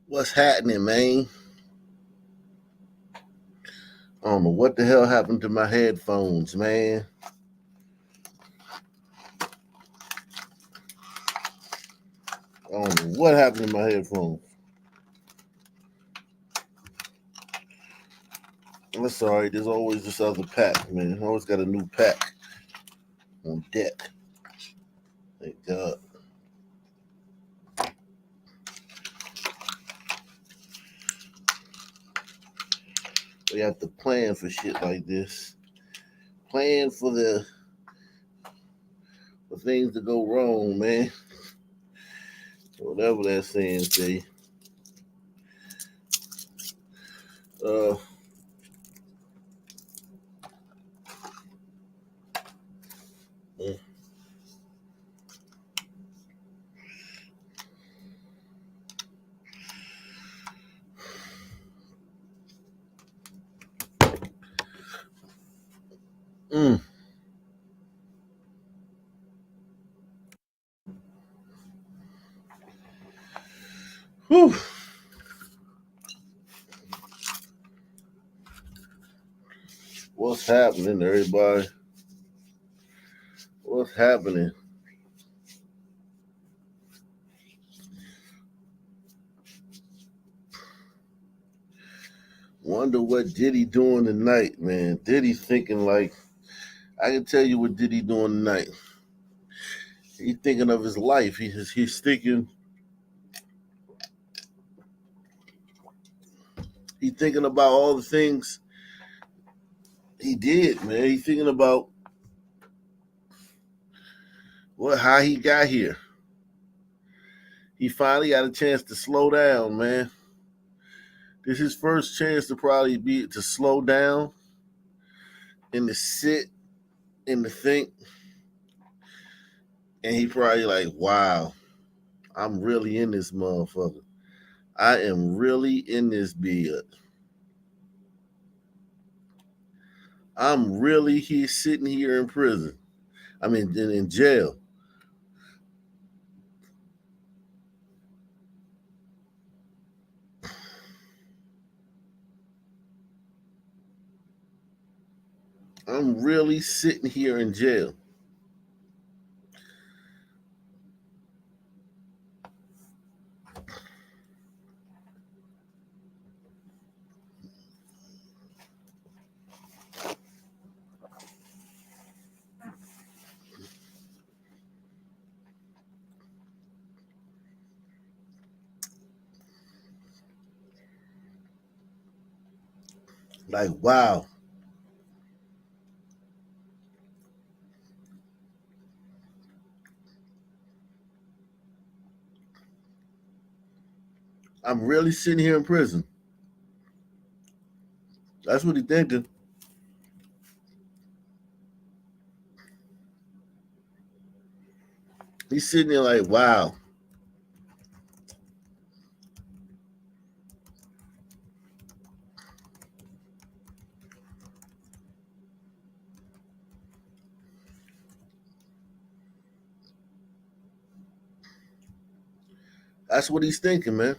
What's happening, man? I don't know what the hell happened to my headphones, man. I don't know what happened to my headphones. That's all right. There's always this other pack, man. I always got a new pack on deck. Thank God. We have to plan for shit like this. Plan for things to go wrong, man. Whatever that saying say. Uh, mm. Whew. What's happening, everybody? What's happening? Wonder what Diddy doing tonight, man. Diddy thinking like I can tell you what Diddy doing tonight. He's thinking of his life. He's thinking about all the things he did, man. He's thinking about how he got here. He finally got a chance to slow down, man. This is his first chance to probably be to slow down and to sit and to think. And he probably like, wow, I'm really in this motherfucker. I am really in this bed. I'm really here sitting here in prison. I mean, in jail. I'm really sitting here in jail. Like, wow. I'm really sitting here in prison. That's what he's thinking. He's sitting there like, wow. That's what he's thinking, man.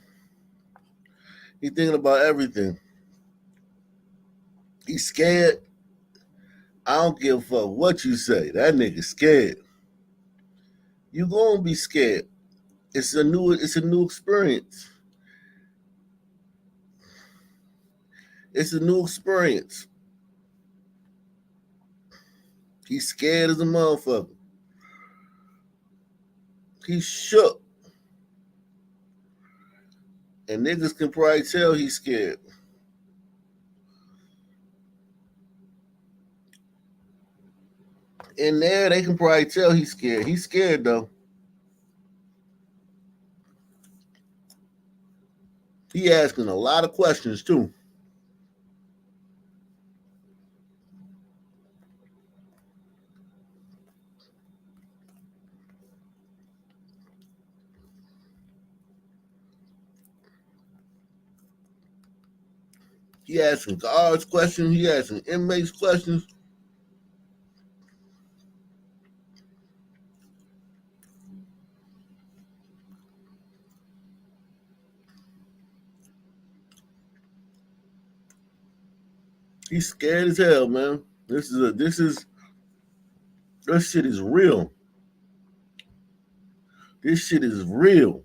He's thinking about everything. He's scared. I don't give a fuck what you say. That nigga scared. You gonna be scared. It's a new experience. It's a new experience. He's scared as a motherfucker. He's shook. And niggas can probably tell he's scared. In there, they can probably tell he's scared. He's scared though. He asking a lot of questions too. He asking guards questions. He asking inmates questions. He's scared as hell, man. This shit is real. This shit is real.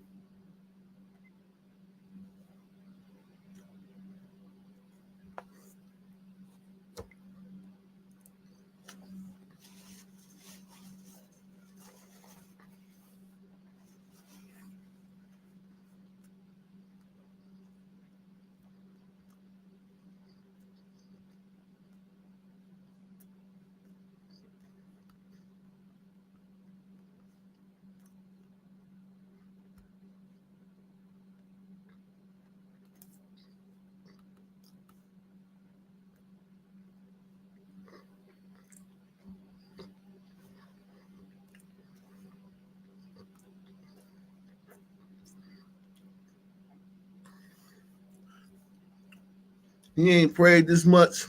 He ain't prayed this much.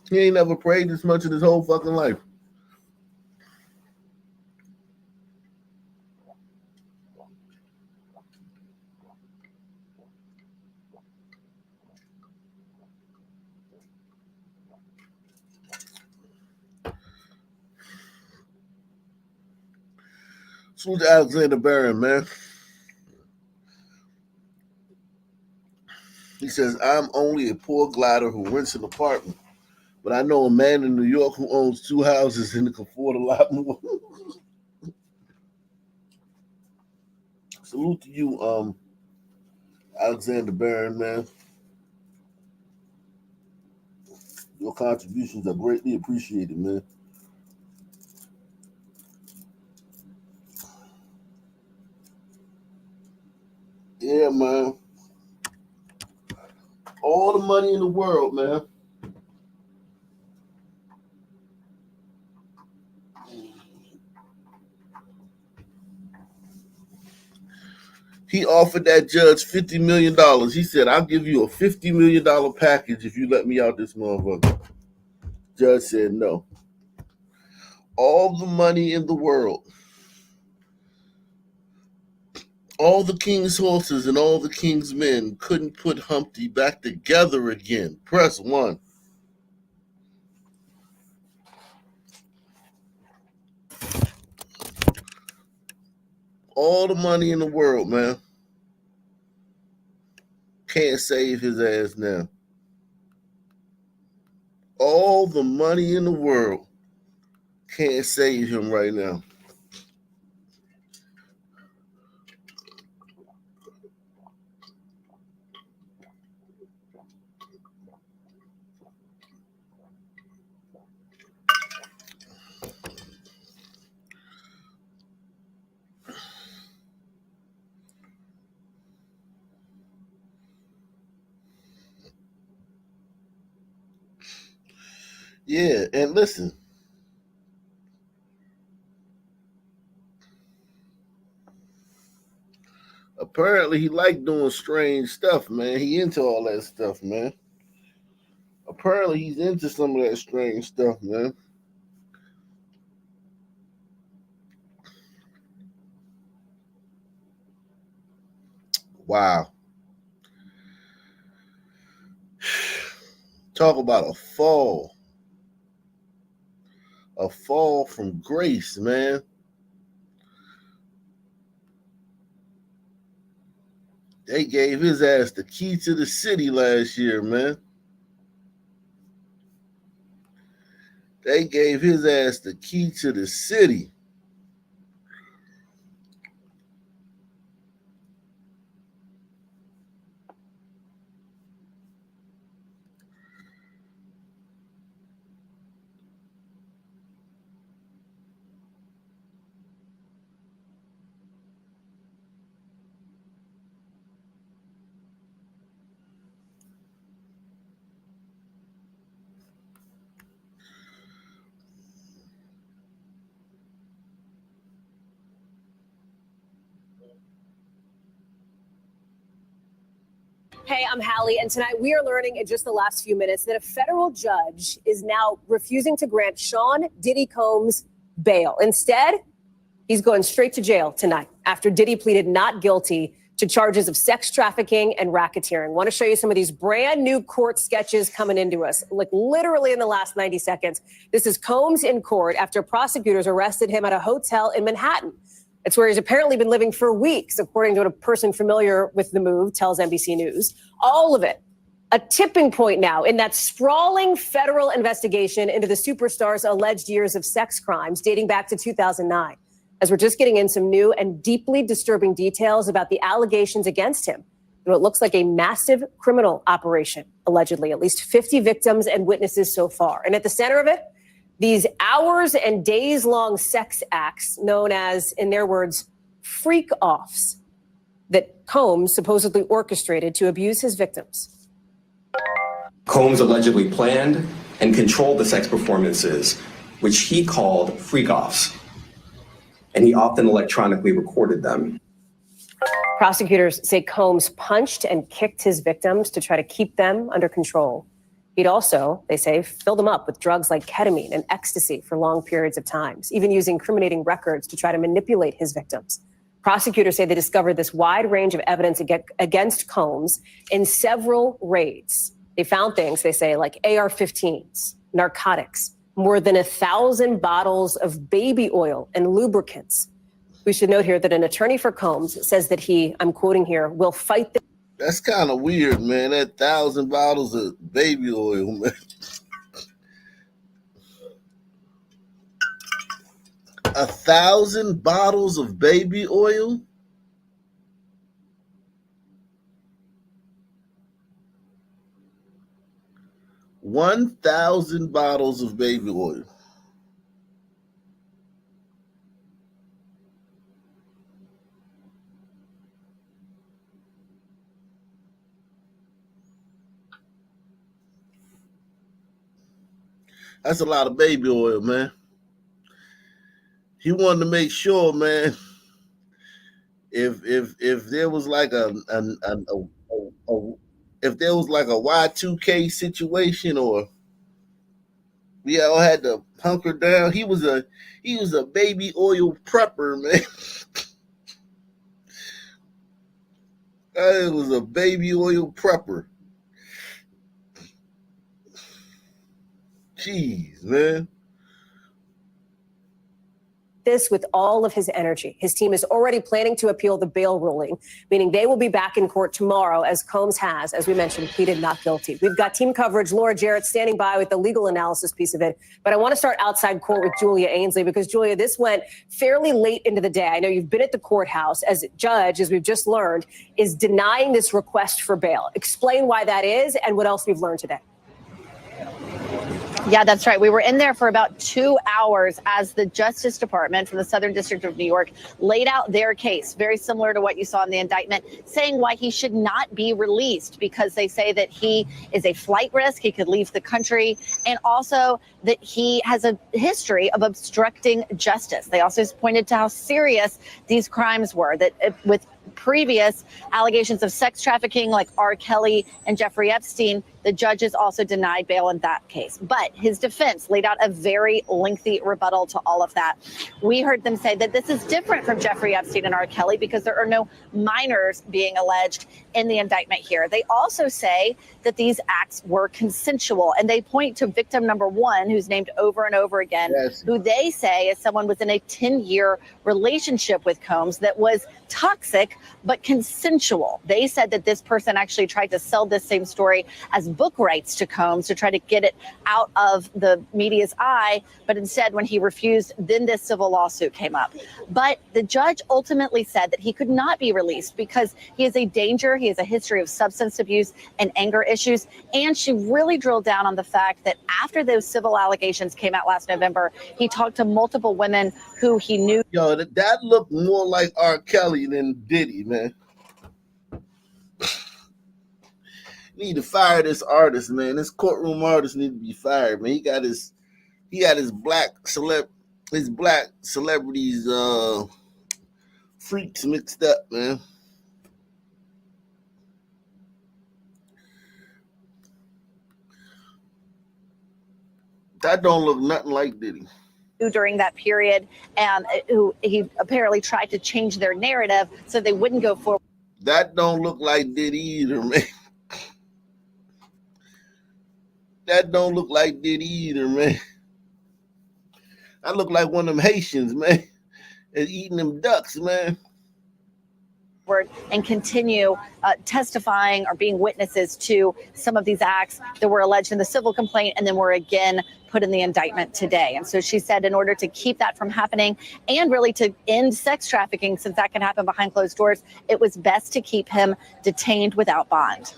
He ain't never prayed this much in his whole fucking life. Salute to Alexander Barron, man. He says, I'm only a poor glider who rents an apartment, but I know a man in New York who owns 2 houses and can afford a lot more. Salute to you, Alexander Barron, man. Your contributions are greatly appreciated, man. Yeah, man. All the money in the world, man. He offered that judge $50 million. He said, I'll give you a $50 million package if you let me out this motherfucker. Judge said no. All the money in the world. All the king's horses and all the king's men couldn't put Humpty back together again. Press 1. All the money in the world, man. Can't save his ass now. All the money in the world can't save him right now. Yeah, and listen. Apparently he liked doing strange stuff, man. He into all that stuff, man. Apparently he's into some of that strange stuff, man. Wow. Talk about a fall. A fall from grace, man. They gave his ass the key to the city last year, man. They gave his ass the key to the city. Hey, I'm Hallie, and tonight we are learning in just the last few minutes that a federal judge is now refusing to grant Sean Diddy Combs bail. Instead, he's going straight to jail tonight after Diddy pleaded not guilty to charges of sex trafficking and racketeering. I want to show you some of these brand new court sketches coming into us, like literally in the last 90 seconds. This is Combs in court after prosecutors arrested him at a hotel in Manhattan. It's where he's apparently been living for weeks, according to what a person familiar with the move tells NBC News. All of it a tipping point now in that sprawling federal investigation into the superstar's alleged years of sex crimes dating back to 2009. As we're just getting in some new and deeply disturbing details about the allegations against him. What looks like a massive criminal operation, allegedly, at least 50 victims and witnesses so far. And at the center of it, these hours and days long sex acts known as, in their words, freak offs that Combs supposedly orchestrated to abuse his victims. Combs allegedly planned and controlled the sex performances, which he called freak offs. And he often electronically recorded them. Prosecutors say Combs punched and kicked his victims to try to keep them under control. He'd also, they say, filled them up with drugs like ketamine and ecstasy for long periods of time, even using incriminating records to try to manipulate his victims. Prosecutors say they discovered this wide range of evidence against Combs in several raids. They found things, they say, like AR-15s, narcotics, more than 1,000 bottles of baby oil and lubricants. We should note here that an attorney for Combs says that he, I'm quoting here, will fight the... That's kind of weird, man. That 1,000 bottles of baby oil, man. 1,000 bottles of baby oil? $1,000 bottles of baby oil. That's a lot of baby oil, man. He wanted to make sure, man, if there was like if there was like a Y2K situation, or we all had to hunker down. He was a baby oil prepper, man. It was a baby oil prepper. Jeez, man. This with all of his energy. His team is already planning to appeal the bail ruling, meaning they will be back in court tomorrow, as Combs has, as we mentioned, pleaded not guilty. We've got team coverage, Laura Jarrett, standing by with the legal analysis piece of it. But I want to start outside court with Julia Ainsley, because, Julia, this went fairly late into the day. I know you've been at the courthouse as a judge, as we've just learned, is denying this request for bail. Explain why that is and what else we've learned today. Yeah, that's right. We were in there for about 2 hours as the Justice Department from the Southern District of New York laid out their case, very similar to what you saw in the indictment, saying why he should not be released, because they say that he is a flight risk, he could leave the country, and also that he has a history of obstructing justice. They also pointed to how serious these crimes were, that with previous allegations of sex trafficking like R. Kelly and Jeffrey Epstein, the judges also denied bail in that case. But his defense laid out a very lengthy rebuttal to all of that. We heard them say that this is different from Jeffrey Epstein and R. Kelly because there are no minors being alleged in the indictment here. They also say that these acts were consensual, and they point to victim number one, who's named over and over again, yes, who they say is someone within a 10-year relationship with Combs that was toxic but consensual. They said that this person actually tried to sell this same story as book rights to Combs to try to get it out of the media's eye, but instead when he refused, then this civil lawsuit came up. But the judge ultimately said that he could not be released because he is a danger, he has a history of substance abuse and anger issues, and she really drilled down on the fact that after those civil allegations came out last November, he talked to multiple women who he knew. Yo, that looked more like R. Kelly than Diddy, man. Need to fire this artist, man. This courtroom artist need to be fired, man. He got his black celebrities freaks mixed up, man. That don't look nothing like Diddy. During that period, and who he apparently tried to change their narrative so they wouldn't go forward. That don't look like Diddy either, man. That don't look like Diddy either, man. I look like one of them Haitians, man, and eating them ducks, man. And continue testifying or being witnesses to some of these acts that were alleged in the civil complaint and then were again put in the indictment today. And so she said in order to keep that from happening and really to end sex trafficking, since that can happen behind closed doors, it was best to keep him detained without bond.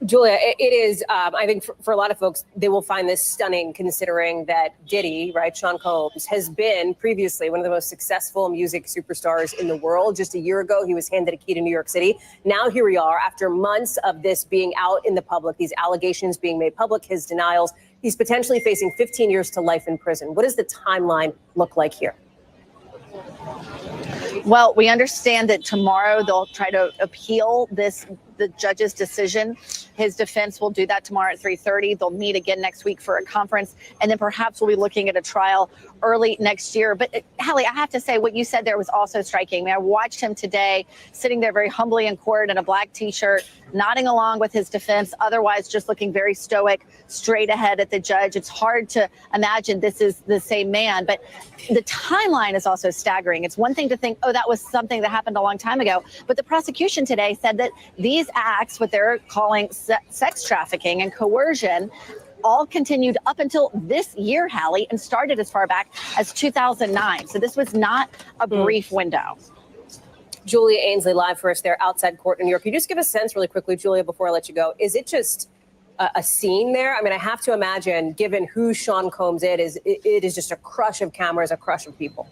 Julia, it is, I think for a lot of folks, they will find this stunning considering that Diddy, right, Sean Combs, has been previously one of the most successful music superstars in the world. Just a year ago, he was handed a key to New York City. Now here we are after months of this being out in the public, these allegations being made public, his denials. He's potentially facing 15 years to life in prison. What does the timeline look like here? Well, we understand that tomorrow they'll try to appeal the judge's decision. His defense will do that tomorrow at 3:30. They'll meet again next week for a conference, and then perhaps we'll be looking at a trial early next year. But Hallie, I have to say what you said there was also striking. I mean, I watched him today sitting there very humbly in court in a black T-shirt, nodding along with his defense, otherwise just looking very stoic, straight ahead at the judge. It's hard to imagine this is the same man, but the timeline is also staggering. It's one thing to think, oh, that was something that happened a long time ago, but the prosecution today said that these acts, what they're calling sex trafficking and coercion, all continued up until this year, Hallie, and started as far back as 2009. So this was not a brief window. Julia Ainsley live for us there outside court in New York. Can you just give a sense really quickly, Julia, before I let you go? Is it just a scene there? I mean, I have to imagine, given who Sean Combs is, it is just a crush of cameras, a crush of people.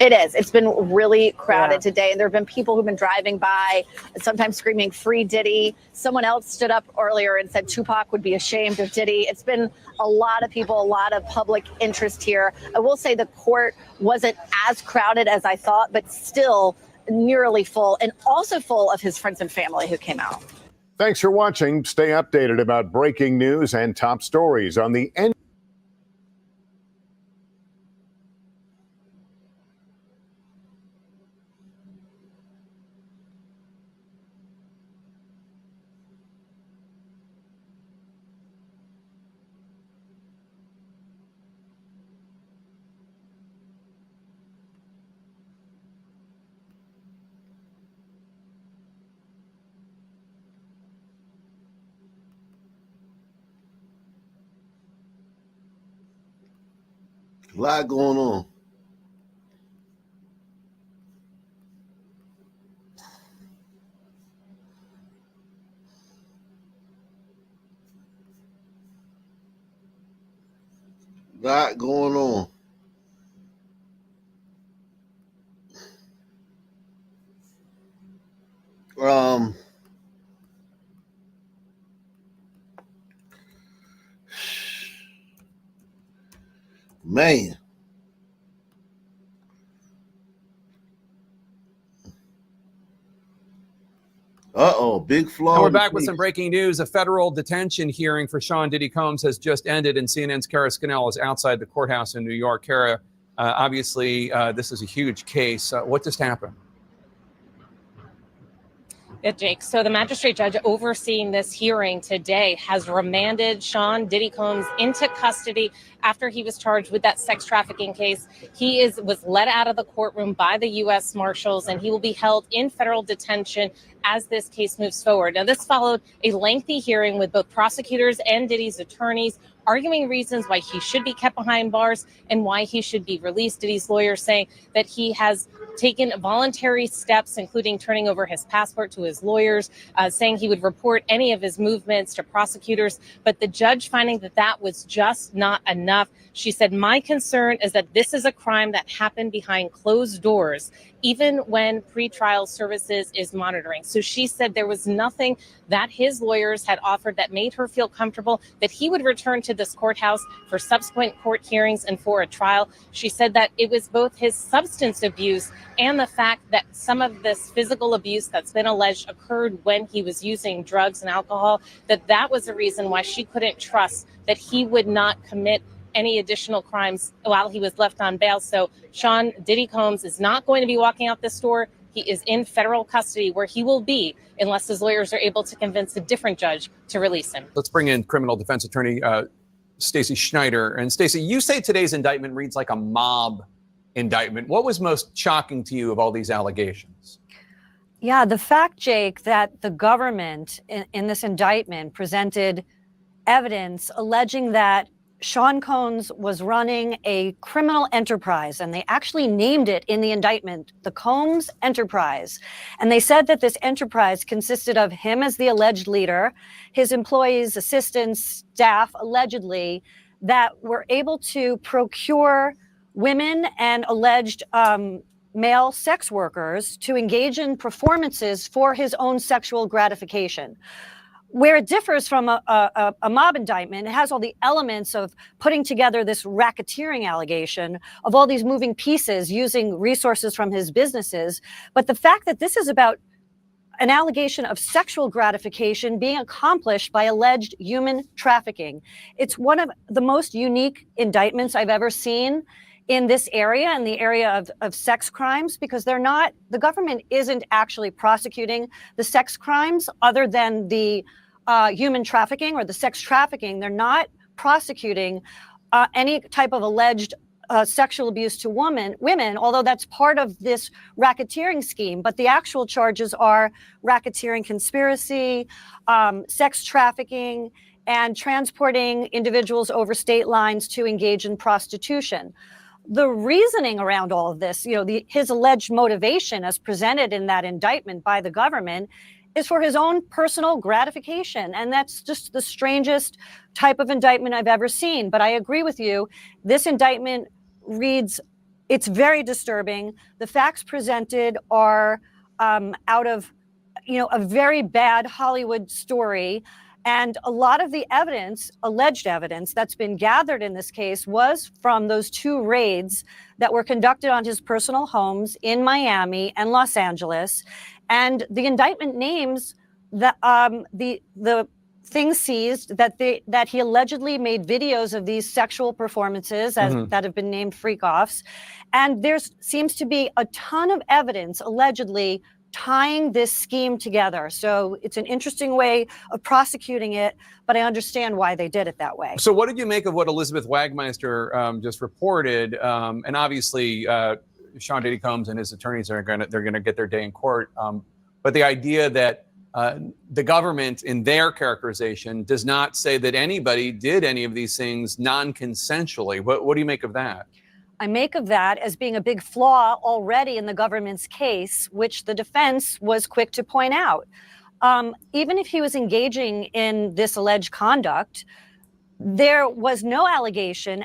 It is. It's been really crowded today. And there have been people who've been driving by, sometimes screaming, "Free Diddy." Someone else stood up earlier and said Tupac would be ashamed of Diddy. It's been a lot of people, a lot of public interest here. I will say the court wasn't as crowded as I thought, but still nearly full, and also full of his friends and family who came out. Thanks for watching. Stay updated about breaking news and top stories on the end. A lot going on. Lot going on. Man. Big flaw. And we're back with some breaking news. A federal detention hearing for Sean Diddy Combs has just ended, and CNN's Kara Scannell is outside the courthouse in New York. Kara, obviously, this is a huge case. What just happened? Yeah, Jake. So the magistrate judge overseeing this hearing today has remanded Sean Diddy Combs into custody after he was charged with that sex trafficking case. He was let out of the courtroom by the U.S. Marshals, and he will be held in federal detention as this case moves forward. Now, this followed a lengthy hearing with both prosecutors and Diddy's attorneys, arguing reasons why he should be kept behind bars and why he should be released. Diddy's lawyers saying that he has taken voluntary steps, including turning over his passport to his lawyers, saying he would report any of his movements to prosecutors. But the judge finding that that was just not enough. She said, "My concern is that this is a crime that happened behind closed doors, even when pretrial services is monitoring." So she said there was nothing that his lawyers had offered that made her feel comfortable that he would return to this courthouse for subsequent court hearings and for a trial. She said that it was both his substance abuse and the fact that some of this physical abuse that's been alleged occurred when he was using drugs and alcohol, that was the reason why she couldn't trust that he would not commit any additional crimes while he was left on bail. So Sean Diddy Combs is not going to be walking out this door. He is in federal custody, where he will be unless his lawyers are able to convince a different judge to release him. Let's bring in criminal defense attorney Stacey Schneider. And Stacey, you say today's indictment reads like a mob indictment. What was most shocking to you of all these allegations? Yeah, the fact, Jake, that the government in this indictment presented evidence alleging that Sean Combs was running a criminal enterprise, and they actually named it in the indictment, the Combs Enterprise. And they said that this enterprise consisted of him as the alleged leader, his employees, assistants, staff, allegedly, that were able to procure women and alleged male sex workers to engage in performances for his own sexual gratification. Where it differs from a mob indictment, it has all the elements of putting together this racketeering allegation of all these moving pieces using resources from his businesses. But the fact that this is about an allegation of sexual gratification being accomplished by alleged human trafficking, it's one of the most unique indictments I've ever seen in this area, in the area of sex crimes, because the government isn't actually prosecuting the sex crimes other than the human trafficking or the sex trafficking. They're not prosecuting any type of alleged sexual abuse to women, although that's part of this racketeering scheme. But the actual charges are racketeering conspiracy, sex trafficking, and transporting individuals over state lines to engage in prostitution. The reasoning around all of this, his alleged motivation as presented in that indictment by the government is for his own personal gratification. And that's just the strangest type of indictment I've ever seen. But I agree with you. This indictment reads, it's very disturbing. The facts presented are out of, a very bad Hollywood story. And a lot of the evidence, alleged evidence, that's been gathered in this case was from those two raids that were conducted on his personal homes in Miami and Los Angeles. And the indictment names the things seized that he allegedly made videos of these sexual performances that have been named freak-offs. And there seems to be a ton of evidence allegedly tying this scheme together. So it's an interesting way of prosecuting it, but I understand why they did it that way. So what did you make of what Elizabeth Wagmeister just reported? And obviously, Sean Diddy Combs and his attorneys they're going to get their day in court. But the idea that the government, in their characterization, does not say that anybody did any of these things non-consensually. What do you make of that? I make of that as being a big flaw already in the government's case, which the defense was quick to point out. Even if he was engaging in this alleged conduct, there was no allegation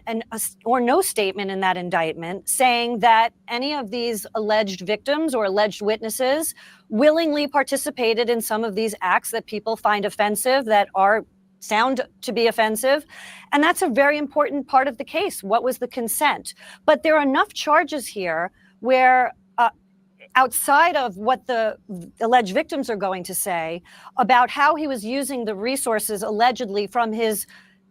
or no statement in that indictment saying that any of these alleged victims or alleged witnesses willingly participated in some of these acts that people find offensive, that are sound to be offensive. And that's a very important part of the case. What was the consent? But there are enough charges here where outside of what the alleged victims are going to say about how he was using the resources allegedly from his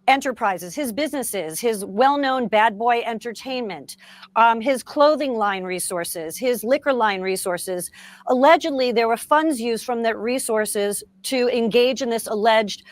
enterprises, his businesses, his well-known bad boy entertainment, his clothing line resources, his liquor line resources. Allegedly, there were funds used from that resources to engage in this alleged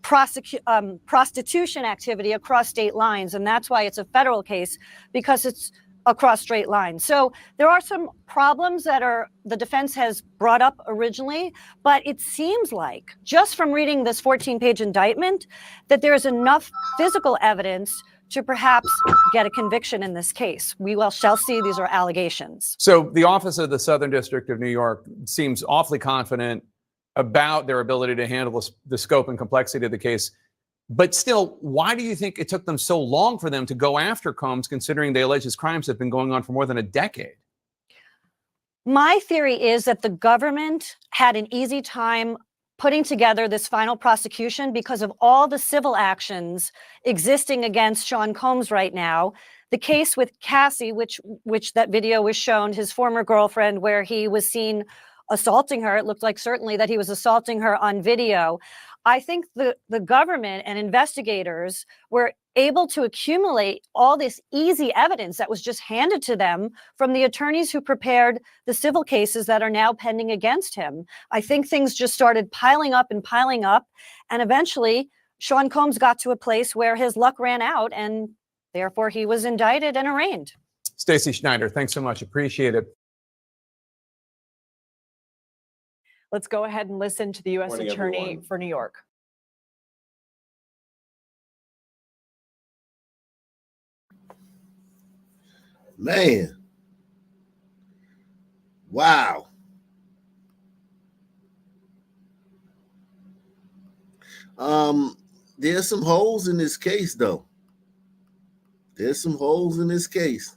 prostitution activity across state lines. And that's why it's a federal case, because it's across straight lines. So there are some problems that the defense has brought up originally, but it seems like just from reading this 14-page indictment that there is enough physical evidence to perhaps get a conviction in this case. We shall see. These are allegations. So the Office of the Southern District of New York seems awfully confident about their ability to handle the scope and complexity of the case. But still, why do you think it took them so long for them to go after Combs, considering they allege his crimes have been going on for more than a decade? My theory is that the government had an easy time putting together this final prosecution because of all the civil actions existing against Sean Combs right now. The case with Cassie, which that video was shown, his former girlfriend, where he was seen assaulting her. It looked like certainly that he was assaulting her on video. I think the government and investigators were able to accumulate all this easy evidence that was just handed to them from the attorneys who prepared the civil cases that are now pending against him. I think things just started piling up, and eventually Sean Combs got to a place where his luck ran out, and therefore he was indicted and arraigned. Stacey Schneider, thanks so much. Appreciate it. Let's go ahead and listen to the U.S. Morning, Attorney everyone. for New York. Man. Wow. There's some holes in this case, though. There's some holes in this case.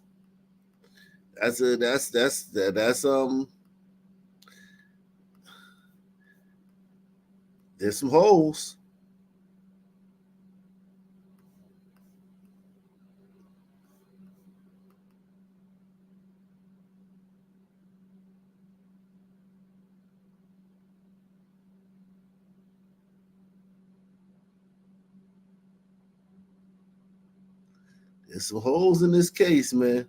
There's some holes. There's some holes in this case, man.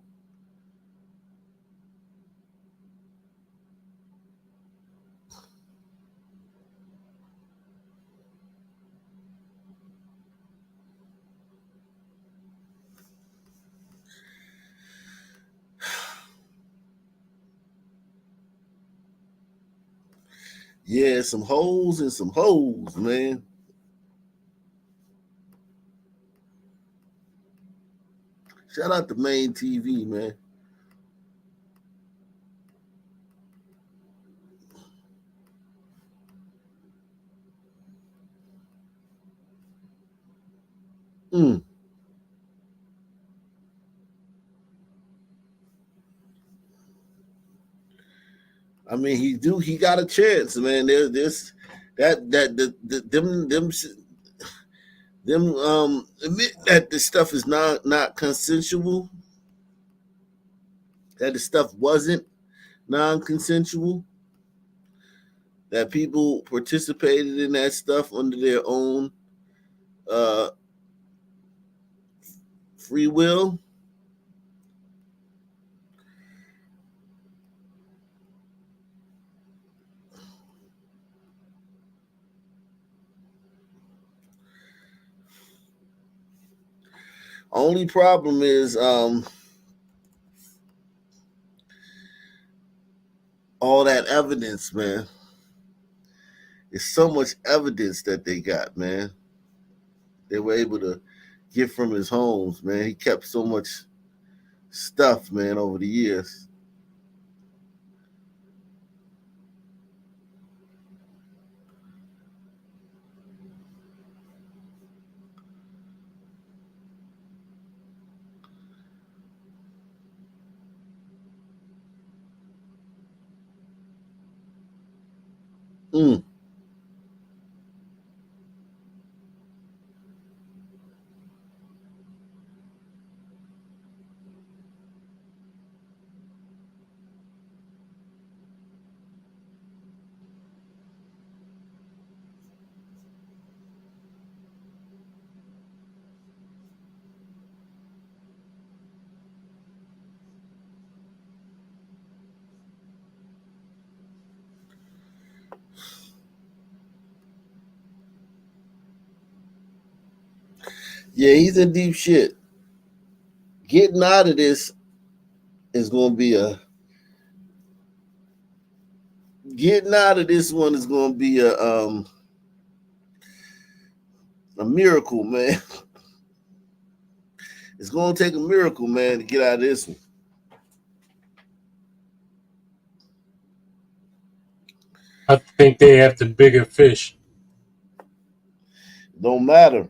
Yeah, some holes and some holes, man. Shout out to Main TV, man. I mean, he got a chance, man. Admit that this stuff is not consensual, that the stuff wasn't non-consensual, that people participated in that stuff under their own free will. Only problem is all that evidence, man. It's so much evidence that they got, man. They were able to get from his homes, man. He kept so much stuff, man, over the years. Yeah, he's in deep shit. Getting out of this is going to be a miracle, man. It's going to take a miracle, man, to get out of this one. I think they have the bigger fish. Don't matter.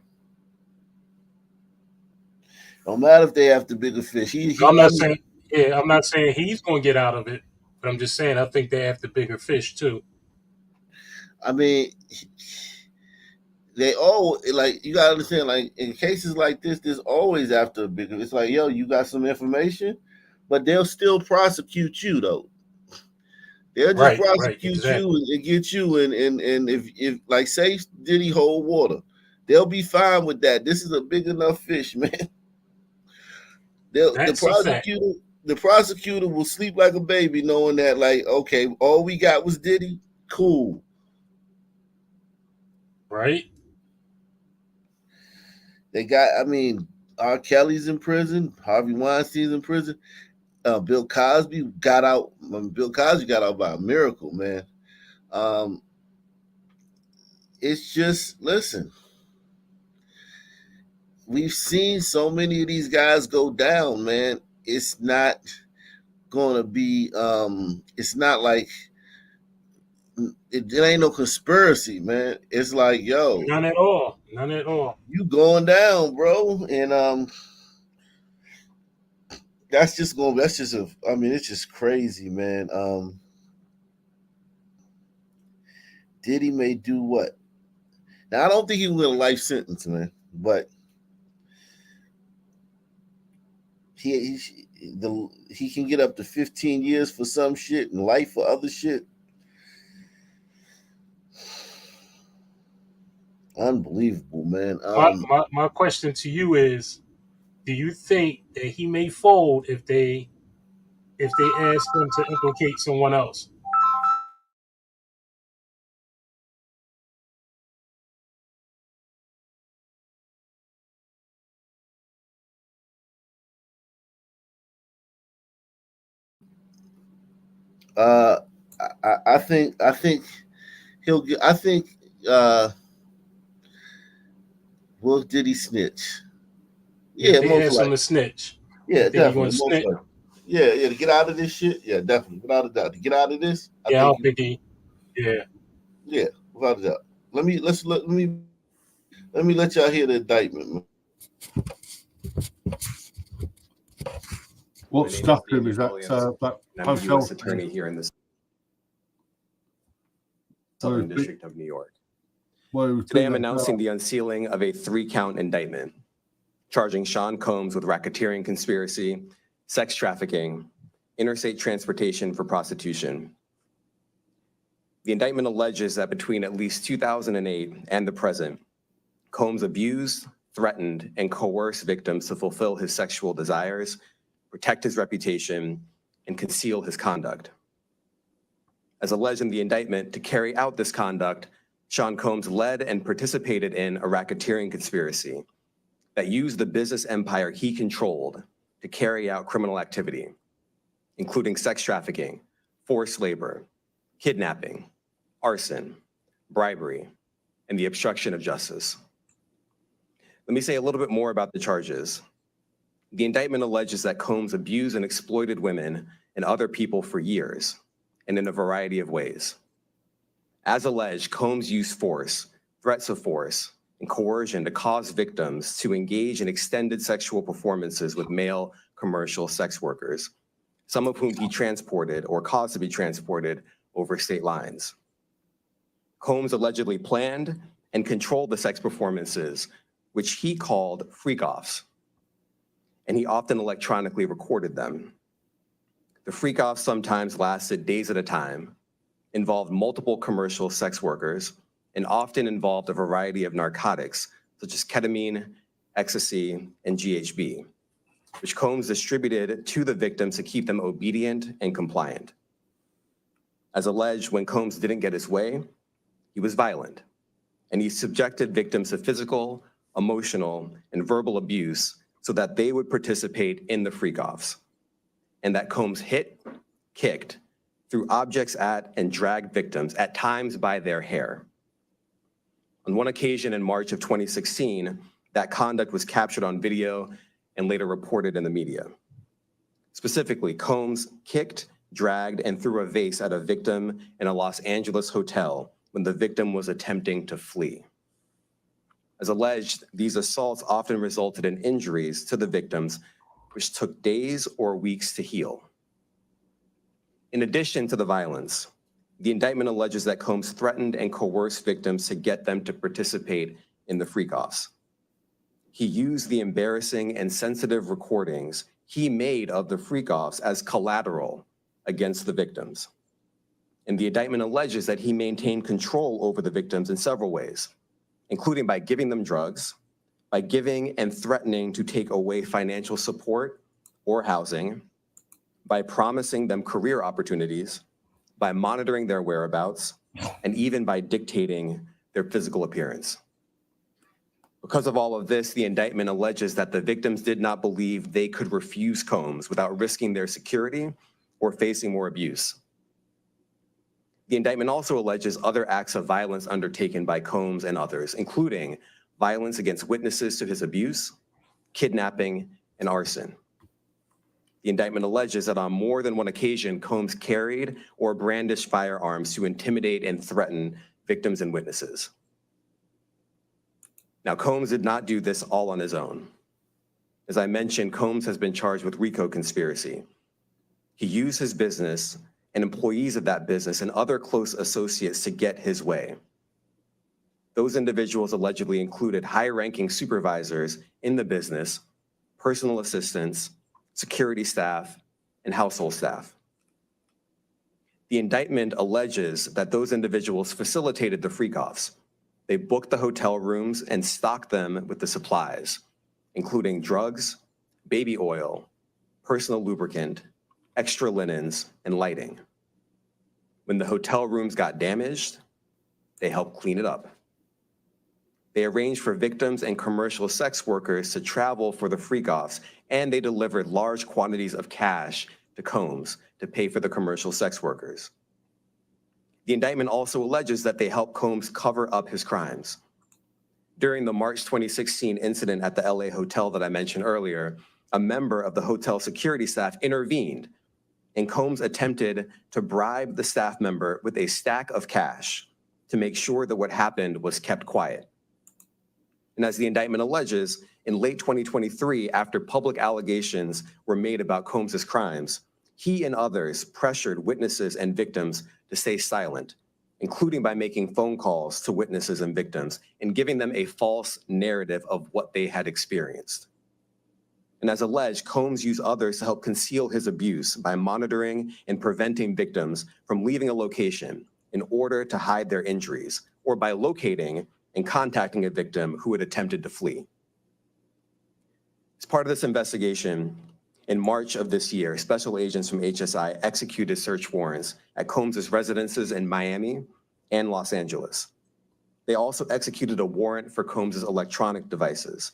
Don't matter if they have the bigger fish. I'm not saying he's going to get out of it, but I'm just saying I think they have the bigger fish too. I mean, they all, like, you gotta understand, like, in cases like this, there's always after a bigger. It's like, yo, you got some information, but they'll still prosecute you though. They'll just prosecute you and get you, and if like, say Diddy hold water, They'll be fine with that. This is a big enough fish, man. That's a fact. The prosecutor will sleep like a baby knowing that, like, okay, all we got was Diddy. Cool. Right? They got, I mean, R. Kelly's in prison. Harvey Weinstein's in prison. Bill Cosby got out. Bill Cosby got out by a miracle, man. It's just, listen, we've seen so many of these guys go down, man. It's not going to be, it's not like, it ain't no conspiracy, man. It's like, yo, None at all. None at all. you going down, bro. And it's just crazy, man. Diddy may do what? Now, I don't think he will get a life sentence, man, but he can get up to 15 years for some shit and life for other shit. Unbelievable, man. My question to you is, do you think that he may fold if they ask him to implicate someone else? I think he'll get. I think will Diddy snitch? Yeah, If they most ask him likely. to snitch. Yeah, Think he definitely. gonna Most snitch? likely. Yeah, to get out of this shit. Yeah, definitely, without a doubt. To get out of this, I don't think he. Yeah. Yeah, without a doubt. Let me let y'all hear the indictment, man. What stuck him is that I'm a U.S. attorney here in the Southern District of New York. Today I'm announcing the unsealing of a 3-count indictment charging Sean Combs with racketeering conspiracy, sex trafficking, interstate transportation for prostitution. The indictment alleges that between at least 2008 and the present, Combs abused, threatened, and coerced victims to fulfill his sexual desires, protect his reputation, and conceal his conduct. As alleged in the indictment, to carry out this conduct, Sean Combs led and participated in a racketeering conspiracy that used the business empire he controlled to carry out criminal activity, including sex trafficking, forced labor, kidnapping, arson, bribery, and the obstruction of justice. Let me say a little bit more about the charges. The indictment alleges that Combs abused and exploited women and other people for years, and in a variety of ways. As alleged, Combs used force, threats of force, and coercion to cause victims to engage in extended sexual performances with male commercial sex workers, some of whom he transported or caused to be transported over state lines. Combs allegedly planned and controlled the sex performances, which he called freak-offs, and he often electronically recorded them. The freak-offs sometimes lasted days at a time, involved multiple commercial sex workers, and often involved a variety of narcotics, such as ketamine, ecstasy, and GHB, which Combs distributed to the victims to keep them obedient and compliant. As alleged, when Combs didn't get his way, he was violent, and he subjected victims to physical, emotional, and verbal abuse so that they would participate in the freak-offs, and that Combs hit, kicked, threw objects at, and dragged victims, at times by their hair. On one occasion in March of 2016, that conduct was captured on video and later reported in the media. Specifically, Combs kicked, dragged, and threw a vase at a victim in a Los Angeles hotel when the victim was attempting to flee. As alleged, these assaults often resulted in injuries to the victims, which took days or weeks to heal. In addition to the violence, the indictment alleges that Combs threatened and coerced victims to get them to participate in the freak-offs. He used the embarrassing and sensitive recordings he made of the freak-offs as collateral against the victims. And the indictment alleges that he maintained control over the victims in several ways, including by giving them drugs, by giving and threatening to take away financial support or housing, by promising them career opportunities, by monitoring their whereabouts, and even by dictating their physical appearance. Because of all of this, the indictment alleges that the victims did not believe they could refuse Combs without risking their security or facing more abuse. The indictment also alleges other acts of violence undertaken by Combs and others, including violence against witnesses to his abuse, kidnapping, and arson. The indictment alleges that on more than one occasion, Combs carried or brandished firearms to intimidate and threaten victims and witnesses. Now, Combs did not do this all on his own. As I mentioned, Combs has been charged with RICO conspiracy. He used his business and employees of that business and other close associates to get his way. Those individuals allegedly included high-ranking supervisors in the business, personal assistants, security staff, and household staff. The indictment alleges that those individuals facilitated the freak-offs. They booked the hotel rooms and stocked them with the supplies, including drugs, baby oil, personal lubricant, extra linens, and lighting. When the hotel rooms got damaged, they helped clean it up. They arranged for victims and commercial sex workers to travel for the freak-offs, and they delivered large quantities of cash to Combs to pay for the commercial sex workers. The indictment also alleges that they helped Combs cover up his crimes. During the March 2016 incident at the LA hotel that I mentioned earlier, a member of the hotel security staff intervened, and Combs attempted to bribe the staff member with a stack of cash to make sure that what happened was kept quiet. And as the indictment alleges, in late 2023, after public allegations were made about Combs's crimes, he and others pressured witnesses and victims to stay silent, including by making phone calls to witnesses and victims and giving them a false narrative of what they had experienced. And as alleged, Combs used others to help conceal his abuse by monitoring and preventing victims from leaving a location in order to hide their injuries, or by locating and contacting a victim who had attempted to flee. As part of this investigation, in March of this year, special agents from HSI executed search warrants at Combs's residences in Miami and Los Angeles. They also executed a warrant for Combs's electronic devices.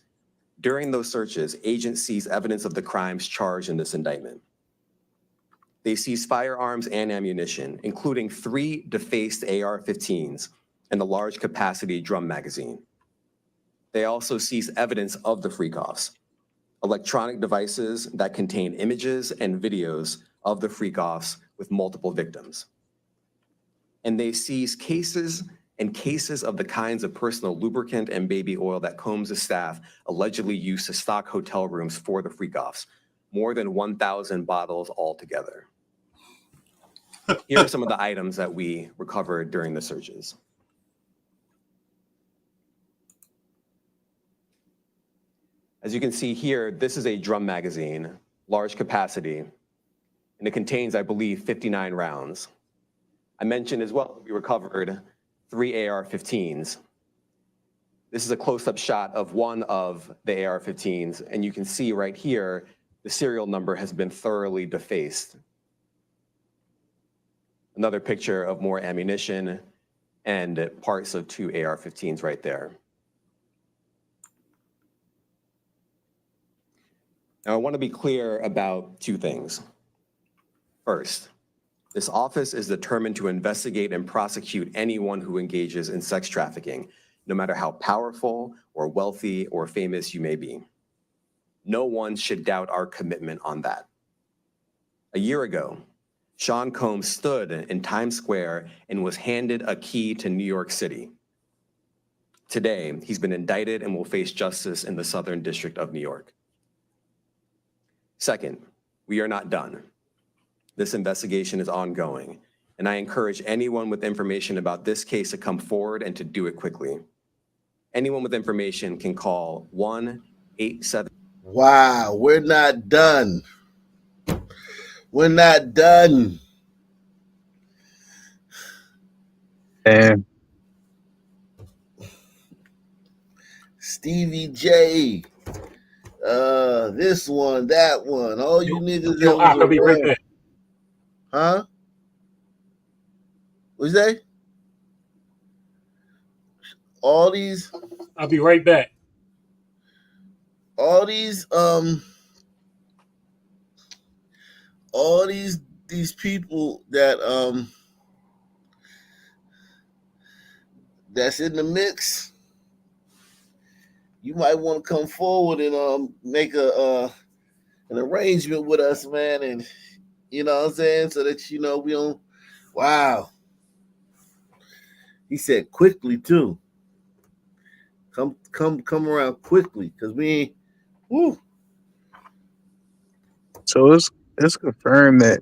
During those searches, agents seized evidence of the crimes charged in this indictment. They seized firearms and ammunition, including 3 defaced AR-15s and a large capacity drum magazine. They also seized evidence of the freak-offs, electronic devices that contain images and videos of the freak-offs with multiple victims. And they seized cases and cases of the kinds of personal lubricant and baby oil that Combs' staff allegedly used to stock hotel rooms for the freak-offs, more than 1,000 bottles altogether. Here are some of the items that we recovered during the searches. As you can see here, this is a drum magazine, large capacity, and it contains, I believe, 59 rounds. I mentioned as well, we recovered 3 AR-15s. This is a close-up shot of one of the AR-15s, and you can see right here, the serial number has been thoroughly defaced. Another picture of more ammunition and parts of 2 AR-15s right there. Now, I want to be clear about 2 things. First, this office is determined to investigate and prosecute anyone who engages in sex trafficking, no matter how powerful or wealthy or famous you may be. No one should doubt our commitment on that. A year ago, Sean Combs stood in Times Square and was handed a key to New York City. Today, he's been indicted and will face justice in the Southern District of New York. Second, we are not done. This investigation is ongoing, and I encourage anyone with information about this case to come forward and to do it quickly. Anyone with information can call 1-877. Wow, we're not done. We're not done. And Stevie J, this one, that one, all you niggas that was I'll be right around. back. Huh? What's that? All these. I'll be right back. All these people that that's in the mix, you might want to come forward and make an arrangement with us, man, and you know what I'm saying, so that we don't. Wow, he said quickly too. Come around quickly, cause we ain't. Woo. So it's confirmed that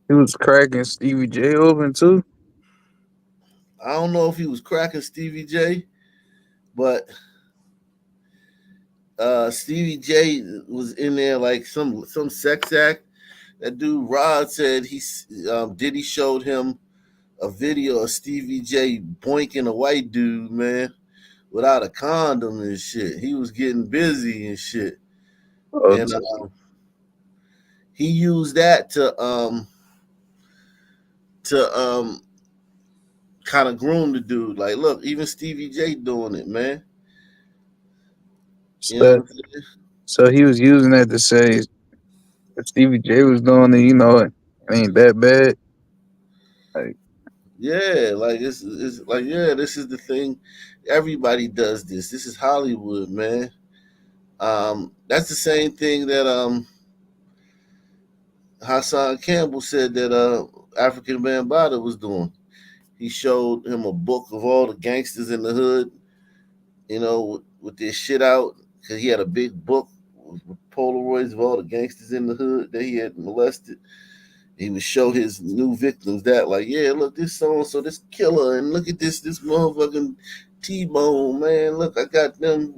he was cracking Stevie J open too. I don't know if he was cracking Stevie J, but Stevie J was in there like some sex act. That dude Rod said Diddy showed him a video of Stevie J boinking a white dude, man, without a condom and shit. He was getting busy and shit, and he used that to kind of groom the dude. Like, look, even Stevie J doing it, man. You know what I'm saying? So he was using that to say if Stevie J was doing it, it ain't that bad. Like, yeah, like it's like, yeah, this is the thing. Everybody does this. This is Hollywood, man. That's the same thing that Hassan Campbell said that African Bambaataa was doing. He showed him a book of all the gangsters in the hood, with their shit out, because he had a big book with Polaroids of all the gangsters in the hood that he had molested. He would show his new victims that, like, yeah, look, this so this killer, and look at this motherfucking T-Bone, man. Look, I got them.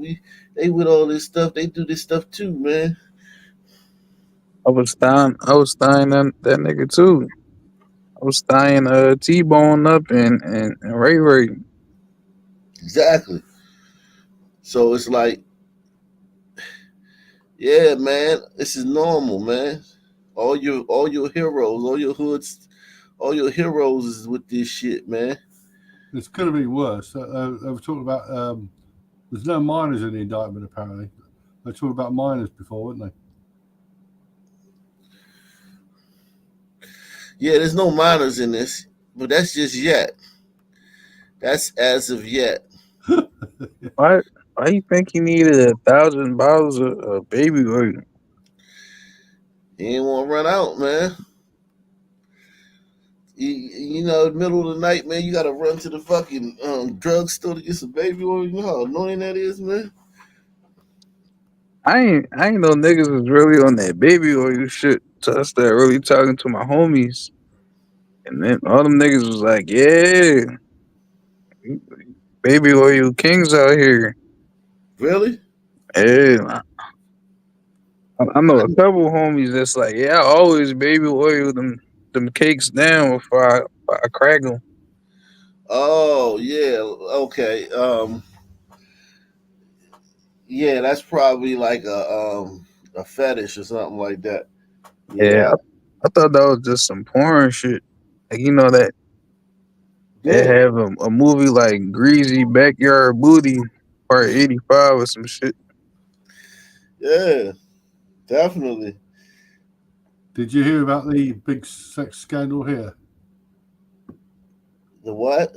They with all this stuff. They do this stuff too, man. I was stying that nigga too. I was stying T-Bone up and Ray Ray. Exactly. So it's like, yeah, man, this is normal, man. All your heroes, all your hoods, all your heroes is with this shit, man. It's going to be worse. They were talking about there's no minors in the indictment apparently. They were talking about minors before, weren't they? Yeah, there's no minors in this, but that's just yet. That's as of yet. Why you think he needed 1,000 bottles of baby oil? He ain't want to run out, man. In the middle of the night, man, you got to run to the fucking drugstore to get some baby oil. You know how annoying that is, man. I ain't know niggas was really on that baby oil shit till I started really talking to my homies. And then all them niggas was like, yeah, baby oil kings out here. Really? Yeah. I know a couple homies that's like, yeah, I always baby oil them cakes down before I crack them. Oh, yeah. Okay. Yeah, that's probably like a fetish or something like that. Yeah, I thought that was just some porn shit. Like, that they have a movie like Greasy Backyard Booty Part 85 or some shit. Yeah, definitely. Did you hear about the big sex scandal here? The what?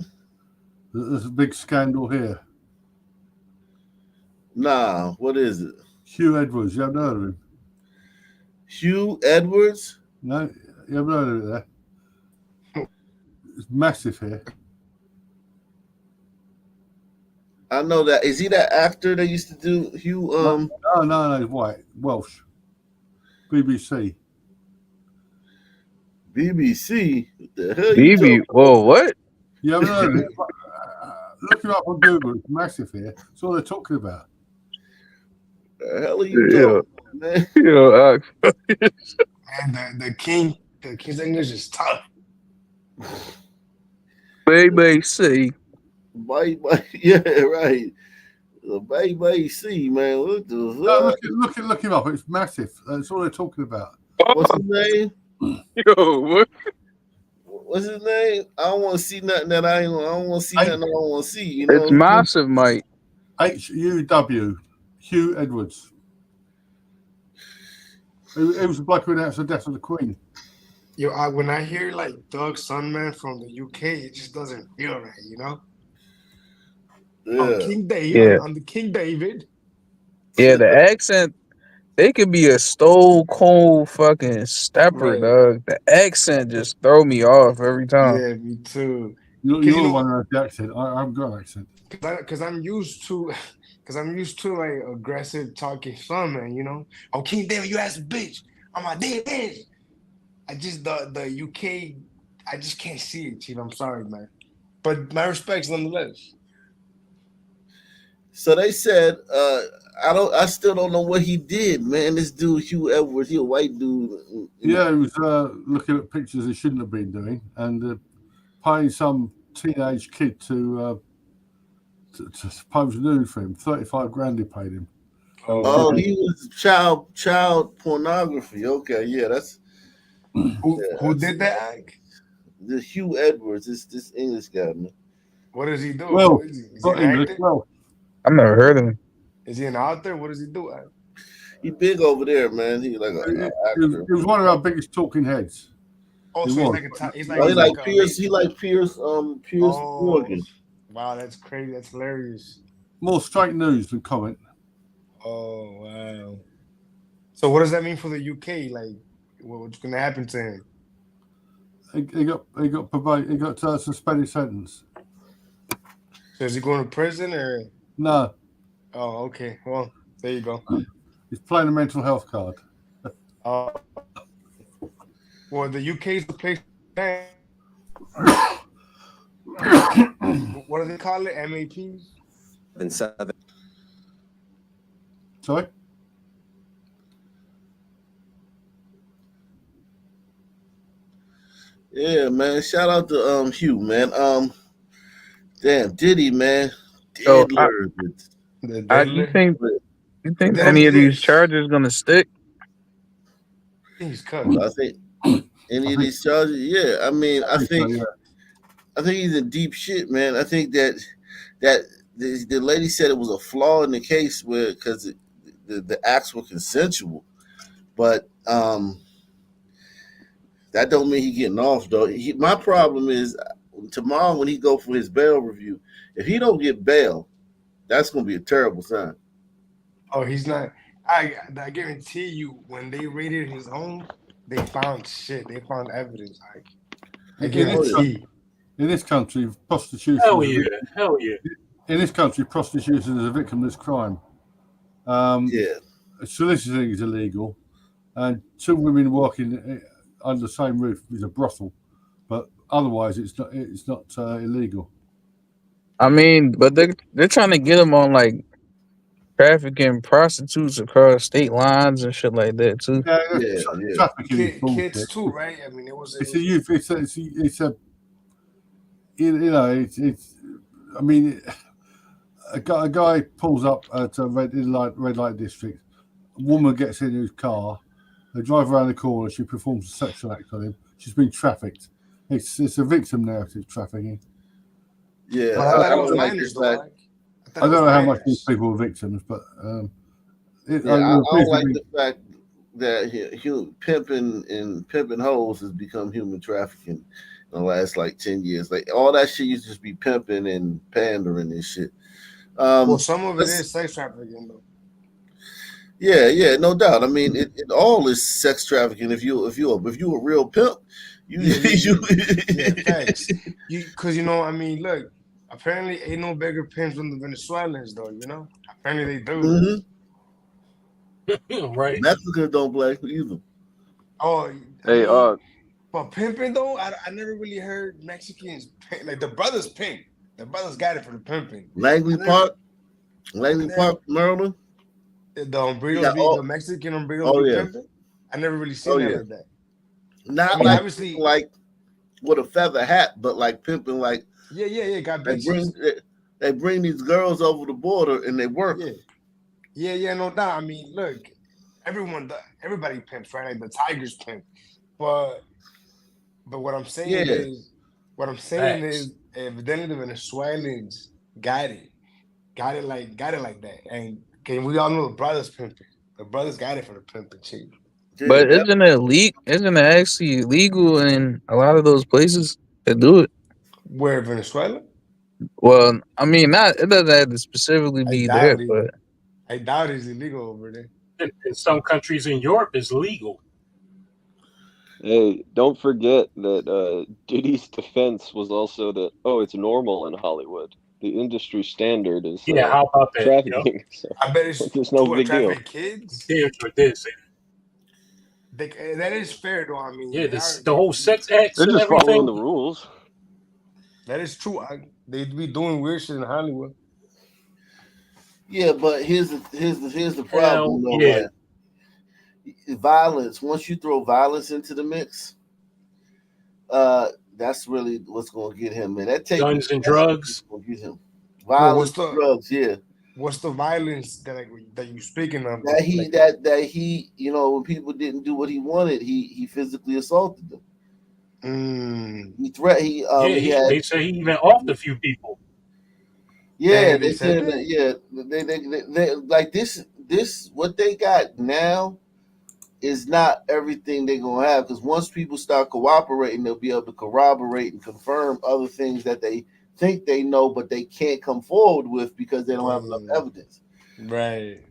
There's a big scandal here. Nah, what is it? Hugh Edwards, you haven't heard of him? Hugh Edwards? No, you haven't heard of it there. It's massive here. I know that. Is he that actor that used to do Hugh? No, he's white, Welsh. BBC. BBC? What the hell you talking? Whoa, what? You haven't heard of it? Look him up on Google. It's massive here. That's all they're talking about. The hell are you talking about, man? And the King's English is tough. Baby, see. Yeah, right. Baby, see, man, what the No, fuck? look him up. It's massive. That's all they're talking about. What's his name? Yo, what? What's his name? I don't want to see nothing that I don't want to see nothing I don't want to see. You It's know. massive, Mike. HUW, Hugh Edwards. It was the bloke who announced the death of the Queen. Yo, when I hear like Doug Sunman from the UK, it just doesn't feel right, you know? Yeah. King David. Yeah. I'm the King David. Yeah, the accent, they could be a stone cold fucking stepper, Right. dog. The accent just throw me off every time. Yeah, me too. You're 'Cause the one who has the accent. I haven't got an accent. Because I'm used to like aggressive talking Sunman, you know? Oh, King David, you ass a bitch. I'm my dead bitch. I just the UK, I just can't see it, Chief. I'm sorry, man. But my respects nonetheless. So they said, I still don't know what he did, man. This dude, Hugh Edwards, he a white dude. Yeah, he was looking at pictures he shouldn't have been doing and paying some teenage kid to pose nude for him. 35 grand he paid him. Oh, he was child pornography. Okay, yeah, that's who did that act? The Hugh Edwards, this English guy, man. What does he do? Well, Is he not an English. actor? Well, I've never heard of him. Is he an author? What does he do? He big over there, man. He like an actor. he was one of our biggest talking heads. Oh, He so was. he's Oh, like Pierce. He like Pierce. Pierce Morgan. Wow, that's crazy. That's hilarious. More straight news than comment. Oh wow. So what does that mean for the UK? Like, what's going to happen to him? He got a suspended sentence. So is he going to prison or? No. Oh, okay. Well, there you go. He's playing a mental health card. Well, the UK is the place. What do they call it? MAPs? 7. Sorry? Yeah, man. Shout out to Hugh, man. Damn, Diddy, man. So, Diddler. you think any of these charges gonna stick? He's cut. I think any of these charges, yeah. I mean, I think he's in deep shit, man. I think that the lady said it was a flaw in the case because the acts were consensual, but that don't mean he getting off though. My problem is tomorrow when he go for his bail review, if he don't get bail, that's gonna be a terrible sign. Oh, he's not. I guarantee you, when they raided his home, they found shit. They found evidence. I guarantee. In this country, prostitution. Hell yeah. In this country, prostitution is a victimless crime. Soliciting is illegal, and 2 women working under the same roof is a brothel, but otherwise it's not illegal. I mean, but they're trying to get them on like trafficking prostitutes across state lines and shit like that too. Trafficking kids too, right? I mean, it's a youth. It's a you know it's. I mean, a guy pulls up at a red light district. A woman gets in his car. They drive around the corner. She performs a sexual act on him. She's been trafficked. It's a victim narrative trafficking. Yeah, I don't know how much these people are victims, but I don't like the fact that pimping hoes has become human trafficking in the last like 10 years. Like all that shit used to just be pimping and pandering and shit. Well, some of it is sex trafficking though. Yeah, no doubt. I mean, it all is sex trafficking. If you're a real pimp, facts. Because I mean, look. Apparently, ain't no bigger pimps than the Venezuelans, though. Apparently they do. Mm-hmm. Right. Mexicans don't play either. Oh, hey, but pimping though, I never really heard Mexicans pimp. Like the brothers pimp. The brothers got it for the pimping. Langley Park, Maryland. The hombreros the Mexican hombreros be pimping. I never really seen that like that. Not like obviously like with a feather hat, but like pimping like. Yeah. Got bitches. They bring these girls over the border and they work. Yeah, no doubt. I mean, look, everybody pimps, right? Like the Tigers pimp, but what I'm saying is, evidently the Venezuelans got it like that, and we all know the brothers pimping. The brothers got it from the pimping chief. But isn't it actually legal in a lot of those places to do it? Where, Venezuela? Well, I mean, it doesn't have to specifically be there, but I doubt it's illegal over there. In some countries in Europe, it's legal. Hey, don't forget that Diddy's defense was also that, it's normal in Hollywood. The industry standard is how about that? trafficking. So I bet it's there's no big deal. Kids. Damn sure did say that. That is fair, though. I mean, the whole sex acts They're and just everything. following the rules. That is true. They'd be doing weird shit in Hollywood. Yeah, but here's the problem, though. Like, violence. Once you throw violence into the mix, that's really what's going to get him, man. That takes guns and drugs. Get him. Violence, drugs. Yeah. What's the violence that you speaking of? That he, when people didn't do what he wanted, he physically assaulted them. He they say he even offed a few people. Yeah, they said that. They like this what they got now is not everything they're gonna have, because once people start cooperating, they'll be able to corroborate and confirm other things that they think they know, but they can't come forward with because they don't have enough evidence. Right.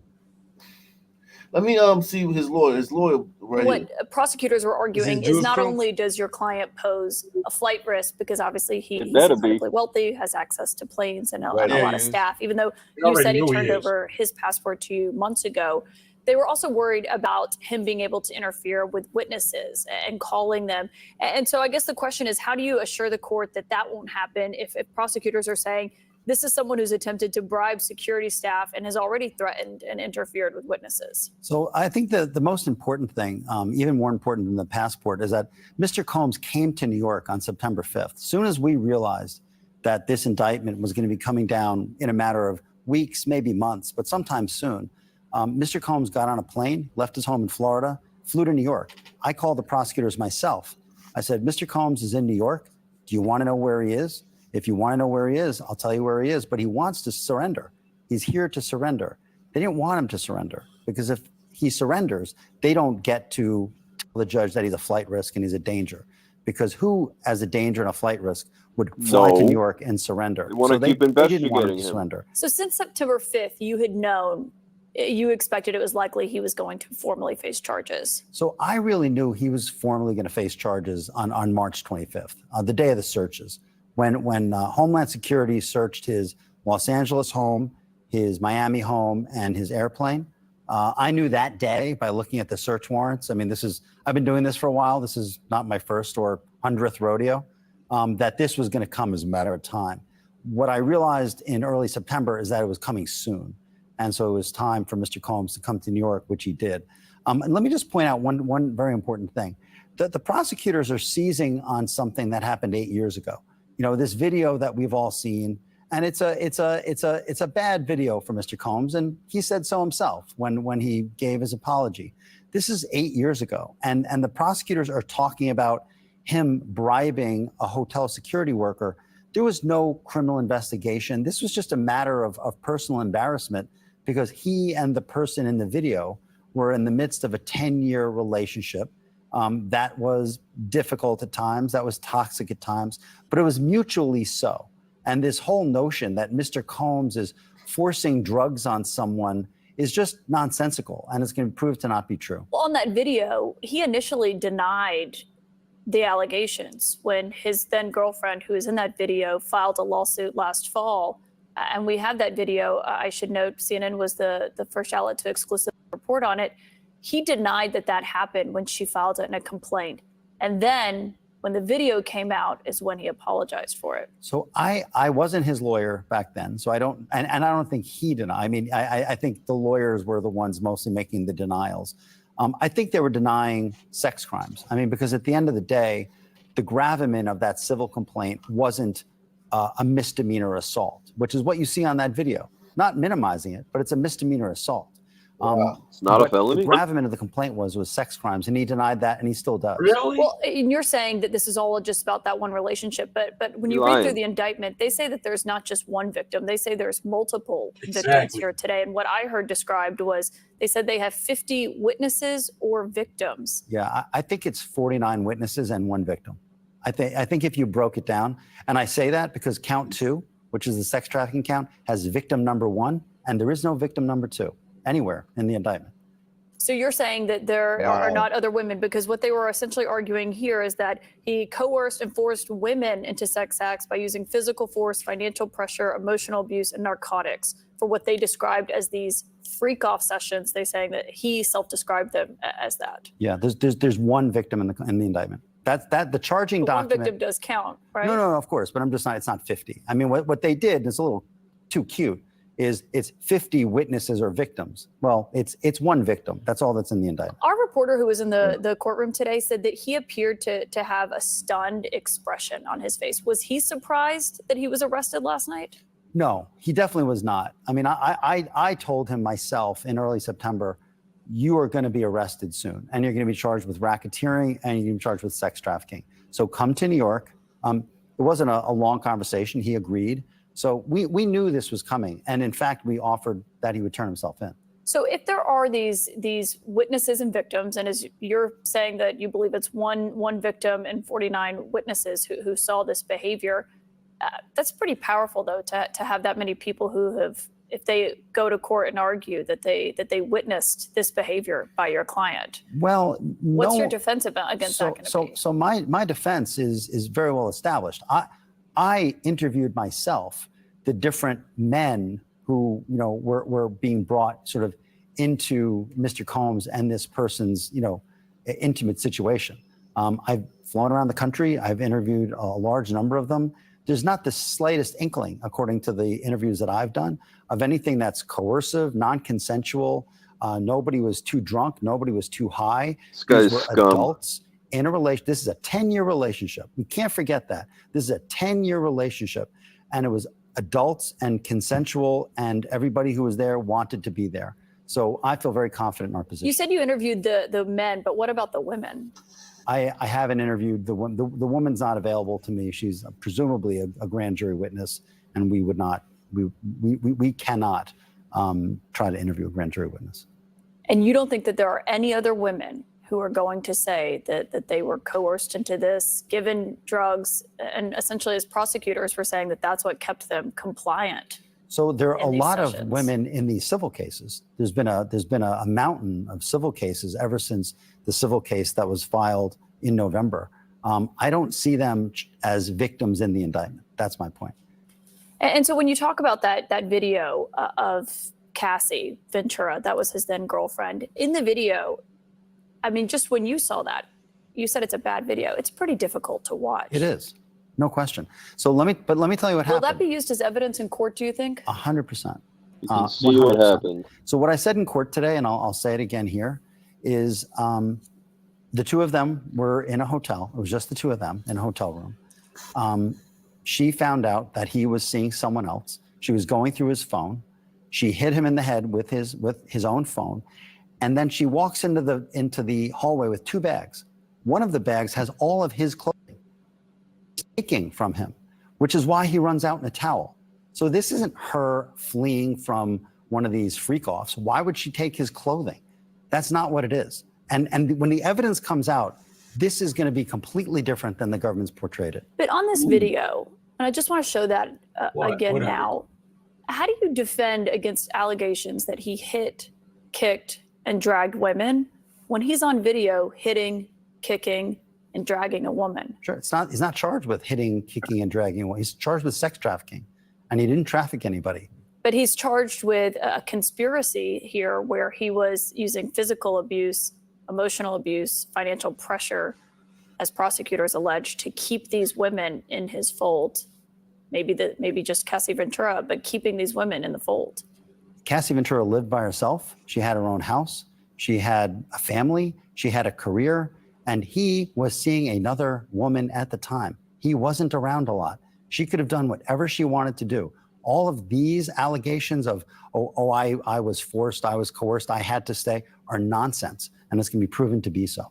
Let me see his lawyer. His lawyer right what here. Prosecutors were arguing is not only does your client pose a flight risk, because obviously he's incredibly wealthy, has access to planes and a lot of staff, even though you said he turned over his passport to you months ago. They were also worried about him being able to interfere with witnesses and calling them. And so I guess the question is, how do you assure the court that that won't happen if prosecutors are saying this is someone who's attempted to bribe security staff and has already threatened and interfered with witnesses? So I think the most important thing, even more important than the passport, is that Mr. Combs came to New York on September 5th. As soon as we realized that this indictment was going to be coming down in a matter of weeks, maybe months, but sometime soon, Mr. Combs got on a plane, left his home in Florida, flew to New York. I called the prosecutors myself. I said, Mr. Combs is in New York. Do you want to know where he is? If you want to know where he is, I'll tell you where he is. But he wants to surrender. He's here to surrender. They didn't want him to surrender, because if he surrenders, they don't get to tell the judge that he's a flight risk and he's a danger. Because who, as a danger and a flight risk, would fly to New York and surrender? They want to keep investigating didn't want him to him. surrender. So since September 5th, you had known, you expected it was likely he was going to formally face charges. So I really knew he was formally going to face charges on March 25th, the day of the searches, when Homeland Security searched his Los Angeles home, his Miami home, and his airplane. I knew that day by looking at the search warrants. I mean, I've been doing this for a while. This is not my first or 100th rodeo, that this was going to come as a matter of time. What I realized in early September is that it was coming soon. And so it was time for Mr. Combs to come to New York, which he did. And let me just point out one very important thing. The prosecutors are seizing on something that happened 8 years ago. You know, this video that we've all seen, and it's a bad video for Mr. Combs, and he said so himself when he gave his apology. This is 8 years ago, and the prosecutors are talking about him bribing a hotel security worker. There was no criminal investigation. This was just a matter of personal embarrassment, because he and the person in the video were in the midst of a 10-year relationship that was difficult at times, that was toxic at times, but it was mutually so. And this whole notion that Mr. Combs is forcing drugs on someone is just nonsensical, and it's going to prove to not be true. Well, on that video, he initially denied the allegations when his then girlfriend, who is in that video, filed a lawsuit last fall. And we have that video. I should note, CNN was the first outlet to exclusively report on it. He denied that happened when she filed it in a complaint. And then when the video came out is when he apologized for it. So I wasn't his lawyer back then. So I don't think he denied. I mean, I think the lawyers were the ones mostly making the denials. I think they were denying sex crimes. I mean, because at the end of the day, the gravamen of that civil complaint wasn't a misdemeanor assault, which is what you see on that video. Not minimizing it, but it's a misdemeanor assault. It's not a What felony? the gravamen of the complaint was sex crimes, and he denied that, and he still does. Really? Well, and you're saying that this is all just about that one relationship, but when you read through the indictment, they say that there's not just one victim. They say there's multiple victims here today. And what I heard described was they said they have 50 witnesses or victims. Yeah, I think it's 49 witnesses and one victim. I think if you broke it down, and I say that because count 2, which is the sex trafficking count, has victim number 1, and there is no victim number 2 anywhere in the indictment. So you're saying that there are not other women, because what they were essentially arguing here is that he coerced and forced women into sex acts by using physical force, financial pressure, emotional abuse, and narcotics for what they described as these freak-off sessions. They saying that he self-described them as that. Yeah, there's one victim in the indictment. That the charging But one document. victim does count, right? No, of course, but I'm just not. It's not 50. I mean, what they did, and it's a little too cute, is it's 50 witnesses or victims. Well, it's one victim. That's all that's in the indictment. Our reporter who was in the courtroom today said that he appeared to have a stunned expression on his face. Was he surprised that he was arrested last night? No, he definitely was not. I mean, I told him myself in early September, you are going to be arrested soon, and you're going to be charged with racketeering, and you're going to be charged with sex trafficking. So come to New York. It wasn't a long conversation. He agreed. So we knew this was coming. And in fact, we offered that he would turn himself in. So if there are these witnesses and victims, and as you're saying that you believe it's one victim and 49 witnesses who saw this behavior, that's pretty powerful, though, to have that many people who have, if they go to court and argue that they witnessed this behavior by your client. Well, what's your defense against that going to be? So my defense is very well established. I interviewed myself the different men who were being brought sort of into Mr. Combs and this person's intimate situation. I've flown around the country. I've interviewed a large number of them. There's not the slightest inkling, according to the interviews that I've done, of anything that's coercive, non-consensual. Nobody was too drunk. Nobody was too high. These were adults in a relationship. This is a 10-year relationship. We can't forget that. This is a 10-year relationship. And it was adults and consensual, and everybody who was there wanted to be there. So I feel very confident in our position. You said you interviewed the men, but what about the women? I haven't interviewed the woman. The woman's not available to me. She's presumably a grand jury witness, and we would not, we cannot try to interview a grand jury witness. And you don't think that there are any other women who are going to say that they were coerced into this, given drugs, and essentially as prosecutors were saying that that's what kept them compliant? So there are a lot of women in these civil cases. There's been a mountain of civil cases ever since the civil case that was filed in November. I don't see them as victims in the indictment. That's my point. And so when you talk about that video of Cassie Ventura, that was his then girlfriend, in the video, I mean, just when you saw that, you said it's a bad video. It's pretty difficult to watch. It is, no question. So let me tell you what happened. Will that be used as evidence in court, do you think? 100%. You can see what happened. So what I said in court today, and I'll say it again here, is the two of them were in a hotel. It was just the two of them in a hotel room. She found out that he was seeing someone else. She was going through his phone. She hit him in the head with his own phone. And then she walks into the hallway with two bags. One of the bags has all of his clothing taken from him, which is why he runs out in a towel. So this isn't her fleeing from one of these freak-offs. Why would she take his clothing? That's not what it is. And when the evidence comes out, this is going to be completely different than the government's portrayed it. But on this video, and I just want to show that again now, how do you defend against allegations that he hit, kicked, and dragged women when he's on video hitting, kicking, and dragging a woman? Sure, he's not charged with hitting, kicking, and dragging a woman. He's charged with sex trafficking, and he didn't traffic anybody. But he's charged with a conspiracy here where he was using physical abuse, emotional abuse, financial pressure, as prosecutors allege, to keep these women in his fold. Maybe just Cassie Ventura, but keeping these women in the fold. Cassie Ventura lived by herself. She had her own house. She had a family. She had a career. And he was seeing another woman at the time. He wasn't around a lot. She could have done whatever she wanted to do. All of these allegations of, I was forced, I was coerced, I had to stay, are nonsense. And it's going to be proven to be so.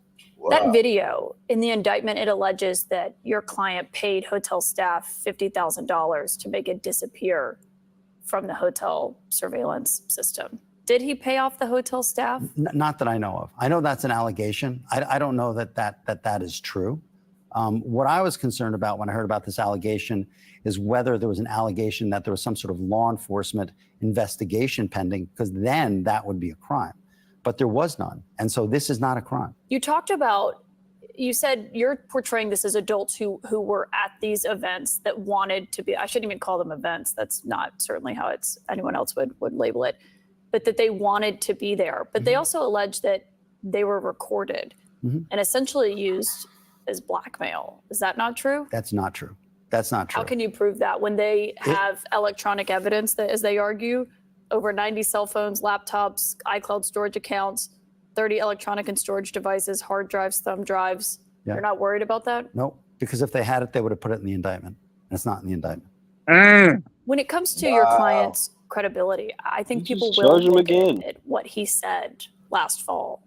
That video in the indictment, it alleges that your client paid hotel staff $50,000 to make it disappear from the hotel surveillance system. Did he pay off the hotel staff? Not that I know of. I know that's an allegation. I don't know that is true. What I was concerned about when I heard about this allegation is whether there was an allegation that there was some sort of law enforcement investigation pending, because then that would be a crime. But there was none. And so this is not a crime. You talked about, you said you're portraying this as adults who were at these events that wanted to be, I shouldn't even call them events. That's not certainly how anyone else would label it, but that they wanted to be there. But they also allege that they were recorded and essentially used as blackmail. Is that not true? That's not true. That's not true. How can you prove that when they have electronic evidence that, as they argue, over 90 cell phones, laptops, iCloud storage accounts, 30 electronic and storage devices, hard drives, thumb drives? Yeah. You're not worried about that? No, because if they had it, they would have put it in the indictment. And it's not in the indictment. When it comes to your client's credibility, I think people will charge him look again. at what he said last fall.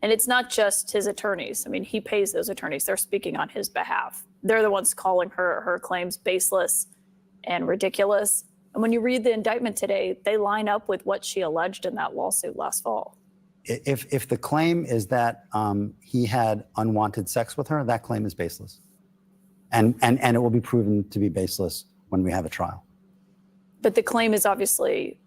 And it's not just his attorneys. I mean, he pays those attorneys. They're speaking on his behalf. They're the ones calling her claims baseless and ridiculous. And when you read the indictment today, they line up with what she alleged in that lawsuit last fall. If the claim is that he had unwanted sex with her, that claim is baseless. And it will be proven to be baseless when we have a trial. But the claim is obviously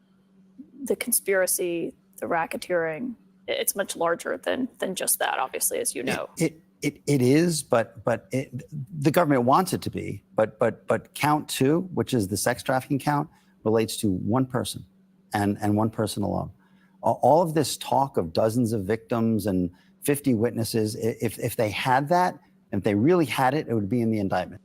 the conspiracy, the racketeering. It's much larger than just that, obviously, as you know. It is, but the government wants it to be. But count 2, which is the sex trafficking count, relates to one person and one person alone. All of this talk of dozens of victims and 50 witnesses, if they had that, if they really had it, it would be in the indictment.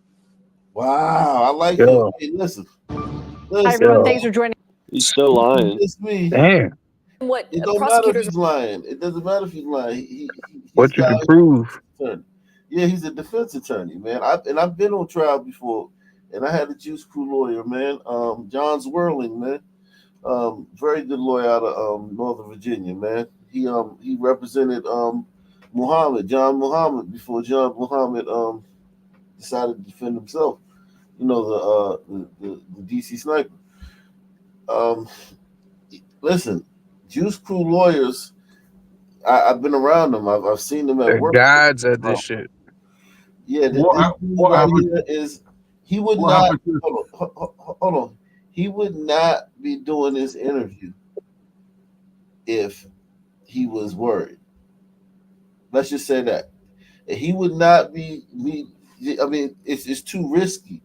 Wow, I like it. Hey, listen. Hi, everyone. Thanks for joining. He's still lying. It's me. Damn. What It don't matter if he's lying. It doesn't matter if he's lying. What you can prove? Yeah, he's a defense attorney, man. I've been on trial before, and I had a Juice Crew lawyer, man. John Zwirling, man. Very good lawyer out of Northern Virginia, man. He represented John Muhammad, before John Muhammad decided to defend himself. You know, the DC sniper. Listen, Juice Crew lawyers, I've been around them. I've seen them at work. Guides at this shit. Yeah, What happened? He would What not. happened Hold on. He would not be doing this interview if he was worried. Let's just say that. He would not be. I mean, it's too risky.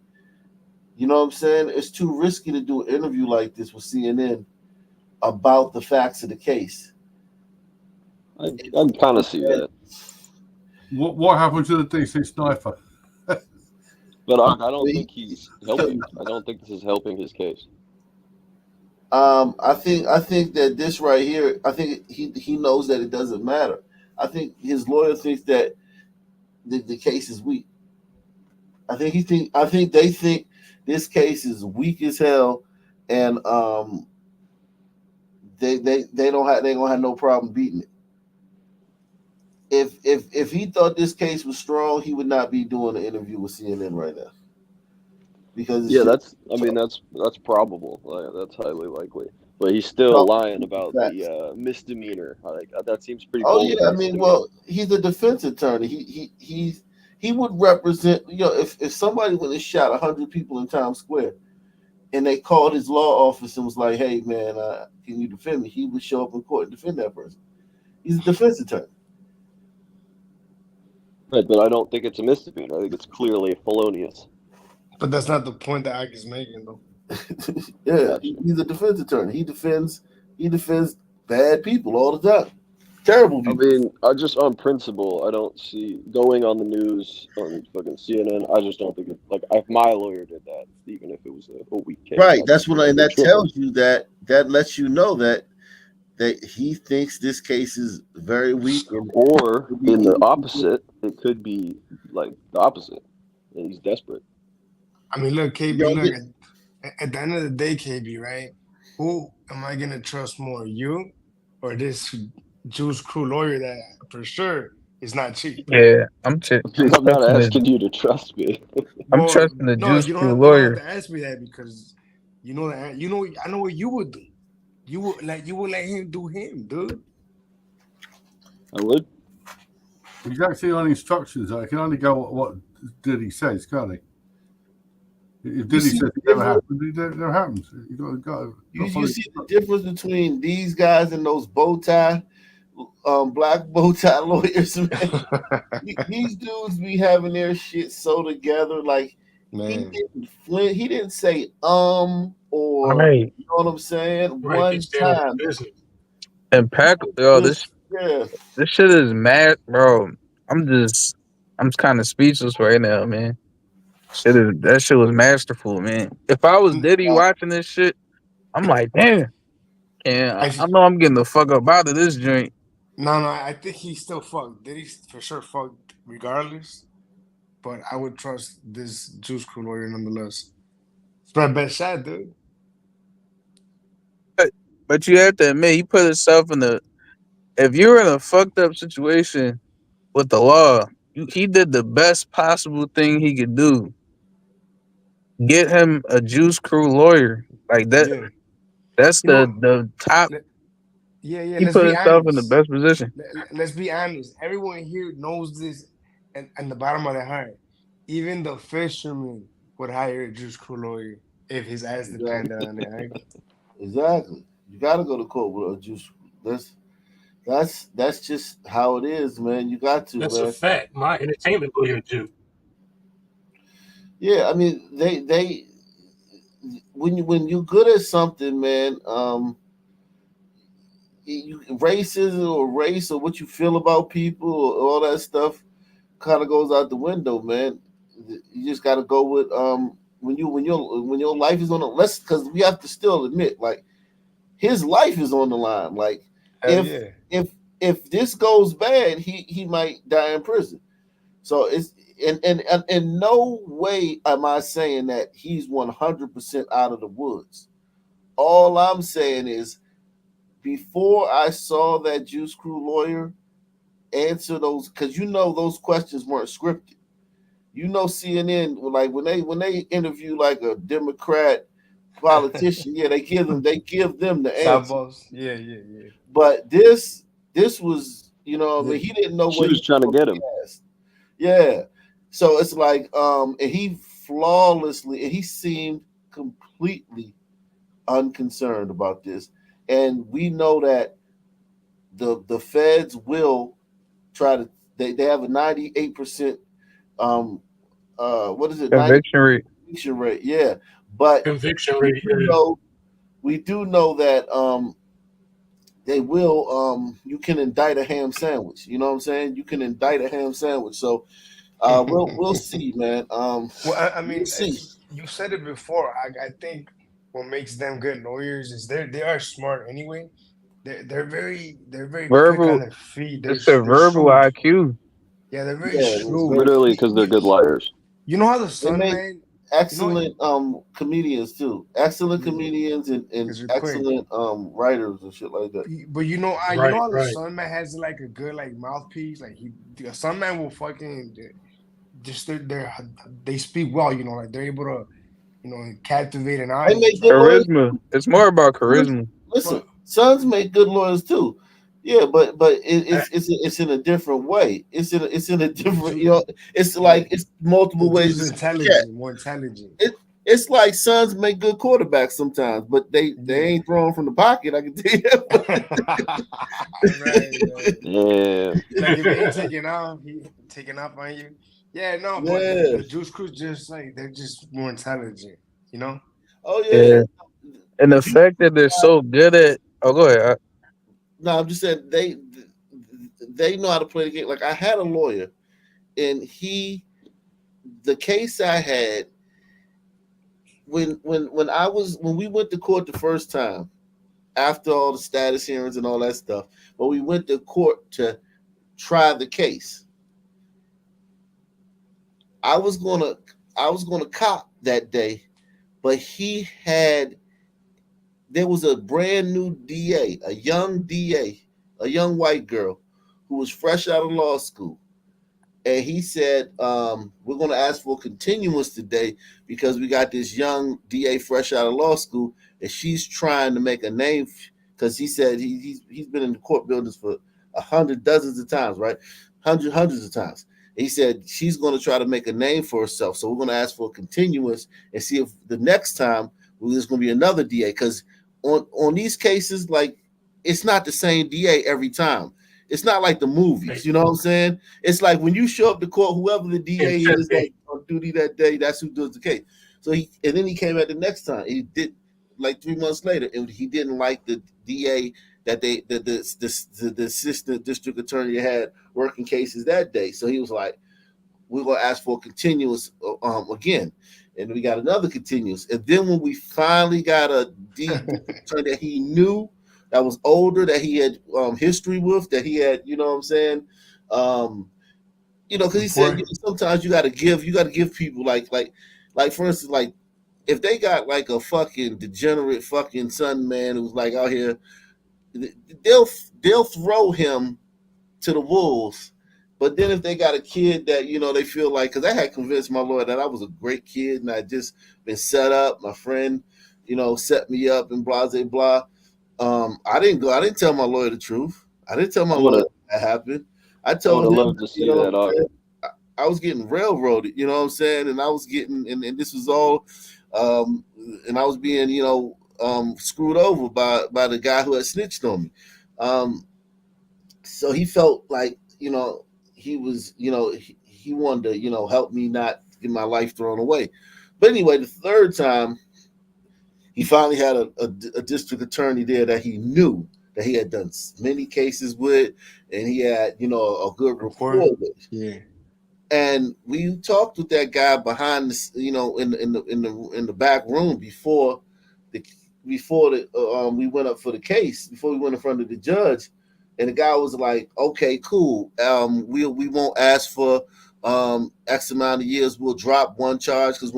You know what I'm saying? It's too risky to do an interview like this with CNN about the facts of the case. I kind of see that. What happened to the DC sniper? But I don't think he's helping. I don't think this is helping his case. I think that this right here, I think he knows that it doesn't matter. I think his lawyer thinks that the case is weak. I think they think this case is weak as hell, and they gonna have no problem beating it. If he thought this case was strong, he would not be doing an interview with CNN right now. Because that's probable. That's highly likely. But he's still lying about the misdemeanor. That seems pretty. Oh yeah, I mean, well, he's a defense attorney. He would represent. You know, if somebody went and shot 100 people in Times Square, and they called his law office and was like, "Hey man, can you defend me?" He would show up in court and defend that person. He's a defense attorney. Right, but I don't think it's a misdemeanor. I think it's clearly felonious. But that's not the point that Ike is making, though. Yeah, he's a defense attorney. He defends bad people all the time. Terrible people. I mean, just on principle, I don't see going on the news on fucking CNN. I just don't think if my lawyer did that, even if it was a weak case. Right, that's what, and that tells you that lets you know that he thinks this case is very weak. Or in the opposite, it could be like the opposite, and he's desperate. I mean, look, KB, Yo, look, at the end of the day, KB, right? Who am I gonna trust more, you or this Juice Crew lawyer that for sure is not cheap? Yeah, I'm I'm not trusting asking you to trust me. I'm Well, trusting the no, Juice you Crew don't have lawyer. to ask me that because you know that I know what you would do. You would let him do him, dude. I would. He's actually on instructions. Though. He can only go what Diddy says, can't he? If Diddy see says the it never difference? happened, it never happens. You got You see the difference between these guys and those bow tie, black bow tie lawyers, man. These dudes be having their shit so together. Like Man. he didn't say or Right. you know what I'm saying? Right, they One stand on time. business. And Pack, yo, this Yeah. shit is mad, bro. I'm kind of speechless right now, man. That shit was masterful, man. If I was Diddy watching this shit, I'm like, damn. And I know I'm getting the fuck up out of this joint. No, I think he still fucked. Did he for sure fucked regardless? But I would trust this Juice Crew lawyer nonetheless. It's my best shot, dude. But you have to admit, he put himself in if you're in a fucked up situation with the law, he did the best possible thing he could do. Get him a Juice Crew lawyer. Like that. Yeah. That's You know, the top. Yeah. He Let's put be himself in the honest. best position. Let's be honest. Everyone here knows this, and the bottom of their heart. Even the fisherman would hire a Juice Crew lawyer if his ass depended on it. Right? Exactly. You got to go to court with a juice. That's just how it is, man. You got to, That's man. a fact. My entertainment lawyer do. Yeah, I mean they when you're good at something, man, racism or race or what you feel about people or all that stuff kind of goes out the window, man. You just got to go with when your life is on the let's because we have to still admit like his life is on the line. Like if this goes bad, he might die in prison. So it's and in no way am I saying that he's 100% out of the woods. All I'm saying is before I saw that Juice Crew lawyer answer those, because those questions weren't scripted. CNN, like when they interview like a Democrat politician, yeah, they give them the answer. Yeah. But this was, I mean, he didn't know She what was he trying to get him. asked. Yeah. So it's like, and he flawlessly, and he seemed completely unconcerned about this. And we know that the feds will try to, they have a 98% what is it? Conviction rate. Conviction rate, yeah. But conviction rate. We do know that they will you can indict a ham sandwich. You know what I'm saying? You can indict a ham sandwich. So we'll see, man. Well, I mean, we'll see. You said it before. I think what makes them good lawyers is they are smart anyway. They're very quick on their feet. It's a verbal IQ. Yeah, they're very shrewd. Literally because they're good liars. You know how the They make man excellent comedians too. Excellent comedians and excellent writers and shit like that. But you know how the Sun Man has like a good like mouthpiece. Like the Sun Man will fucking just they speak well. You know, like they're able to captivate an audience. Charisma. It's more about charisma. Listen, Sons make good lawyers too. Yeah, but it's in a different way. It's in a different it's like it's multiple ways. More intelligent. It's like Sons make good quarterbacks sometimes, but they ain't throwing from the pocket. I can tell you that. Like if he taking off on you. Yeah, no, but the Juice Crew just like they're just more intelligent, you know? Oh yeah. And the fact that they're so good at go ahead. No, I'm just saying they know how to play the game. Like I had a lawyer, and the case I had when we went to court the first time, after all the status hearings and all that stuff, but we went to court to try the case. I was gonna I was going to cop that day, but there was a brand new DA, a young DA, a young white girl who was fresh out of law school. And he said, we're going to ask for continuance today because we got this young DA fresh out of law school, and she's trying to make a name because he said he's been in the court buildings for dozens of times, right? Hundreds of times. He said she's going to try to make a name for herself. So we're going to ask for a continuance and see if the next time there's going to be another DA. Because on these cases, like, it's not the same DA every time. It's not like the movies, you know what I'm saying? It's like when you show up to court, whoever the DA is on duty that day, that's who does the case. So then he came at the next time. He did like 3 months later, and he didn't like the DA that the assistant district attorney had working cases that day. So he was like, we're gonna ask for a continuous again. And we got another continuous. And then when we finally got a district attorney that he knew, that was older, that he had history with, that he had, you know what I'm saying? Because he said sometimes you gotta give people like for instance, like if they got like a fucking degenerate fucking son man who's like out here, they'll throw him to the wolves. But then if they got a kid that, they feel like, because I had convinced my lawyer that I was a great kid and I just been set up, my friend, set me up and blah, blah, blah. I didn't tell my lawyer the truth. I didn't tell my lawyer that happened. I told him, love to see that. I was getting railroaded, you know what I'm saying? And I was getting, and this was all, and I was being, screwed over by the guy who had snitched on me. So he felt like, he was, he wanted to, help me not get my life thrown away. But anyway, the third time, he finally had a district attorney there that he knew that he had done many cases with, and he had, a good rapport with. Yeah. And we talked with that guy behind the, in the back room before we went up for the case, before we went in front of the judge. And the guy was like, okay, cool. We won't ask for X amount of years. We'll drop one charge because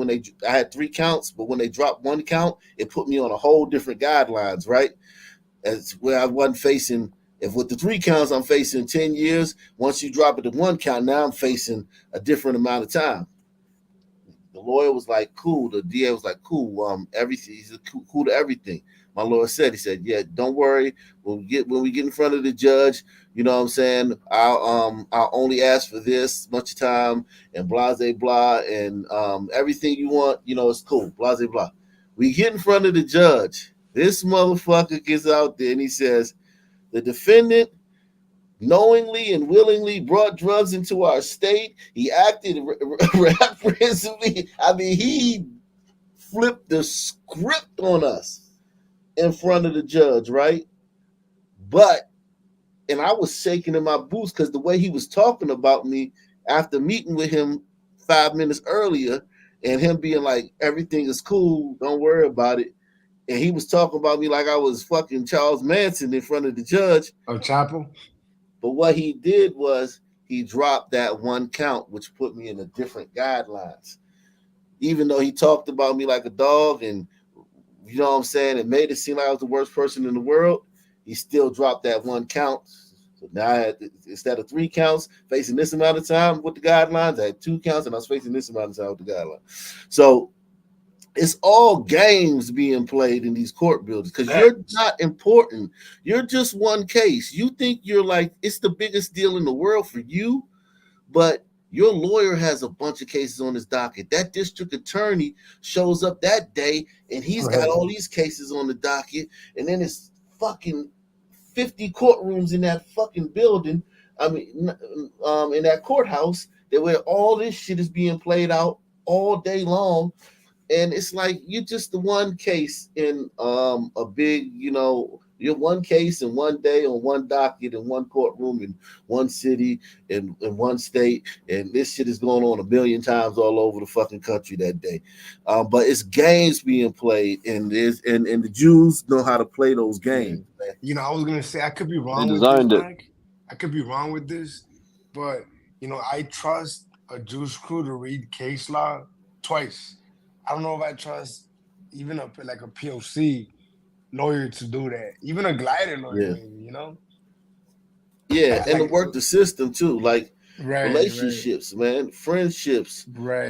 I had 3 counts, but when they dropped 1 count, it put me on a whole different guidelines, right? As where I wasn't facing, if with the 3 counts, I'm facing 10 years. Once you drop it to 1 count, now I'm facing a different amount of time. The lawyer was like, cool. The DA was like, cool. Everything. He's cool to everything. My lawyer said, yeah, don't worry. When we get in front of the judge, you know what I'm saying? I'll only ask for this much time and blah, blah, blah, and everything you want, it's cool. Blah, blah, blah. We get in front of the judge. This motherfucker gets out there and he says, the defendant knowingly and willingly brought drugs into our state. He acted reprehensibly. I mean, he flipped the script on us in front of the judge, right? And I was shaking in my boots because the way he was talking about me after meeting with him 5 minutes earlier and him being like, everything is cool, don't worry about it. And he was talking about me like I was fucking Charles Manson in front of the judge. Oh, Chapel? But what he did was he dropped that 1 count, which put me in a different guidelines. Even though he talked about me like a dog and, you know what I'm saying, it made it seem like I was the worst person in the world, he still dropped that 1 count. So now I had, instead of 3 counts, facing this amount of time with the guidelines, I had 2 counts and I was facing this amount of time with the guidelines. So it's all games being played in these court buildings because you're not important. You're just one case. You think you're like, it's the biggest deal in the world for you, but your lawyer has a bunch of cases on his docket. That district attorney shows up that day and he's got all these cases on the docket. And then it's fucking 50 courtrooms in that fucking building. I mean, in that courthouse where all this shit is being played out all day long. And it's like you're just the one case in a big, you're one case in one day on one docket in one courtroom in one city in one state, and this shit is going on 1 billion times all over the fucking country that day. But it's games being played, and the Jews know how to play those games. Man. I was gonna say I could be wrong They with designed this, it. Mike. I could be wrong with this, but I trust a Jewish crew to read case law twice. I don't know if I trust even a POC lawyer to do that. Even a glider lawyer, Yeah. maybe, you know? Yeah, and to work the system too, like Right, relationships, man, friendships. right.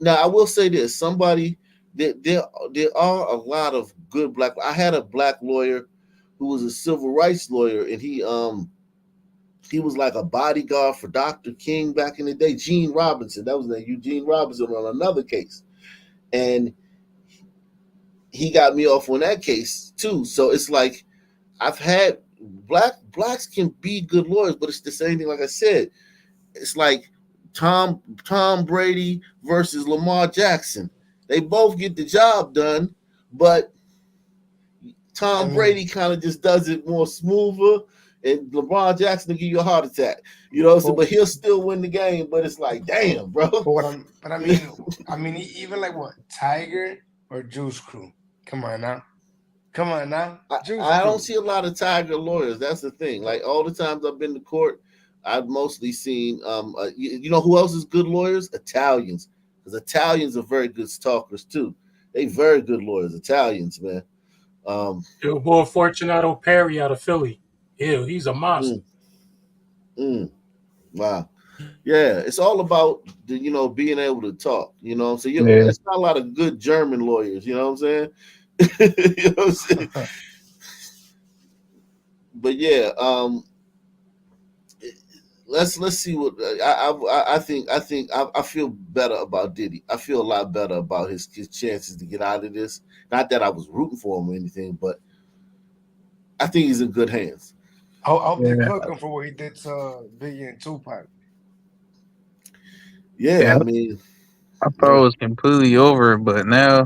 Now I will say this: there are a lot of good black. I had a black lawyer who was a civil rights lawyer, and he was like a bodyguard for Dr. King back in the day. Gene Robinson, that was the Eugene Robinson on another case, and he got me off on that case too. So it's like I've had blacks can be good lawyers, but it's the same thing. Like I said, it's like Tom Brady versus Lamar Jackson. They both get the job done, but Tom Brady kind of just does it more smoother, and LeBron Jackson will give you a heart attack. You know, but he'll still win the game. But it's like, damn, bro. But I mean, even like what Tiger or Juice Crew. Come on now. I don't see a lot of Tiger lawyers. That's the thing. Like all the times I've been to court, I've mostly seen. You know who else is good lawyers? Italians, because Italians are very good talkers too. They very good lawyers. Italians, man. Your boy Fortunato Perry out of Philly. Ew, he's a monster. Wow. Yeah, it's all about being able to talk. You know what I'm saying? Yeah. There's not a lot of good German lawyers. You know what I'm saying? You know what I'm saying? But yeah, let's see what I think. I feel better about Diddy. I feel a lot better about his chances to get out of this. Not that I was rooting for him or anything, but I think he's in good hands. I hope they cook him for what he did to Biggie and Tupac. Yeah, I mean, I thought it was completely over, but now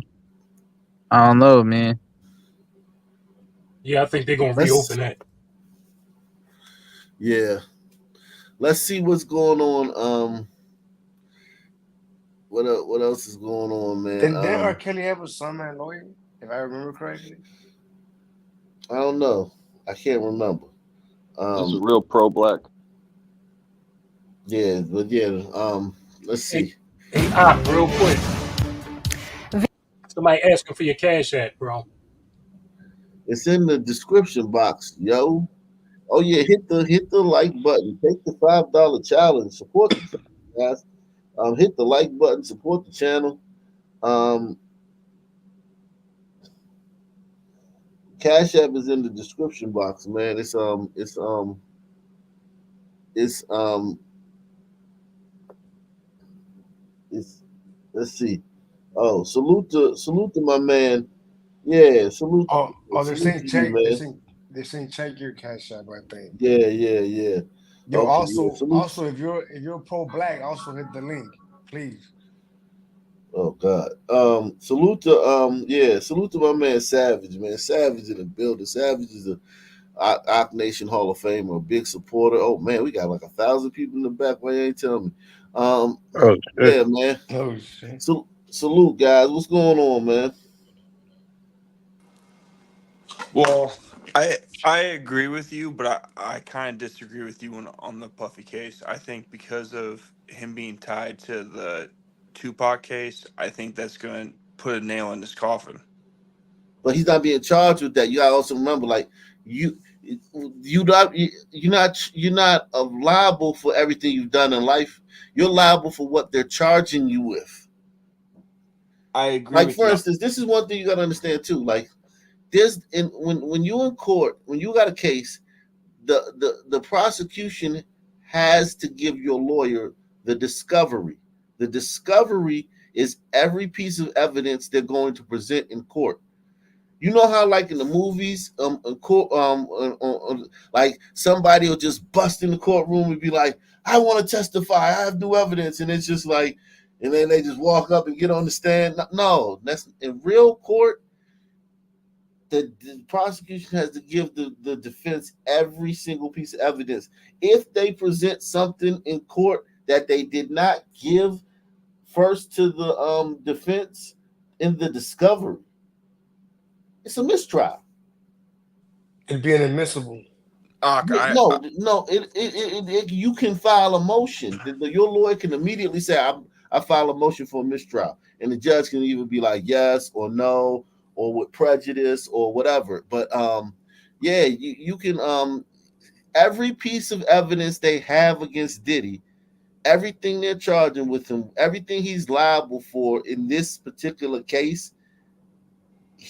I don't know, man. Yeah, I think they're gonna reopen that. Yeah, let's see what's going on. What else is going on, man? Didn't R. Kelly have a son man lawyer, if I remember correctly? I don't know. I can't remember. He's a real pro-black. Yeah, but yeah. Let's see. Hey, real quick. Somebody asking for your Cash App, bro. It's in the description box, yo. Oh yeah, hit the like button. Take the $5 challenge. Support the channel, guys. Hit the like button. Support the channel. Cash App is in the description box, man. Let's see. Oh, salute to my man. Yeah, salute. They're saying check. They're saying check your Cash App, I think. Yeah. Yo, okay, also, if you're pro-black, also hit the link, please. Oh God. Salute to my man Savage, man. Savage in the building. Savage is a Ock Nation Hall of Famer, a big supporter. Oh man, we got like 1,000 people in the back. Why you ain't telling me? Yeah, man. Oh shit. Salute, guys. What's going on, man? Well, I agree with you, but I kind of disagree with you on the Puffy case. I think because of him being tied to the Tupac case, I think that's going to put a nail in his coffin. But he's not being charged with that. You gotta also remember, like you're not liable for everything you've done in life. You're liable for what they're charging you with. I agree. Like for instance, this is one thing you gotta understand too. Like when you're in court, when you got a case, the prosecution has to give your lawyer the discovery. The discovery is every piece of evidence they're going to present in court. You know how, like in the movies, like somebody will just bust in the courtroom and be like, "I want to testify. I have new evidence," and it's just like, and then they just walk up and get on the stand. No, that's in real court. The prosecution has to give the defense every single piece of evidence. If they present something in court that they did not give first to the defense in the discovery, it's a mistrial. It'd be inadmissible. No. You can file a motion. Your lawyer can immediately say, I file a motion for a mistrial, and the judge can either be like yes or no, or with prejudice or whatever. But yeah, you can every piece of evidence they have against Diddy, everything they're charging with him, everything he's liable for in this particular case,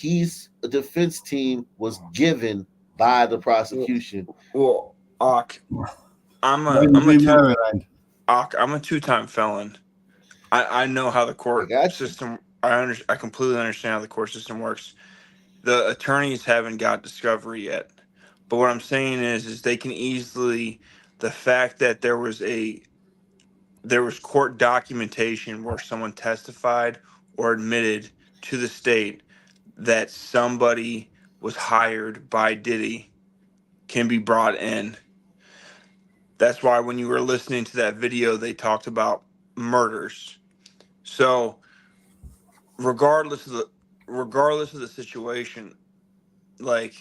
a defense team was given by the prosecution. Well, I'm a two-time felon. I know how the court system. I completely understand how the court system works. The attorneys haven't got discovery yet, but what I'm saying is they can easily. The fact that there was court documentation where someone testified or admitted to the state that somebody was hired by Diddy can be brought in. That's why when you were listening to that video, they talked about murders. So regardless of the situation, like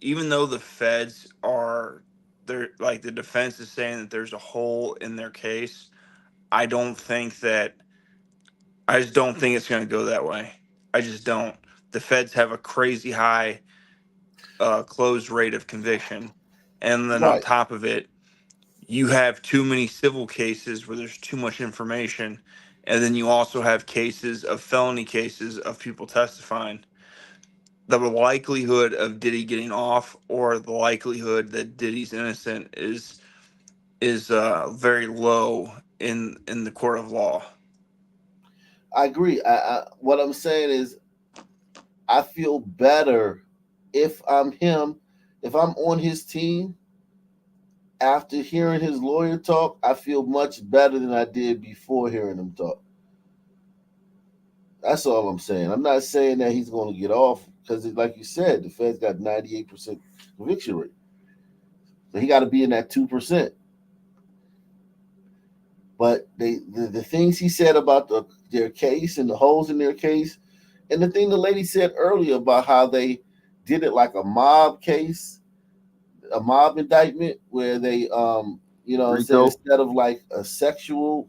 even though the feds are they're like the defense is saying that there's a hole in their case, I just don't think it's going to go that way. I just don't. The feds have a crazy high closed rate of conviction, and then on top of it, you have too many civil cases where there's too much information, and then you also have cases of felony cases of people testifying. The likelihood of Diddy getting off or the likelihood that Diddy's innocent is very low in the court of law. I agree. What I'm saying is, I feel better if I'm him, if I'm on his team. After hearing his lawyer talk, I feel much better than I did before hearing him talk. That's all I'm saying. I'm not saying that he's going to get off because, like you said, the Fed's got 98% conviction rate. So he got to be in that 2%. But the things he said about their case and the holes in their case, and the thing the lady said earlier about how they did it like a mob case, a mob indictment where they said instead of like a sexual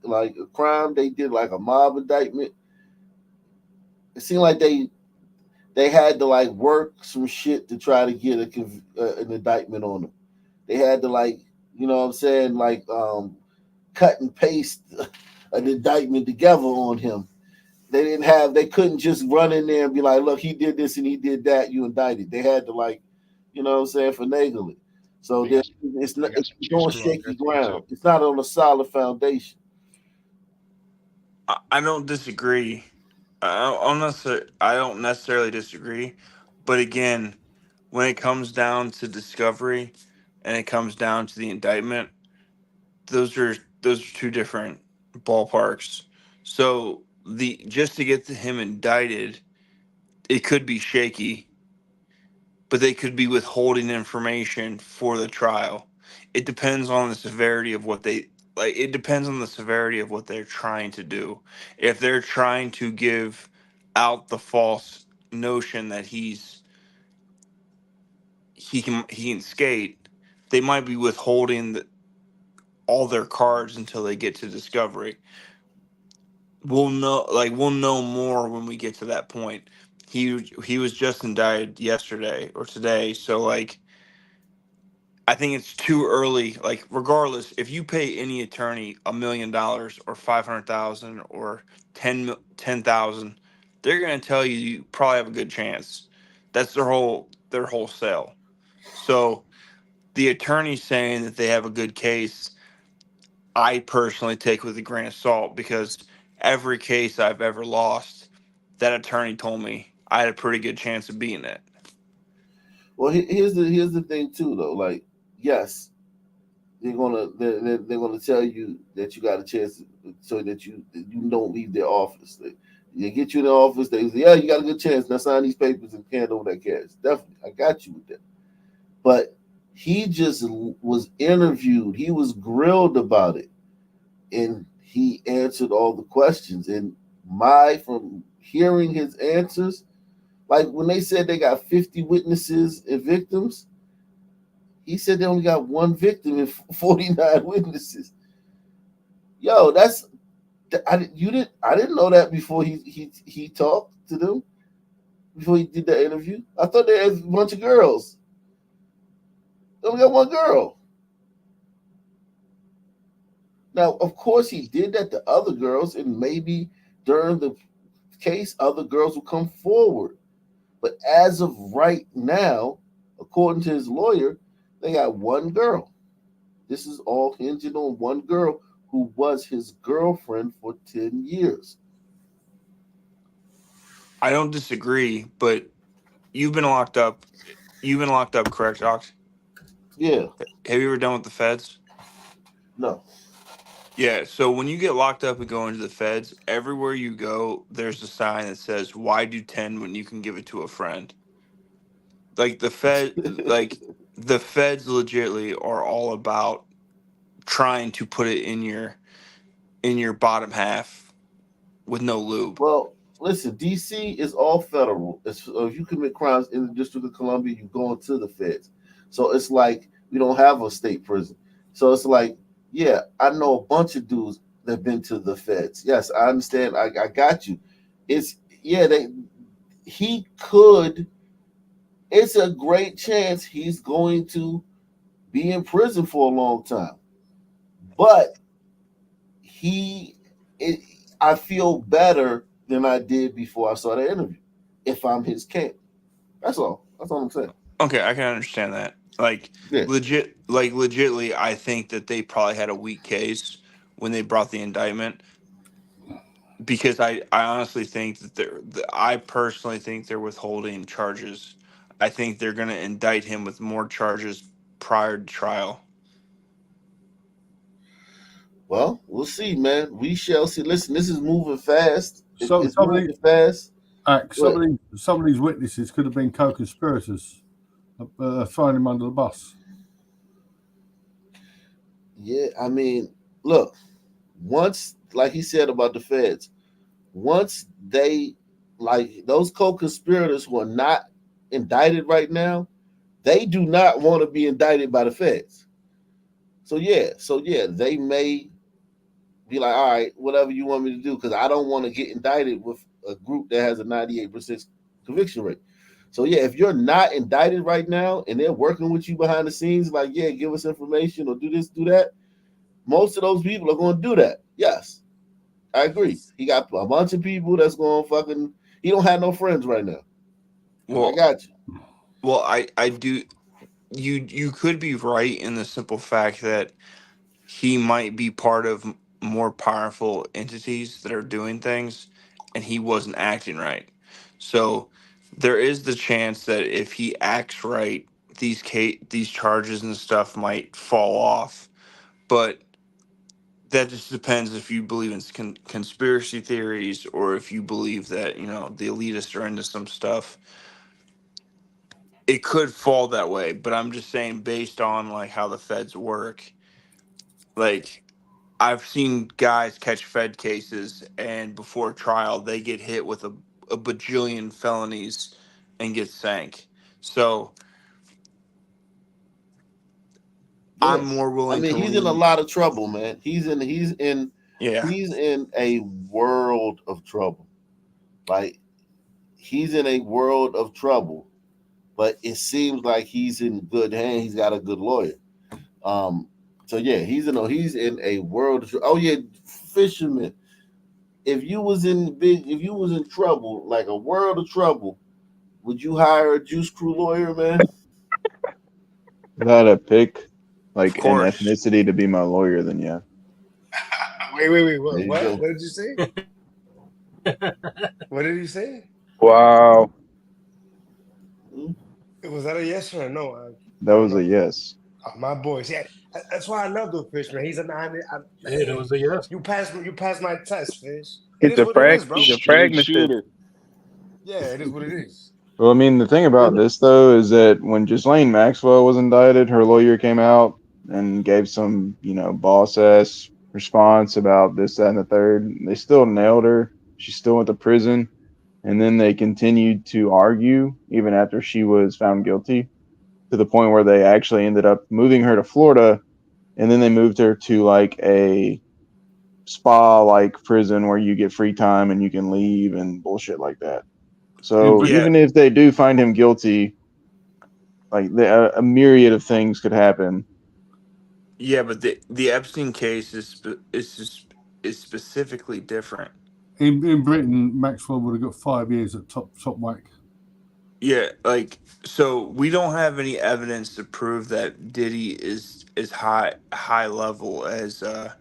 like a crime, they did like a mob indictment. It seemed like they had to like work some shit to try to get an indictment on them. They had to like, cut and paste an indictment together on him. They couldn't just run in there and be like, look, he did this and he did that, you indicted. They had to like, finagle it. So it's on shaky ground. It's not on a solid foundation. I don't disagree. I don't necessarily disagree, but again, when it comes down to discovery and it comes down to the indictment, those are two different ballparks. So just to get him indicted, it could be shaky, but they could be withholding information for the trial. It depends on the severity of what they like. It depends on the severity of what they're trying to do. If they're trying to give out the false notion that he can skate, they might be withholding all their cards until they get to discovery. We'll know more when we get to that point. He was just indicted yesterday or today, so like I think it's too early. Like regardless, if you pay any attorney $1 million or 500,000 or 10,000, they're gonna tell you probably have a good chance. That's their whole sale. So the attorney saying that they have a good case, I personally take with a grain of salt because every case I've ever lost, that attorney told me I had a pretty good chance of beating it. Well, here's the thing too, though. Like, yes, they're gonna tell you that you got a chance so that you don't leave their office. They get you in the office. They say, yeah, you got a good chance. Now sign these papers and hand over that cash. Definitely, I got you with that. But he just was interviewed. He was grilled about it, and he answered all the questions. And from hearing his answers, like when they said they got 50 witnesses and victims, he said they only got one victim and 49 witnesses. Yo, that's I didn't know that before he talked to them before he did that interview. I thought they had a bunch of girls. They only got one girl. Now, of course, he did that to other girls, and maybe during the case, other girls will come forward. But as of right now, according to his lawyer, they got one girl. This is all hinging on one girl who was his girlfriend for 10 years. I don't disagree, but you've been locked up. You've been locked up, correct, Doc? Yeah. Have you ever done with the feds? No. Yeah, so when you get locked up and go into the feds, everywhere you go, there's a sign that says, "Why do 10 when you can give it to a friend?" Like the feds legitimately are all about trying to put it in your bottom half with no lube. Well, listen, DC is all federal. If you commit crimes in the District of Columbia, you go into the feds. So it's like we don't have a state prison. So it's like, yeah, I know a bunch of dudes that've been to the feds. Yes, I understand. I got you. It's he could. It's a great chance he's going to be in prison for a long time. But I feel better than I did before I saw the interview. If I'm his camp, that's all. That's all I'm saying. Okay, I can understand that. Like Yeah. legitly, I think that they probably had a weak case when they brought the indictment, because I honestly think that I personally think they're withholding charges. I think they're going to indict him with more charges prior to trial. Well, we'll see, man. We shall see. Listen, this is moving fast. It's Some moving fast. of these witnesses could have been co-conspirators, throwing him under the bus. Yeah, I mean, look, once, like he said about the feds, once they, like those co-conspirators who are not indicted right now, they do not want to be indicted by the feds. So yeah, they may be like, all right, whatever you want me to do, because I don't want to get indicted with a group that has a 98% conviction rate. So yeah, if you're not indicted right now and they're working with you behind the scenes, like, yeah, give us information or do this, do that, most of those people are going to do that. Yes, I agree. He got a bunch of people that's going to fucking. He don't have no friends right now. I got you. Well, I do. You could be right in the simple fact that he might be part of more powerful entities that are doing things, and he wasn't acting right. So there is the chance that if he acts right, these charges and stuff might fall off. But that just depends if you believe in conspiracy theories, or if you believe that the elitists are into some stuff. It could fall that way, but I'm just saying, based on like how the feds work, like I've seen guys catch Fed cases, and before trial they get hit with a bajillion felonies and get sank. So Yeah. I'm more willing to he's in a lean. lot of trouble, man. He's in Yeah. a world of trouble. Like, he's in a world of trouble, but it seems like he's in good hands. He's got a good lawyer. So yeah, he's in a world of oh yeah, fisherman. If you was in trouble, like a world of trouble, would you hire a Juice Crew lawyer, man? If I had to pick like Of an course. ethnicity to be my lawyer, then yeah. Wait. There What? you What? go. What did you say? What did he say? Wow. Was that a yes or a no? That was a yes. Oh, my boys. Yeah, that's why I love the fish, man. He's a 90. Yeah, that was a yes. You passed my test, fish. It He's is a what it is, bro. he's a Straight pragmatist. shooter. Yeah, it is what it is. Well, I mean, the thing about this though is that when Ghislaine Maxwell was indicted, her lawyer came out and gave some, boss ass response about this, that, and the third. They still nailed her. She still went to prison, and then they continued to argue even after she was found guilty, to the point where they actually ended up moving her to Florida, and then they moved her to like a spa like prison where you get free time and you can leave and bullshit like that. So Yeah, even if they do find him guilty, like a myriad of things could happen. yeah, but the Epstein case is specifically different. In Britain, Maxwell would have got 5 years at top whack. Yeah, like so we don't have any evidence to prove that Diddy is as high level as the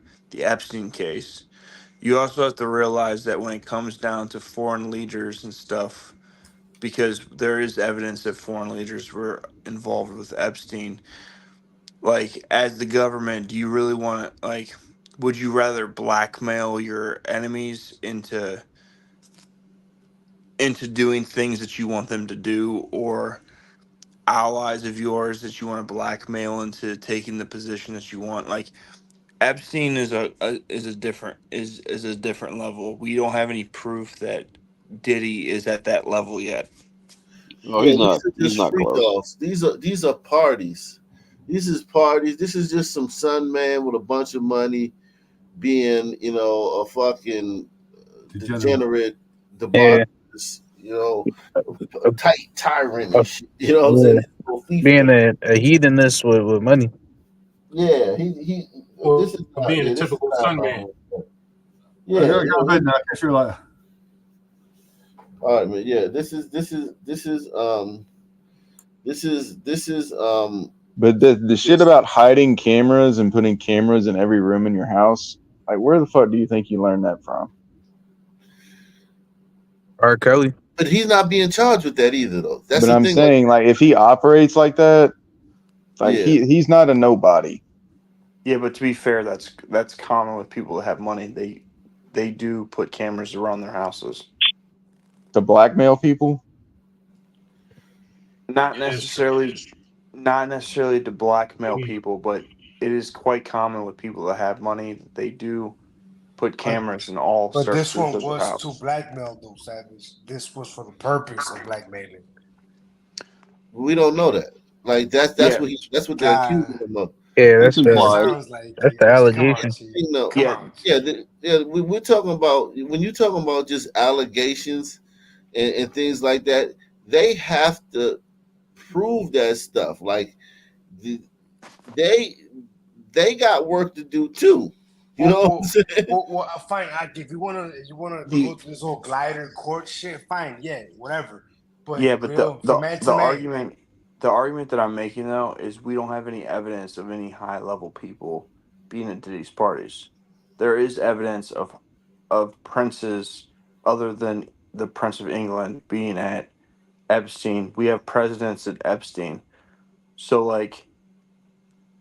Epstein case. You also have to realize that when it comes down to foreign leaders and stuff, because there is evidence that foreign leaders were involved with Epstein. Like, as the government, do you really want to, like, would you rather blackmail your enemies into doing things that you want them to do, or allies of yours that you want to blackmail into taking the position that you want? Like, Epstein is a different level. We don't have any proof that Diddy is at that level yet. No, Yeah, he's these not. are He's just not freak close. offs. These are parties. These is parties. This is just some son man with a bunch of money being, a fucking degenerate, Yeah, debaucherous, uh, tight tyrant uh, and shit. You know what I'm saying? yeah. This is a Being fiefdom. a heathenist with money. Yeah, he. This Or is not. being a Yeah, this is typical not sun my man. homie. I Yeah, gotta yeah. go to bed now. I guess you're like, All right, man. Yeah, this is. But the shit about hiding cameras and putting cameras in every room in your house, like where the fuck do you think you learned that from? R. Kelly. But he's not being charged with that either, though. That's But the I'm thing. Like, saying, like, if he operates like that, like yeah, he's not a nobody. Yeah, but to be fair, that's common with people that have money. They do put cameras around their houses. To blackmail people. Not That is true. necessarily not necessarily to blackmail Maybe, people, but it is quite common with people that have money that they do put But cameras in all but this surfaces one of their was to house. blackmail though, Savage. This was for the purpose of blackmailing. we don't know that. Like Yeah, that's what they're Nah, accusing him of. Yeah, It's it implied. sounds like that's it. the Come on, allegation. Chief. Come yeah, on, Yeah, Chief. we're talking about when you're talking about just allegations and things like that. They have to prove that stuff. Like the, they they got work to do too. You Well, know what I'm well, saying? fine. If you wanna go the through this whole glider court shit, fine. Yeah, whatever. But yeah, but real from man the to man. argument that I'm making though is we don't have any evidence of any high level people being at these parties. There is evidence of princes other than the Prince of England being at Epstein. We have presidents at Epstein. So like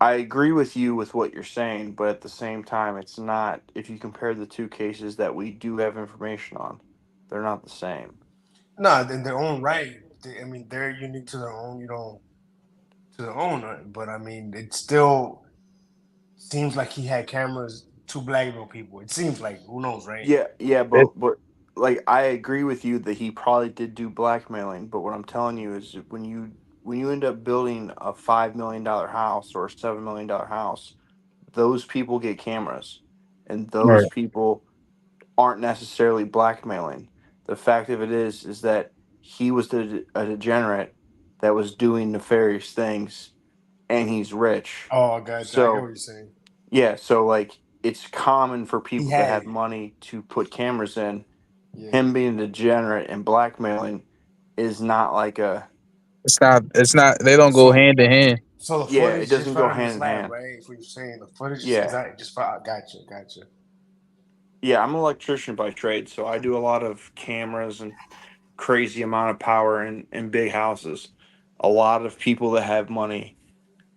I agree with you with what you're saying, but at the same time it's not, if you compare the two cases that we do have information on, they're not the same. No, in their own right. I mean, they're unique to their own. To their own. But I mean, it still seems like he had cameras to blackmail people. It seems like who knows, right? Yeah, It, but like I agree with you that he probably did do blackmailing, but what I'm telling you is when you end up building a $5 million house or a $7 million house, those people get cameras, and right. those people aren't necessarily blackmailing. The fact of it is that he was a degenerate that was doing nefarious things, and he's rich. Oh, I got you. I get what So you're saying. yeah, so like it's common for He people that had have it. money to put cameras in. Yeah. Him being a degenerate and blackmailing is not like a It's not. It's not. They don't go So hand in hand. so the yeah, it footage just doesn't fell go in his hand in lap, hand. right? If you're saying the footage is Yeah. exactly just fell. Gotcha. Yeah, I'm an electrician by trade, so I do a lot of cameras and crazy amount of power in big houses. A lot of people that have money,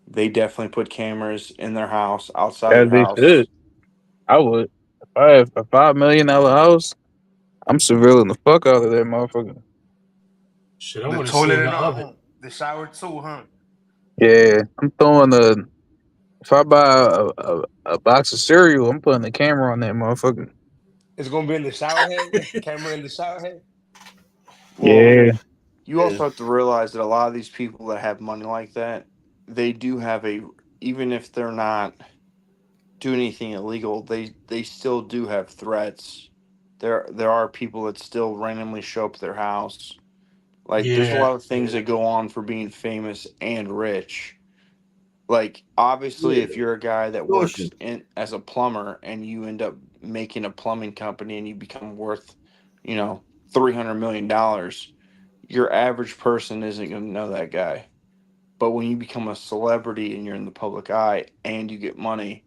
they definitely put cameras in their house, outside As their they house. should. I would. If I have a $5 million house, I'm surveilling the fuck out of that motherfucker. shit, I The want to see toilet in and the all, oven. huh? The shower too, huh? Yeah, I'm throwing a. If I buy a box of cereal, I'm putting a camera on that motherfucker. It's gonna be in the shower head. Camera in the shower head. Well, Yeah, you also have to realize that a lot of these people that have money like that, they do have a, even if they're not do anything illegal, they still do have threats. There are people that still randomly show up at their house. Like there's a Yeah, lot of things that go on for being famous and rich. Like obviously Yeah, if you're a guy that works extortion. in as a plumber and you end up making a plumbing company and you become worth, $300 million, your average person isn't going to know that guy. But when you become a celebrity and you're in the public eye and you get money,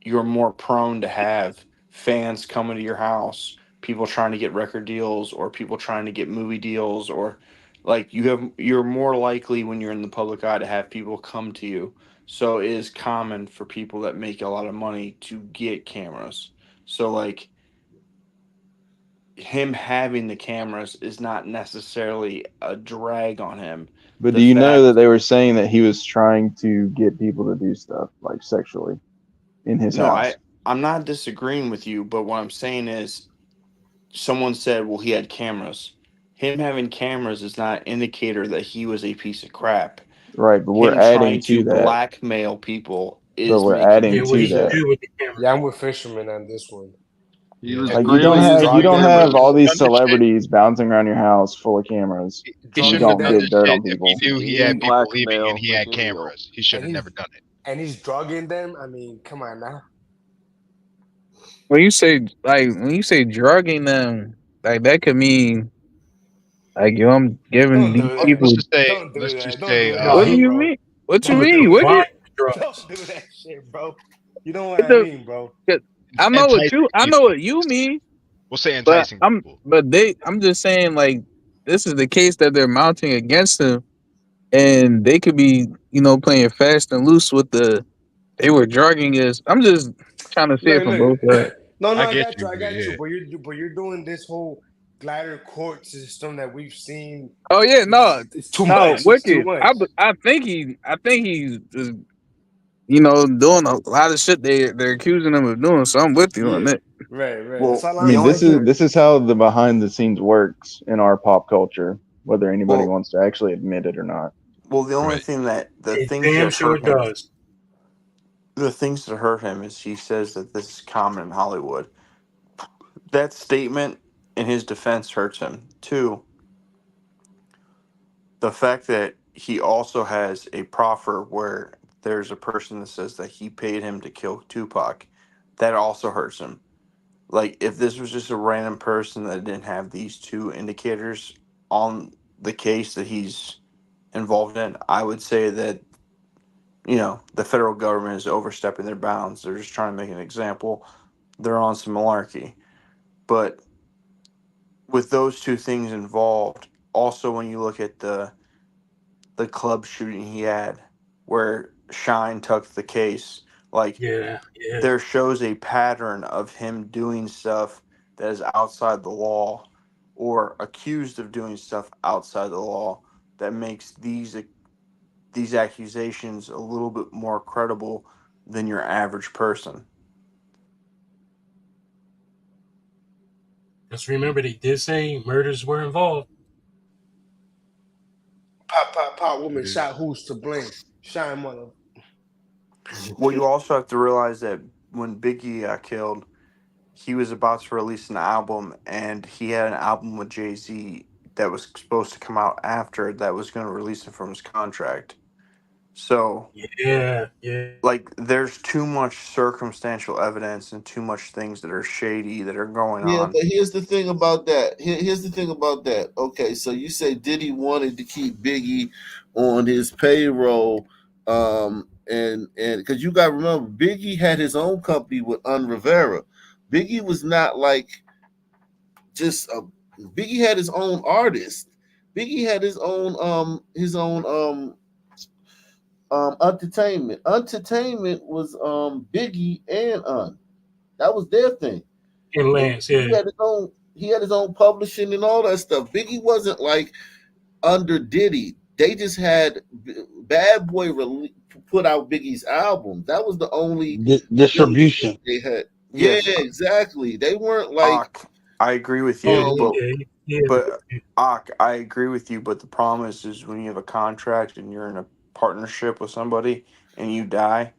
you're more prone to have fans coming to your house, people trying to get record deals or people trying to get movie deals, or like you're more likely when you're in the public eye to have people come to you. So it is common for people that make a lot of money to get cameras. So like him having the cameras is not necessarily a drag on him. But The do you know that fact they were saying that he was trying to get people to do stuff like sexually in his No, house? I'm not disagreeing with you, but what I'm saying is someone said, well, he had cameras. Him having cameras is not an indicator that he was a piece of crap. Right, but we're Him adding trying to to that. blackmail people But is we're making yeah. adding him What a he to can that. scam. do with the camera. Yeah, I'm with Fisherman on this one. He was Like you He don't was greasing drugging have them. all these cameras. Done the shit. celebrities bouncing around your house full of cameras He and you shouldn't have don't done get the dirt shit on if he people. knew he Scheme, had people leaving and blackmail, he make had it real. cameras. He should And have he's never done it. and he's drugging them. I mean, come on now. When you say drugging them, like that could mean like yo, I'm giving Don't these do people. Let's that. just say, Don't do let's just that. Don't say, do that No, What do shit, he you bro. mean? What you was mean? doing What volume did drugs. Don't do that shit, bro. You know what what I the? mean, bro. I know what enticing you. I know people. what you mean. We'll say But enticing people. I'm just saying like this is the case that they're mounting against him, and they could be playing fast and loose with they were drugging us. I'm just trying to see it Look, from look. both sides. No, I I get got you. you, I but got you. yeah. But you're doing this whole glider court system that we've seen. Oh yeah, no, It's too no, much. It's too wicked. much. I think he's just doing a lot of shit they're accusing him of doing. So I'm with you on Yeah. that. Right. That's Well, all I the I'm mean, only saying. thing, this is how the behind the scenes works in our pop culture, whether anybody well, wants to actually admit it or not. the only Right. thing that It damn sure does. the things that hurt him is he says that this is common in Hollywood. That statement in his defense hurts him. Two, the fact that he also has a proffer where there's a person that says that he paid him to kill Tupac, that also hurts him. Like if this was just a random person that didn't have these two indicators on the case that he's involved in, I would say that the federal government is overstepping their bounds. They're just trying to make an example. They're on some malarkey. But with those two things involved, also when you look at the club shooting he had where Shine took the case, like Yeah. there shows a pattern of him doing stuff that is outside the law or accused of doing stuff outside the law that makes these accusations a little bit more credible than your average person. Just remember, they did say murders were involved. Pop, woman It shot. is. Who's to blame? Shine mother. Well, you also have to realize that when Biggie got killed, he was about to release an album, and he had an album with Jay-Z that was supposed to come out after that was going to release him from his contract. So, Yeah. like, there's too much circumstantial evidence and too much things that are shady that are going Yeah, on. but here's the thing about that. Here's the thing about that. Okay, so you say Diddy wanted to keep Biggie on his payroll, and because you got to remember, Biggie had his own company with Rivera. Biggie was not like just a. Biggie had his own artist. Biggie had his own entertainment. Entertainment was Biggie and that was their thing. And And Lance, yeah. he had his own publishing and all that stuff. Biggie wasn't like under Diddy. They just had Bad Boy put out Biggie's album. That was the only Distribution. they had. Yeah, Yes, exactly. They weren't like I agree with Yeah, you, yeah. I agree with you. But the problem is when you have a contract and you're in a partnership with somebody and you die,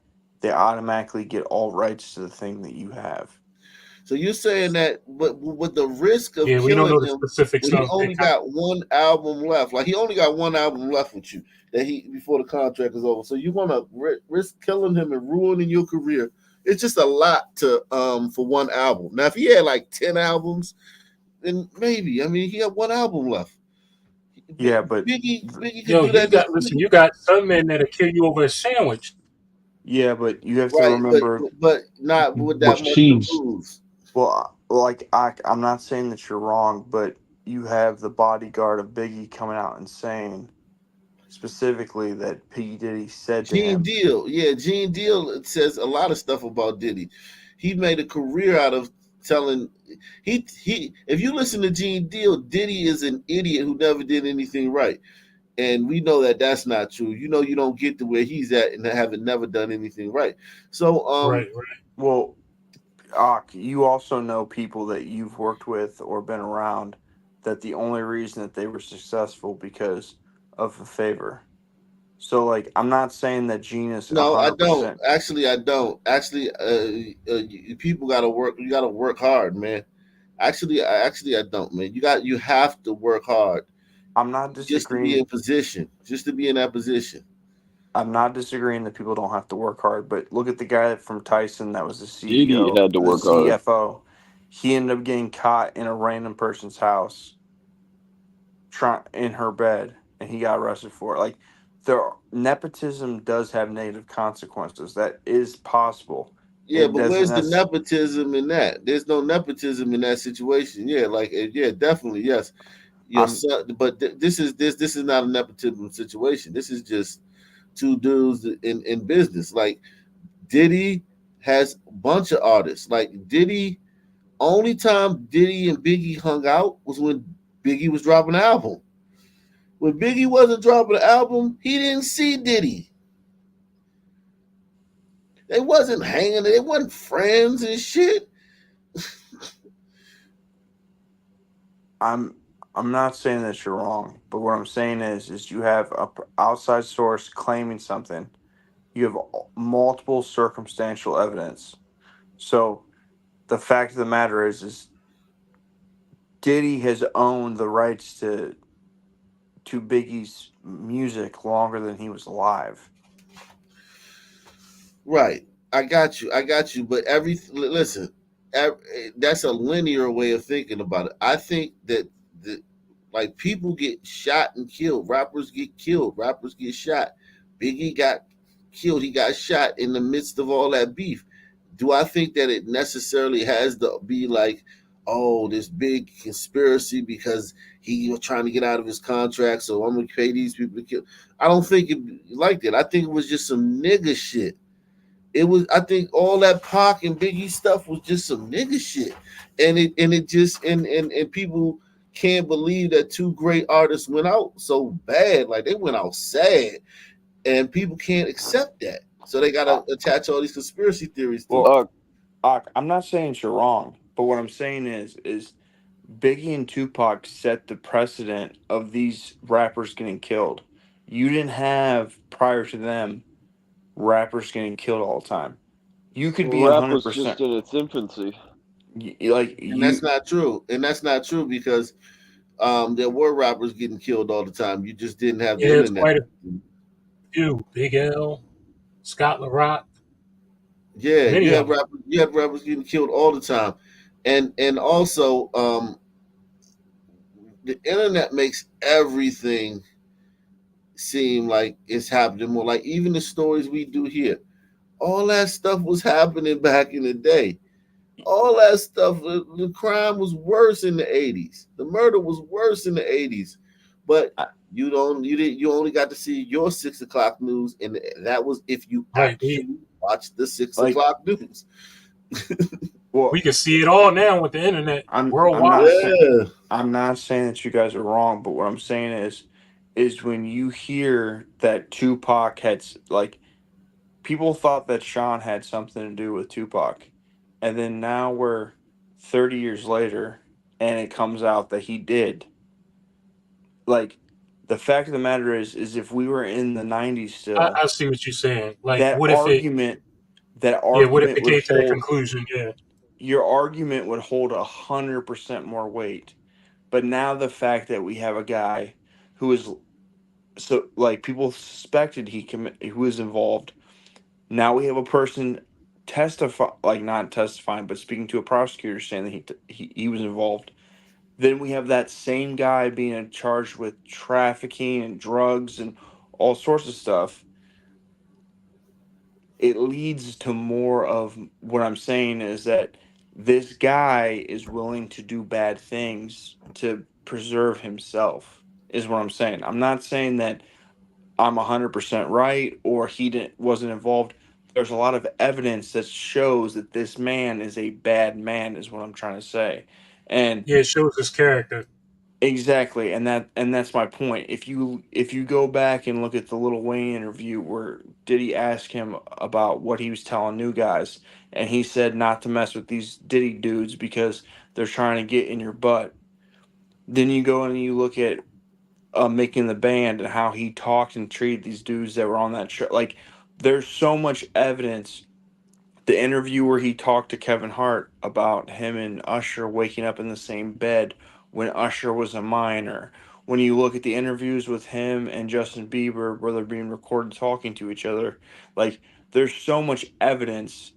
they automatically get all rights to the thing that you have. So you're saying that, but with the risk of Yeah, we don't killing know the him, specifics when he of only got one album left, like he only got one album left with you that he before the contract is over. So you're gonna risk killing him and ruining your career. It's just a lot to for one album. Now, if he had like 10 albums, then maybe. I mean, he had one album left. Yeah, but Biggie could Yo, do that. you got some men that'll kill you over a sandwich. yeah, but you have to Right, remember. but not with that With much to cheese. lose. Well, like I'm not saying that you're wrong, but you have the bodyguard of Biggie coming out and saying specifically that P. Diddy said to Gene him. Deal, yeah, Gene Deal says a lot of stuff about Diddy. He made a career out of telling he. If you listen to Gene Deal, Diddy is an idiot who never did anything right, and we know that that's not true. You know, you don't get to where he's at and having never done anything right. So, Right. Well, you also know people that you've worked with or been around that the only reason that they were successful because of a favor. So, like, I'm not saying that Gene is no, I don't. 100%. Actually, I don't. Actually, people got to work. You got to work hard, man. Actually, I don't, man. You have to work hard. I'm not Just to be disagreeing. in position, just to be in that position. I'm not disagreeing that people don't have to work hard, but look at the guy from Tyson that was the Diddy CEO, had to the work hard. CFO. He ended up getting caught in a random person's house, in her bed, and he got arrested for it. Like, nepotism does have negative consequences. That is possible. Yeah, It but doesn't where's the necessarily. nepotism in that? There's no nepotism in that situation. Yeah, yeah, definitely, yes. Your I'm son, but this is not a nepotism situation. This is just two dudes in business. Like Diddy has a bunch of artists. Like Diddy, only time Diddy and Biggie hung out was when Biggie was dropping an album. When Biggie wasn't dropping an album, he didn't see Diddy. They wasn't hanging. They wasn't friends and shit. I'm not saying that you're wrong, but what I'm saying is you have a outside source claiming something. You have multiple circumstantial evidence. So the fact of the matter is Diddy has owned the rights to Biggie's music longer than he was alive. Right. I got you. But listen, that's a linear way of thinking about it. I think that like people get shot and killed. Rappers get killed. Rappers get shot. Biggie got killed. He got shot in the midst of all that beef. Do I think that it necessarily has to be like, oh, this big conspiracy because he was trying to get out of his contract, so I'm gonna pay these people to kill? I don't think it like that. I think it was just some nigga shit. I think all that Pac and Biggie stuff was just some nigga shit. And people can't believe that two great artists went out so bad. Like they went out sad. And people can't accept that. So they gotta attach all these conspiracy theories to it. Well, I'm not saying you're wrong, but what I'm saying is Biggie and Tupac set the precedent of these rappers getting killed. You didn't have prior to them rappers getting killed all the time. You could be Rap was 100%. just in its infancy. And that's not true. And that's not true because there were rappers getting killed all the time. You just didn't have the Yeah, it's internet. quite a few. Big L, Scott LaRock. Yeah, Many you of had rappers getting killed all the time. And also the internet makes everything seem like it's happening more. Like even the stories we do here, all that stuff was happening back in the day. All that stuff, the crime was worse in the 80s. The murder was worse in the 80s. But you only got to see your 6 o'clock news, and that was if you actually watched the 6 o'clock news. Well, we can see it all now with the internet worldwide. I'm not saying that you guys are wrong, but what I'm saying is when you hear that Tupac had like people thought that Sean had something to do with Tupac, and then now we're 30 years later, and it comes out that he did. Like the fact of the matter is if we were in the 90s still, I see what you're saying. Like, that what if argument that Yeah, what if argument it would came to that hold, conclusion? Yeah. your argument would hold 100% more weight. But now the fact that we have a guy who is so like people suspected who was involved. Now we have a person testify, like not testifying, but speaking to a prosecutor saying that he was involved. Then we have that same guy being charged with trafficking and drugs and all sorts of stuff. It leads to more of what I'm saying is that this guy is willing to do bad things to preserve himself, is what I'm saying. I'm not saying that I'm 100% right or wasn't involved. There's a lot of evidence that shows that this man is a bad man, is what I'm trying to say. And Yeah, it shows his character. exactly, and that's my point. If you go back and look at the Lil Wayne interview where Diddy asked him about what he was telling new guys, and he said not to mess with these Diddy dudes because they're trying to get in your butt. Then you go and you look at Making the Band and how he talked and treated these dudes that were on that show. Like, there's so much evidence. The interview where he talked to Kevin Hart about him and Usher waking up in the same bed when Usher was a minor. When you look at the interviews with him and Justin Bieber where they're being recorded talking to each other, like, there's so much evidence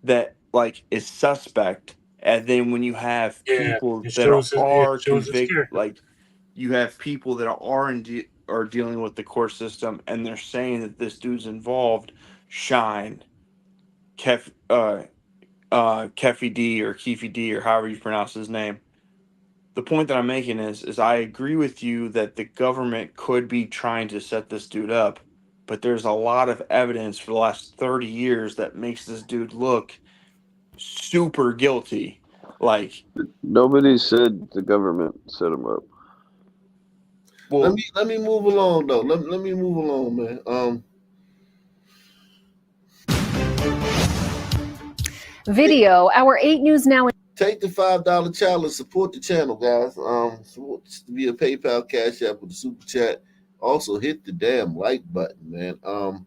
that like is suspect. And then when you have Yeah, people it that shows his are it shows his convicted, character. like you have people that are dealing with the court system, and they're saying that this dude's involved. Shine, Keffi D or Keefe D or however you pronounce his name. The point that I'm making is I agree with you that the government could be trying to set this dude up, but there's a lot of evidence for the last 30 years that makes this dude look super guilty. Like, Nobody said the government set him up. well, let me move along though. Let me move along, man. Video, our 8 News Now. Take the $5 challenge. Support the channel, guys. Support via PayPal, Cash App, with the Super Chat. Also, hit the damn like button, man.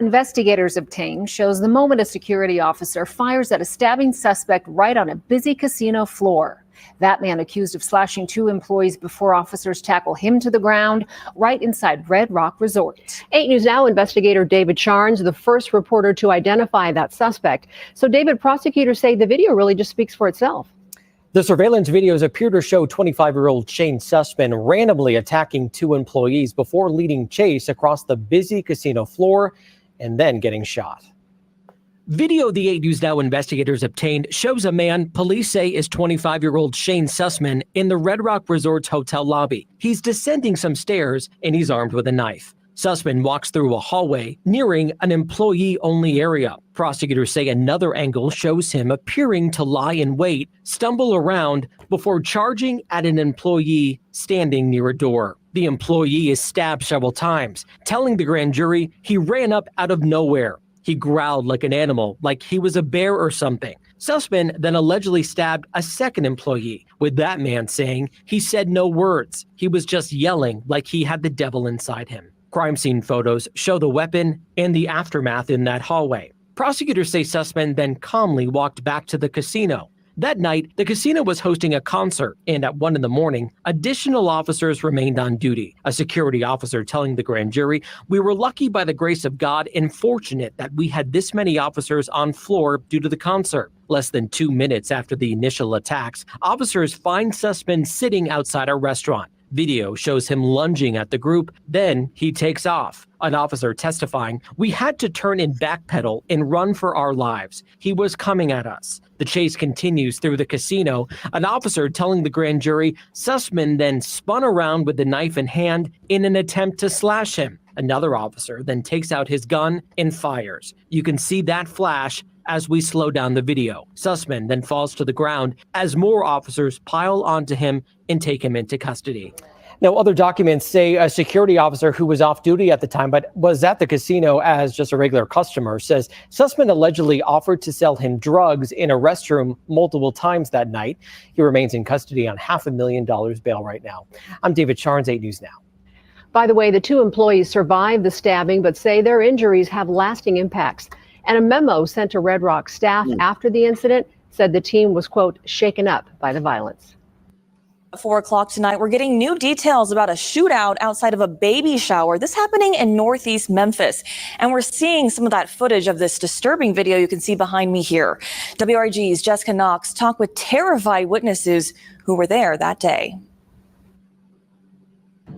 Investigators obtained shows the moment a security officer fires at a stabbing suspect right on a busy casino floor. That man accused of slashing 2 employees before officers tackle him to the ground right inside Red Rock Resort. 8 News Now investigator David Charnes, the first reporter to identify that suspect. So, David, prosecutors say the video really just speaks for itself. The surveillance videos appear to show 25-year-old Shane Sussman randomly attacking 2 employees before leading chase across the busy casino floor and then getting shot. Video the 8 News Now investigators obtained shows a man police say is 25-year-old Shane Sussman in the Red Rock Resort's hotel lobby. He's descending some stairs and he's armed with a knife. Sussman walks through a hallway nearing an employee-only area. Prosecutors say another angle shows him appearing to lie in wait, stumble around before charging at an employee standing near a door. The employee is stabbed several times, telling the grand jury he ran up out of nowhere. He growled like an animal, like he was a bear or something. Sussman then allegedly stabbed a second employee, with that man saying he said no words. He was just yelling like he had the devil inside him. Crime scene photos show the weapon and the aftermath in that hallway. Prosecutors say Sussman then calmly walked back to the casino. That night, the casino was hosting a concert, and at 1 a.m, additional officers remained on duty. A security officer telling the grand jury, "We were lucky by the grace of God and fortunate that we had this many officers on floor due to the concert." Less than 2 minutes after the initial attacks, officers find Sussman sitting outside a restaurant. Video shows him lunging at the group, then he takes off. An officer testifying, "We had to turn and backpedal and run for our lives. He was coming at us." The chase continues through the casino. An officer telling the grand jury, Sussman then spun around with the knife in hand in an attempt to slash him. Another officer then takes out his gun and fires. You can see that flash as we slow down the video. Sussman then falls to the ground as more officers pile onto him and take him into custody. Now, other documents say a security officer who was off duty at the time but was at the casino as just a regular customer says Sussman allegedly offered to sell him drugs in a restroom multiple times that night. He remains in custody on $500,000 bail right now. I'm David Charnes, 8 News Now. By the way, the two employees survived the stabbing, but say their injuries have lasting impacts. And a memo sent to Red Rock staff after the incident said the team was, quote, shaken up by the violence. At 4 o'clock tonight, we're getting new details about a shootout outside of a baby shower. This happening in Northeast Memphis. And we're seeing some of that footage of this disturbing video you can see behind me here. WRG's Jessica Knox talked with terrified witnesses who were there that day.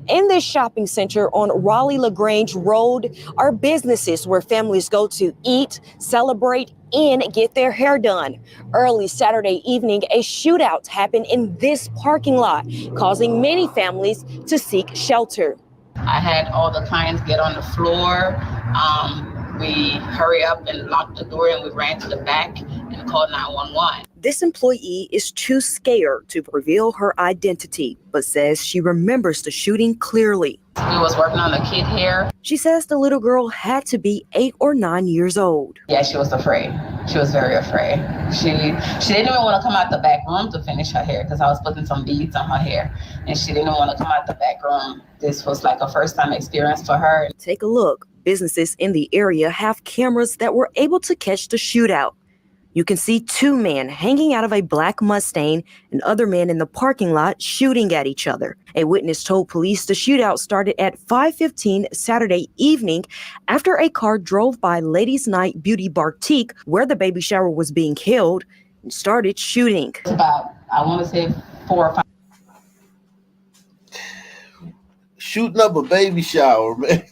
In this shopping center on Raleigh-LaGrange Road are businesses where families go to eat, celebrate, and get their hair done. Early Saturday evening, a shootout happened in this parking lot, causing many families to seek shelter. I had all the clients get on the floor. We hurry up and locked the door, and we ran to the back and called 911. This employee is too scared to reveal her identity, but says she remembers the shooting clearly. We was working on the kid here. She says the little girl had to be 8 or 9 years old. Yeah, she was afraid. She was very afraid. She didn't even want to come out the back room to finish her hair because I was putting some beads on her hair, and she didn't want to come out the back room. This was like a first-time experience for her. Take a look. Businesses in the area have cameras that were able to catch the shootout. You can see two men hanging out of a black Mustang and other men in the parking lot shooting at each other. A witness told police the shootout started at 5:15 Saturday evening after a car drove by Ladies Night Beauty Boutique where the baby shower was being held and started shooting. It's about, I want to say 4 or 5. Shooting up a baby shower, man.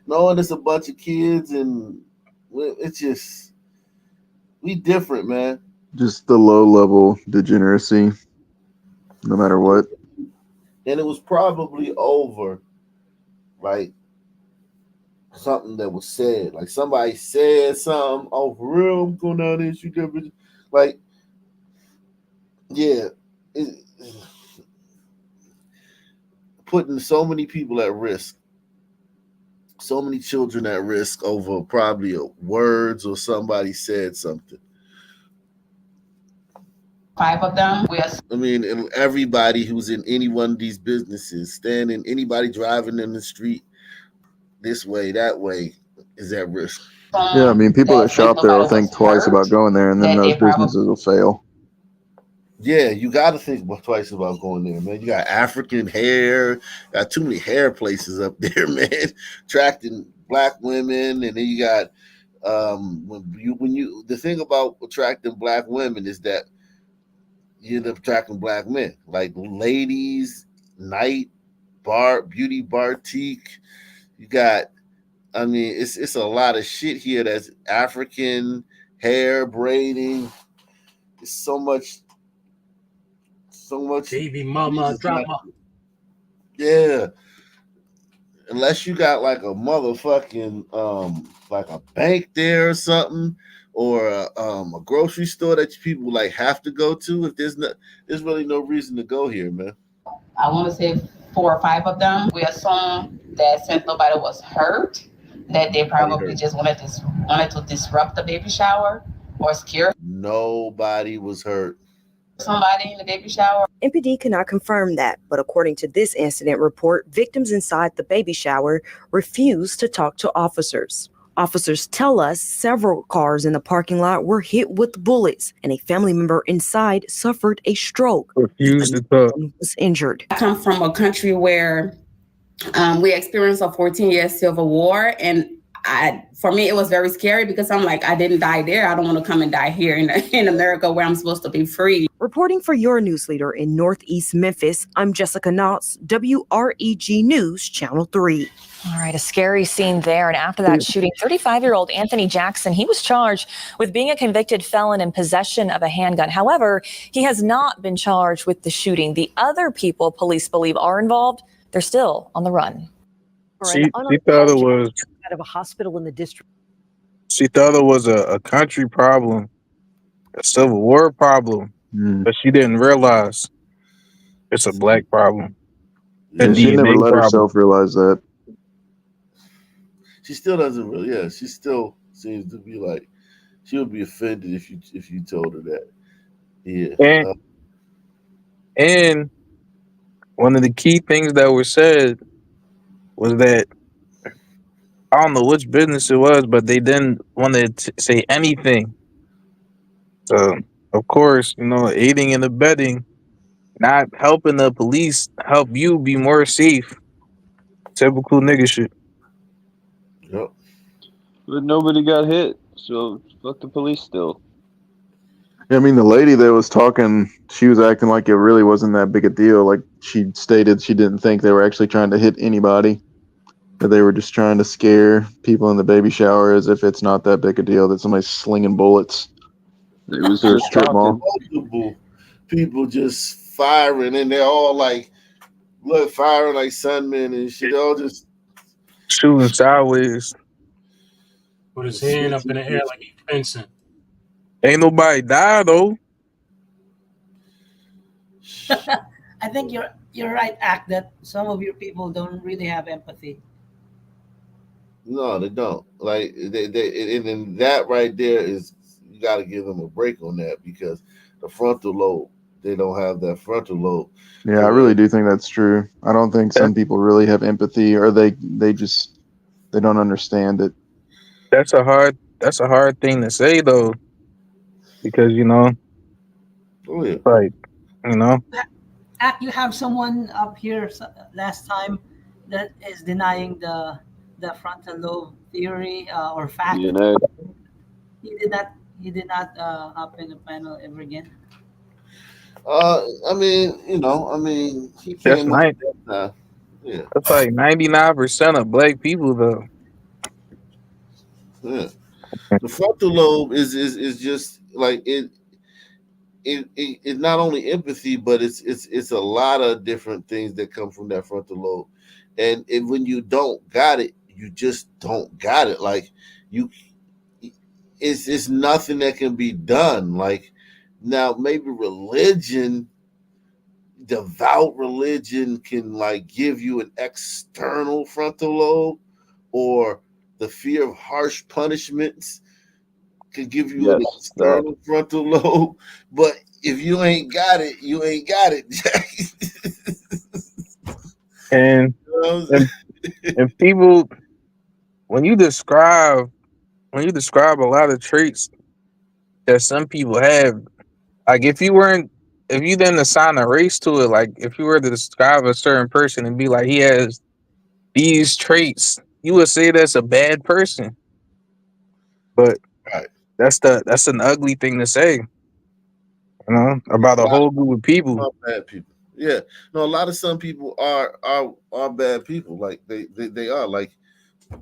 Knowing it's a bunch of kids and it's just, we different, man. Just the low level degeneracy, no matter what. And it was probably over, like something that was said. Like somebody said something, oh, for real, I'm going down there and shoot that bitch. Like, yeah. Putting so many people at risk. So many children at risk over probably words or somebody said something. 5 of them. I mean, and everybody who's in any one of these businesses, standing, anybody driving in the street this way, that way, is at risk. Yeah, I mean, people that shop there will think twice about going there, and then those businesses will fail. Yeah, you got to think twice about going there, man. You got African hair, got too many hair places up there, man. Attracting black women, and then you got the thing about attracting black women is that you end up attracting black men, like Ladies Night Beauty Boutique. You got, I mean, it's a lot of shit here that's African hair braiding. It's so much baby mama drama. Yeah. Unless you got like a motherfucking like a bank there or something, or a grocery store that people like have to go to. If there's really no reason to go here, man. I want to say 4 or 5 of them. We assume that since nobody was hurt, that they probably just wanted to disrupt the baby shower or scare. Nobody was hurt. Somebody in the baby shower. MPD cannot confirm that, but according to this incident report, victims inside the baby shower refused to talk to officers. Officers tell us several cars in the parking lot were hit with bullets, and a family member inside suffered a stroke. Refused to talk. Was injured. I come from a country where we experienced a 14-year civil war, and for me, it was very scary because I'm like, I didn't die there. I don't want to come and die here in America where I'm supposed to be free. Reporting for your news leader in Northeast Memphis, I'm Jessica Knox, WREG News, Channel 3. All right, a scary scene there. And after that shooting, 35-year-old Anthony Jackson, he was charged with being a convicted felon in possession of a handgun. However, he has not been charged with the shooting. The other people police believe are involved, they're still on the run. She thought it was out of a hospital in the district. She thought it was a country problem, a Civil War problem, but she didn't realize it's a black problem. Yeah, she never let herself realize that. She still doesn't really. Yeah, she still seems to be like she would be offended if you told her that. Yeah. And one of the key things that were said was that I don't know which business it was, but they didn't want to say anything. So, of course, aiding and abetting, not helping the police help you be more safe. Typical nigga shit. Yep. But nobody got hit, so fuck the police still. I mean, the lady that was talking, she was acting like it really wasn't that big a deal. Like she stated she didn't think they were actually trying to hit anybody, that they were just trying to scare people in the baby shower as if it's not that big a deal that somebody's slinging bullets. It was at her a strip mall. Multiple people just firing, and they're all like, look, firing like sunmen and shit. They all just shooting sideways. With his hand up in the air like he's fencing. Ain't nobody die though. I think you're right, Act, that some of your people don't really have empathy. No, they don't. Like and then that right there is, you got to give them a break on that, because the frontal lobe, they don't have that frontal lobe. Yeah, I really do think that's true. I don't think some people really have empathy, or they don't understand it. That's a hard thing to say though, because Oh yeah. like Act, you have someone up here last time that is denying the frontal lobe theory or fact. DNA. He did not hop in the panel ever again. I mean, he that's came up nice. that time. Yeah. That's like 99% of black people though. Yeah. The frontal lobe is just like it's not only empathy, but it's a lot of different things that come from that frontal lobe, and when you don't got it, you just don't got it. Like it's nothing that can be done. Like now, maybe religion, devout religion, can like give you an external frontal lobe, or the fear of harsh punishments can give you an external frontal lobe, but if you ain't got it, you ain't got it. And and people, when you describe a lot of traits that some people have, like if you didn't assign a race to it, like if you were to describe a certain person and be like, he has these traits, you would say that's a bad person. But right. That's an ugly thing to say, about a whole group of people. Bad people. Yeah. No, a lot of some people are bad people. Like they are. Like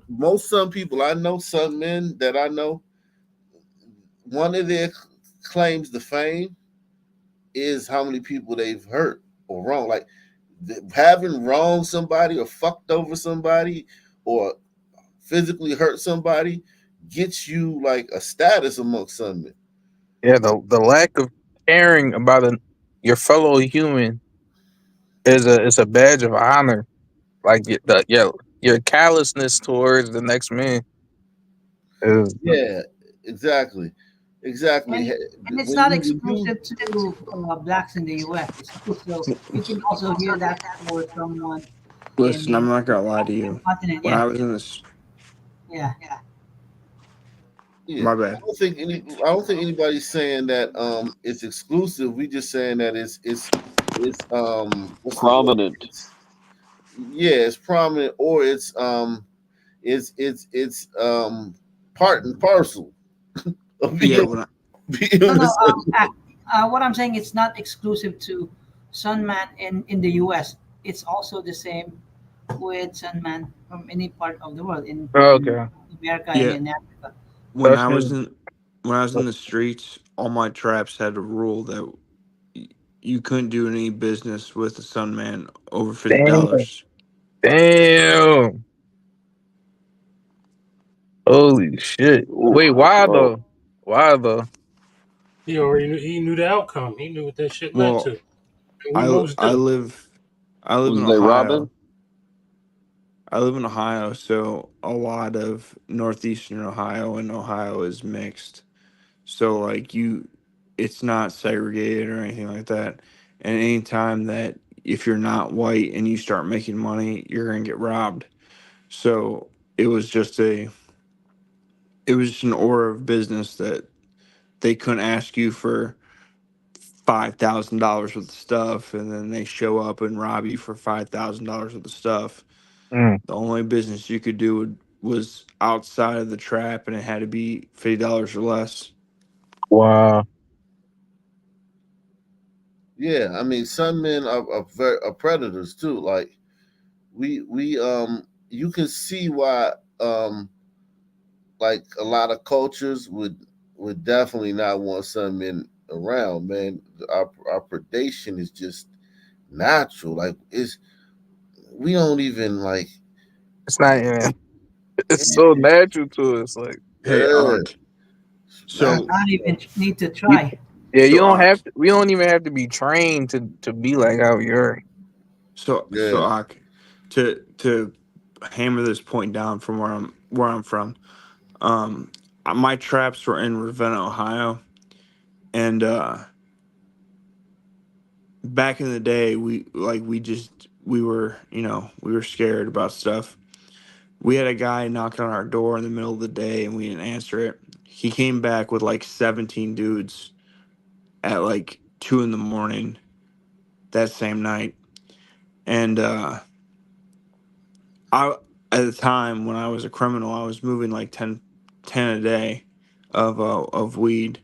most some people I know, some men that I know, one of their claims to fame is how many people they've hurt or wrong. Like having wronged somebody or fucked over somebody or physically hurt somebody gets you like a status amongst some men. Yeah, the lack of caring about your fellow human is a badge of honor. Like your callousness towards the next man is Yeah, exactly. And it's not exclusive to blacks in the U.S. It's also, you can also hear that for someone. Listen, I'm not gonna lie to you. Continent. When Yeah. I was in this, Yeah. Yeah. my bad. I don't think anybody's saying that it's exclusive. We just saying that it's what's the word? Prominent. It's prominent, or it's part and parcel of being, What I'm saying, it's not exclusive to Sunman in the U.S. It's also the same with Sunman from any part of the world in America and in Africa. When I was in the streets, all my traps had a rule that you couldn't do any business with a Sunman over $50. Damn. Holy shit. Wait, why though? Why though? He already knew the outcome. He knew what that shit led Well, to. And we I most do. live in they Ohio. robbing? I live in Ohio, so a lot of northeastern Ohio and Ohio is mixed. So like it's not segregated or anything like that. And anytime that if you're not white and you start making money, you're gonna get robbed. So it was just an order of business that they couldn't ask you for $5,000 worth of stuff, and then they show up and rob you for $5,000 worth of stuff. Mm. The only business you could do was outside of the trap, and it had to be $50 or less. Wow. Yeah, I mean, some men are predators too. Like we you can see why like a lot of cultures would definitely not want some men around. Man, our predation is just natural. Like we don't even like. It's not even. It's so Yeah, natural to us. Like, Hey, so Not even need to you, try. yeah, you so don't have Ak, to. We don't even have to be trained to be like how you're. so Ak, to hammer this point down from where I'm from. My traps were in Ravenna, Ohio, and back in the day, we were scared about stuff. We had a guy knock on our door in the middle of the day, and we didn't answer it. He came back with like 17 dudes at like 2 a.m. that same night, and I at the time when I was a criminal, I was moving like 10 a day of weed.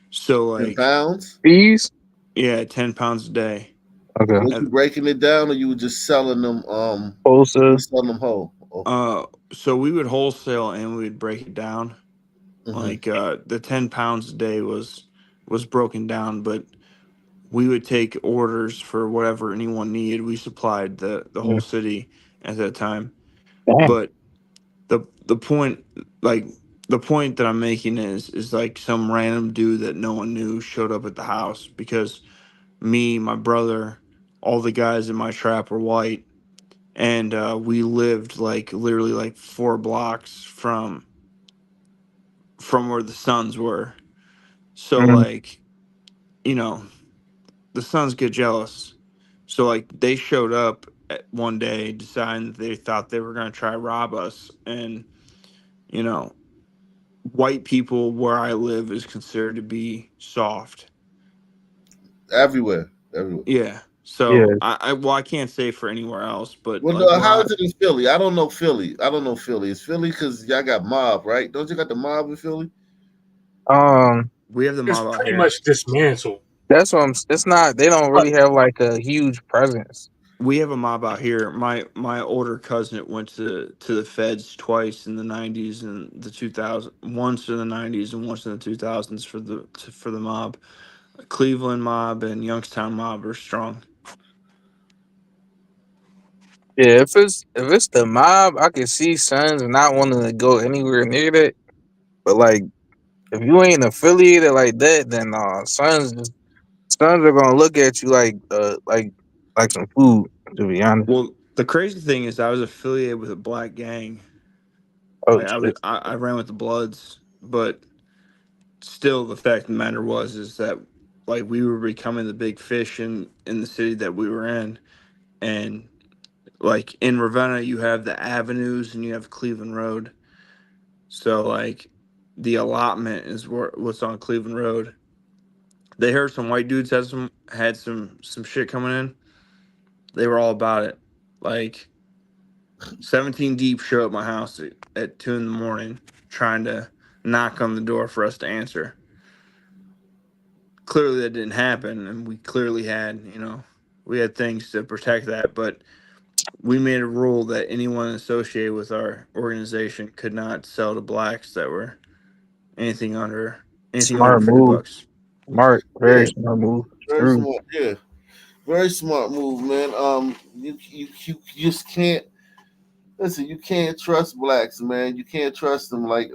So like, £10. Fees. yeah, 10 pounds a day. Okay. Was you breaking it down, or you were just selling them? You Wholesale. were selling them whole. Oh, So we would wholesale and we'd break it down. mhm. Like the 10 pounds a day was broken down, but we would take orders for whatever anyone needed. We supplied the whole city at that time. Damn. But the point, like the point that I'm making is like some random dude that no one knew showed up at the house because me, my brother, all the guys in my trap were white, and we lived like literally like 4 blocks from where the Suns were. So Mm. like, you know, the Suns get jealous. So like they showed up at one day deciding that they thought they were gonna try rob us. And, you know, white people where I live is considered to be soft. Everywhere. Yeah. Yeah. So I can't say for anywhere else, but Well, like no, where how I is it in Philly? I don't know Philly. It's Philly because y'all got mob, right? Don't you got the mob in Philly? we have the It's mob out pretty here. much dismantled. That's what I'm. It's not. They don't But really have like a huge presence. we have a mob out here. My older cousin went to the feds twice in the 90s and the 2000s, once in the 90s and once in the 2000s for the mob. Cleveland mob and Youngstown mob are strong. Yeah, if it's the mob, I can see Sons not wanting to go anywhere near that. But like, if you ain't affiliated like that, then Sons are gonna look at you like some food. To be honest. Well, the crazy thing is I was affiliated with a black gang. Oh Like shit. I ran with the Bloods, but still the fact of the matter is that like we were becoming the big fish in the city that we were in. And like in Ravenna you have the avenues and you have Cleveland Road. So like the allotment is what's on Cleveland Road. They heard some white dudes had some shit coming in. They were all about it. Like 17 deep show up my house at 2 a.m. trying to knock on the door for us to answer. Clearly that didn't happen, and we clearly had, we had things to protect that, but we made a rule that anyone associated with our organization could not sell to blacks that were anything over Smart move. $50. Smart. Very Yeah, smart move. very True. smart. Yeah, very smart move, man. You just can't listen. You can't trust blacks, man. You can't trust them. Like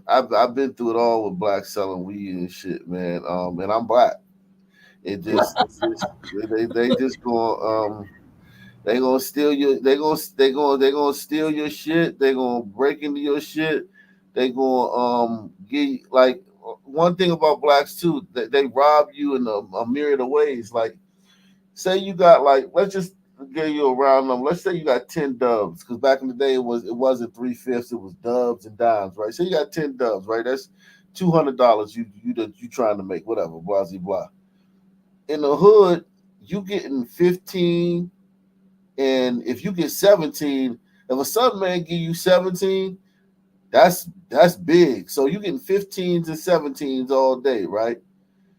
I've been through it all with blacks selling weed and shit, man. And I'm black. It's just they just going they gonna steal your they gonna steal your shit. They gonna break into your shit. They gonna get like one thing about blacks too. They rob you in a myriad of ways. Like say you got like give you a round number. Let's say you got 10 dubs, because back in the day it wasn't 3/5, it was dubs and dimes, right? So you got 10 dubs, right? That's $200 you trying to make, whatever, blah blah blah. In the hood, you getting 15, and if you get 17, if a Southern man give you 17, that's big. So you getting 15s and 17s all day, right?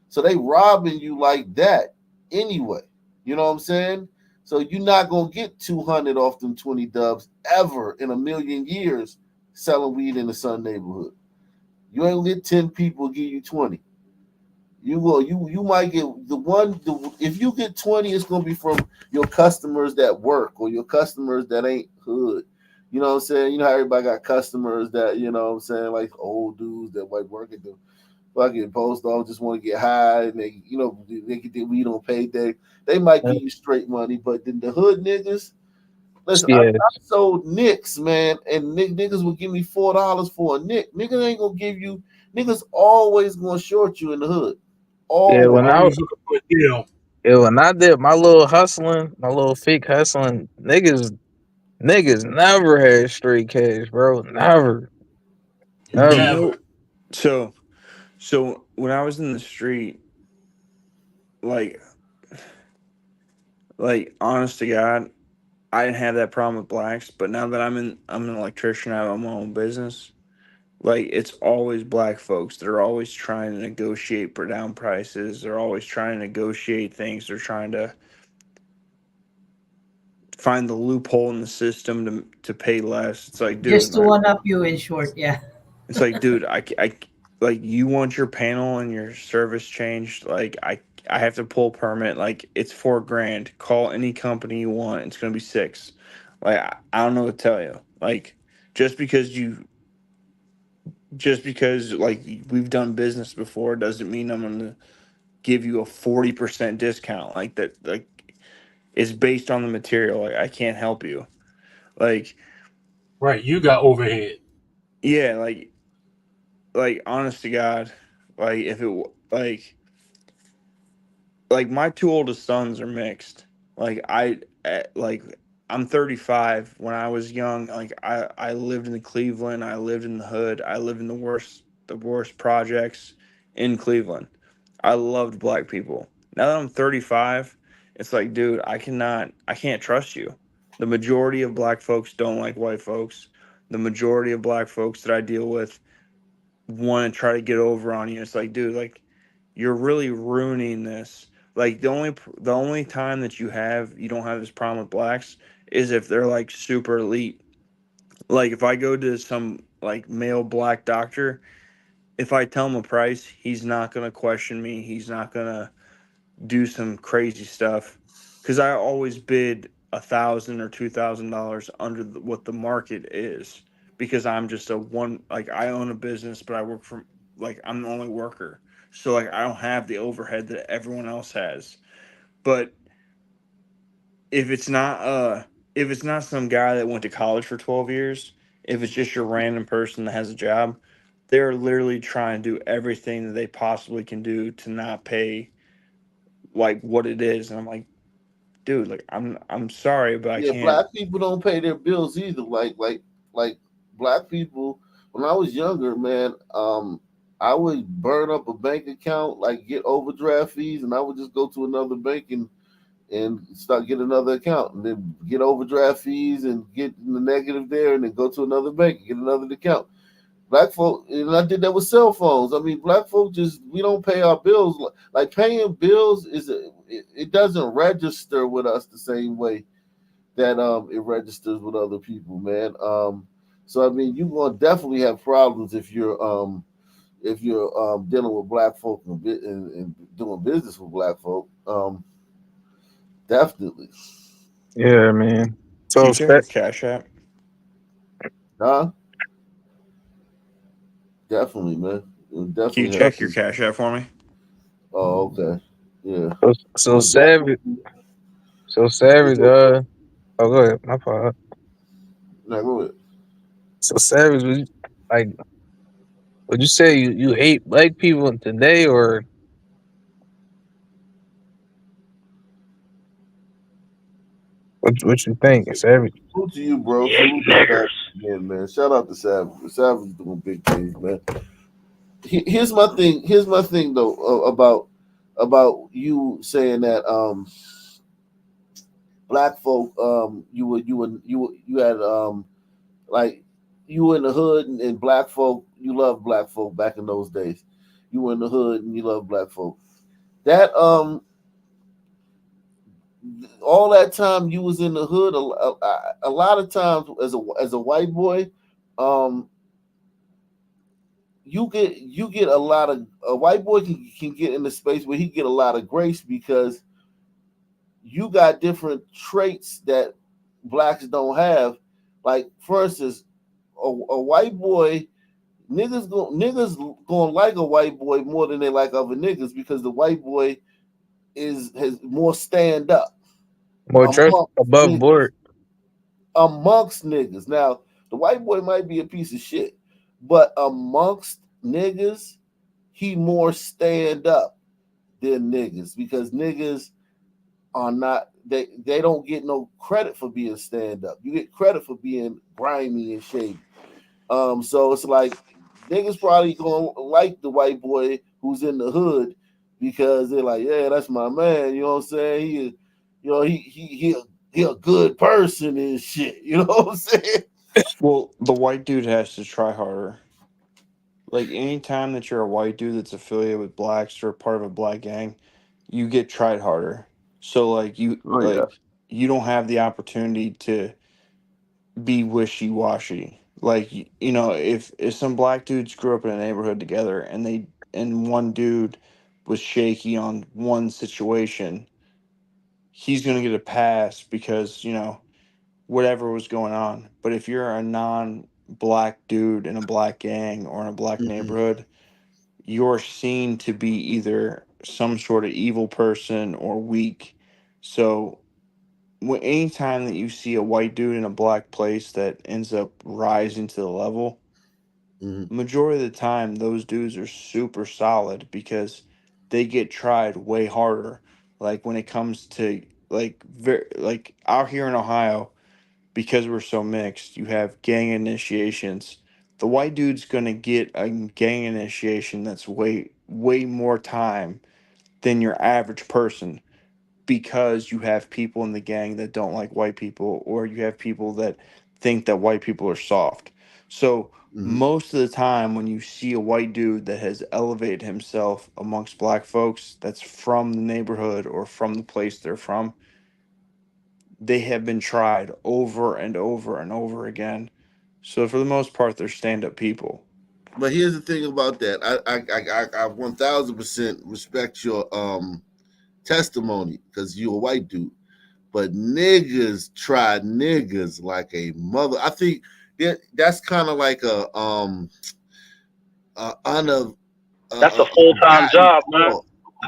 So they robbing you like that anyway. You know what I'm saying? So you're not gonna get 200 off them 20 dubs ever in a million years selling weed in the Sun neighborhood. You ain't gonna get 10 people give you 20. You might get if you get 20, it's gonna be from your customers that work or your customers that ain't hood. You know what I'm saying? You know how everybody got customers that, you know what I'm saying, like old dudes that might work at the fucking post office, just want to get high, and they get their weed on payday. They might give you straight money, but then the hood niggas, listen, I Yeah, sold nicks, man, and niggas would give me $4 for a nick. Niggas ain't gonna give you. Niggas always gonna short you in the hood. yeah. Always. Always looking for a deal. Yeah, when I did my little hustling, my little fake hustling, niggas never had straight cash, bro. Never. You Never. know, so when I was in the street, like honest to God, I didn't have that problem with blacks, but now that I'm an electrician, I have my own business. Like it's always black folks. They're always trying to negotiate for down prices. They're always trying to negotiate things. They're trying to find the loophole in the system to pay less. It's like, Just dude, to one up you, in short, yeah. it's like, dude, like you want your panel and your service changed. Like I have to pull permit. Like it's $4,000. Call any company you want. It's gonna be 6. Like I don't know what to tell you. Like just because like we've done business before doesn't mean I'm gonna give you a 40% discount. Like that. Like it's based on the material. Like I can't help you. Like Right, you got overhead. yeah. Like honest to God. Like if it like my 2 oldest sons are mixed. Like like I'm 35. When I was young, like I lived in Cleveland. I lived in the hood. I lived in the worst projects in Cleveland. I loved black people. Now that I'm 35, it's like, dude, I can't trust you. The majority of black folks don't like white folks. The majority of black folks that I deal with want to try to get over on you. It's like, dude, like you're really ruining this. Like the only time that you don't have this problem with blacks is if they're like super elite. Like if I go to some like male black doctor, if I tell him a price, he's not gonna question me. He's not gonna do some crazy stuff because I always bid $1,000 or $2,000 under what the market is because I'm just like I own a business, but I work for like I'm the only worker, so like I don't have the overhead that everyone else has. But if it's not some guy that went to college for 12 years, if it's just your random person that has a job, they're literally trying to do everything that they possibly can do to not pay like what it is. And I'm like, dude, like I'm sorry, but I Yeah, can't. black people don't pay their bills either. Like black people. When I was younger, man, I would burn up a bank account, like get overdraft fees, and I would just go to another bank and start get another account, and then get overdraft fees and get the negative there, and then go to another bank and get another account. Black folk, and I did that with cell phones. I mean, black folk we don't pay our bills. Like paying bills it doesn't register with us the same way that it registers with other people, man. So I mean, you're gonna definitely have problems if you're dealing with black folk and doing business with black folk. Definitely. Yeah, man. Can So you check your Cash App? Huh? Definitely, man. It'll Can you definitely help check your you. Cash App for me? Oh, okay. Yeah. so Well, savage. definitely. So savage. Oh, go ahead. My fault. No, go ahead. So savage. Like, would you say you hate black people today, or What you think? It's everything. Salute to you, bro. Salute to Savage again, man. Shout out to Savage. Savage is doing big things, man. Here's my thing. Here's my thing though about you saying that black folk you had like you were in the hood and black folk, you loved black folk back in those days. You were in the hood and you loved black folk. That all that time you was in the hood, a lot of times as a white boy, you get a lot of a white boy can get in the space where he get a lot of grace because you got different traits that blacks don't have. Like for instance, a white boy, niggas gonna like a white boy more than they like other niggas because the white boy has more stand up. More trust above board. Amongst niggas. Now, the white boy might be a piece of shit, but amongst niggas, he more stand up than niggas because niggas are not they don't get no credit for being stand up. You get credit for being grimy and shady. So it's like niggas probably gonna like the white boy who's in the hood because they're like, yeah, that's my man. You know what I'm saying? He a good person and shit. You know what I'm saying? Well, the white dude has to try harder. Like anytime that you're a white dude that's affiliated with blacks or part of a black gang, you get tried harder. So like you don't have the opportunity to be wishy-washy. Like you know, if some black dudes grew up in a neighborhood together and one dude was shaky on one situation, he's gonna get a pass because, you know, whatever was going on. But if you're a non-black dude in a black gang or in a black neighborhood, you're seen to be either some sort of evil person or weak. So anytime that you see a white dude in a black place that ends up rising to the level, majority of the time those dudes are super solid because they get tried way harder. Like when it comes to like out here in Ohio, because we're so mixed, you have gang initiations. The white dude's gonna get a gang initiation that's way more time than your average person because you have people in the gang that don't like white people, or you have people that think that white people are soft. So most of the time when you see a white dude that has elevated himself amongst black folks that's from the neighborhood or from the place they're from, they have been tried over and over and over again. So for the most part, they're stand-up people. But here's the thing about that. I 1000% respect your testimony because you're a white dude. But niggas try niggas like a mother. I think that's kind of like a that's a full-time job, man.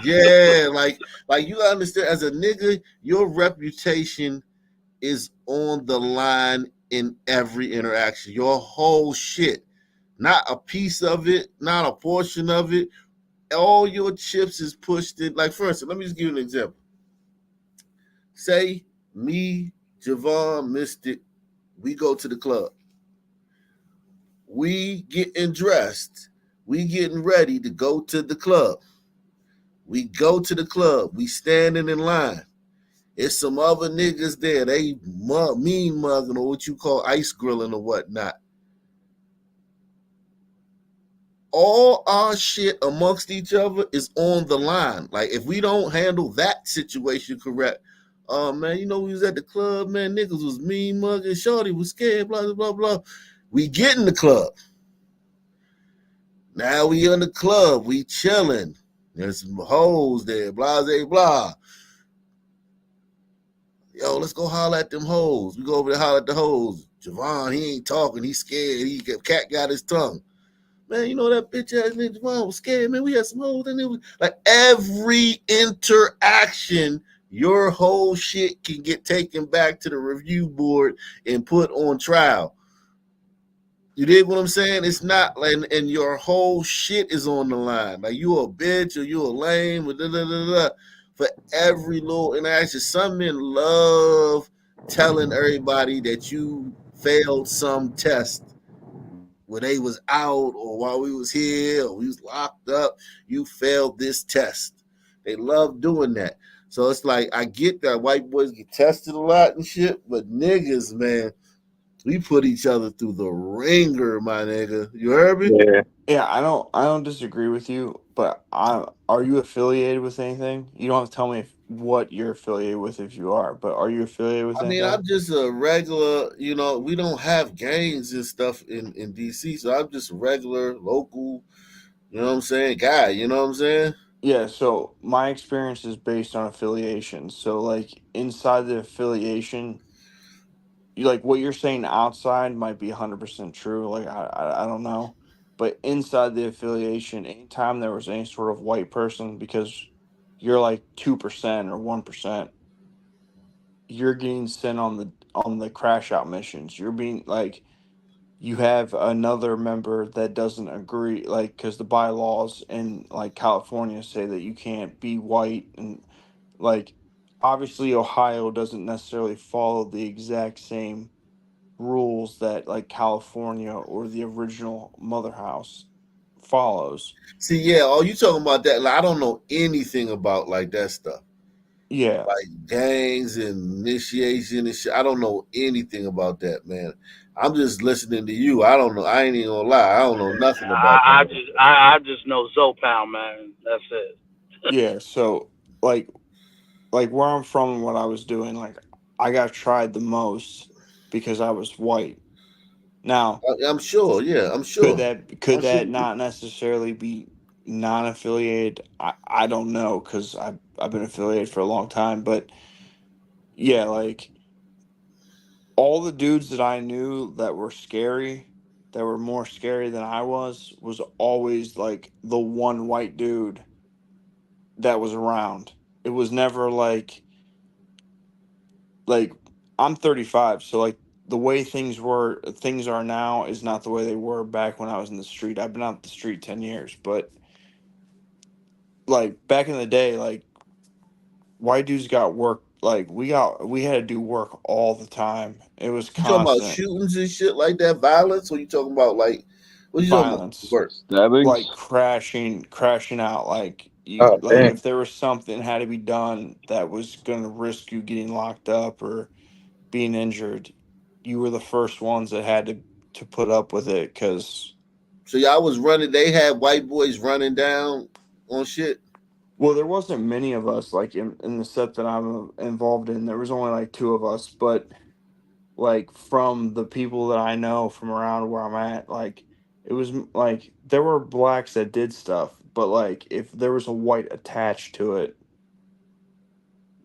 Yeah, like you gotta understand, as a nigga, your reputation is on the line in every interaction. Your whole shit, not a piece of it, not a portion of it. All your chips is pushed in. Like, for instance, let me just give you an example. Say me, Javon, Mystic, we go to the club. We getting dressed. We getting ready to go to the club. We go to the club. We standing in line. It's some other niggas there. They mean mugging or what you call ice grilling or whatnot. All our shit amongst each other is on the line. Like, if we don't handle that situation correct, man, you know, we was at the club, man, niggas was mean mugging, shorty was scared, blah, blah, blah, blah. We get in the club. Now we in the club, we chilling. There's some hoes there, blah, blah, blah. Yo, let's go holler at them hoes. We go over there holler at the hoes. Javon, he ain't talking, he's scared. Cat got his tongue. Man, you know that bitch ass nigga Javon was scared, man. We had some hoes and it was like every interaction, your whole shit can get taken back to the review board and put on trial. You dig what I'm saying? It's not like, and your whole shit is on the line. Like, you a bitch or you a lame or da da da da. For every little interaction, some men love telling everybody that you failed some test where they was out or while we was here or we was locked up, you failed this test. They love doing that. So it's like I get that white boys get tested a lot and shit, but niggas, man, we put each other through the ringer, my nigga. You heard me? Yeah, I don't disagree with you, but are you affiliated with anything? You don't have to tell me what you're affiliated with if you are, but are you affiliated with I mean, anything? I'm just a regular, we don't have gangs and stuff in DC, so I'm just a regular, local, you know what I'm saying, guy, you know what I'm saying? Yeah, so my experience is based on affiliation. So like inside the affiliation, you like what you're saying outside might be 100% true. Like I don't know, but inside the affiliation, anytime there was any sort of white person, because you're like 2% or 1%, you're getting sent on the crash out missions. You're being like you have another member that doesn't agree, like because the bylaws in like California say that you can't be white, and like obviously Ohio doesn't necessarily follow the exact same rules that like California or the original mother house follows. See, yeah, oh, you talking about that? Like, I don't know anything about like that stuff, Yeah. like gangs and initiation and shit. I don't know anything about that, man. I'm just listening to you. I don't know. I ain't even gonna lie. I don't know nothing about that. I just know Zopound, man. That's it. Yeah, so like where I'm from and what I was doing, like I got tried the most because I was white. Now, I'm sure. Yeah, I'm could sure. that I could should that not necessarily be non-affiliated? I don't know because I've been affiliated for a long time, but yeah, like all the dudes that I knew that were scary, that were more scary than I was always like the one white dude that was around. It was never like I'm 35, so like the way things are now is not the way they were back when I was in the street. I've been out the street 10 years, but like back in the day, like white dudes got work, like we had to do work all the time. It was You talking about constant shootings and shit like that, violence, or you talking about like what you talking about? violence, Work. like Stabbings. crashing out, like you Oh like damn. if there was something had to be done that was going to risk you getting locked up or being injured, you were the first ones that had to put up with it because So y'all was running. They had white boys running down on shit. well, there wasn't many of us like in the set that I'm involved in. There was only like two of us, but like from the people that I know from around where I'm at, like it was like there were blacks that did stuff, but like if there was a white attached to it,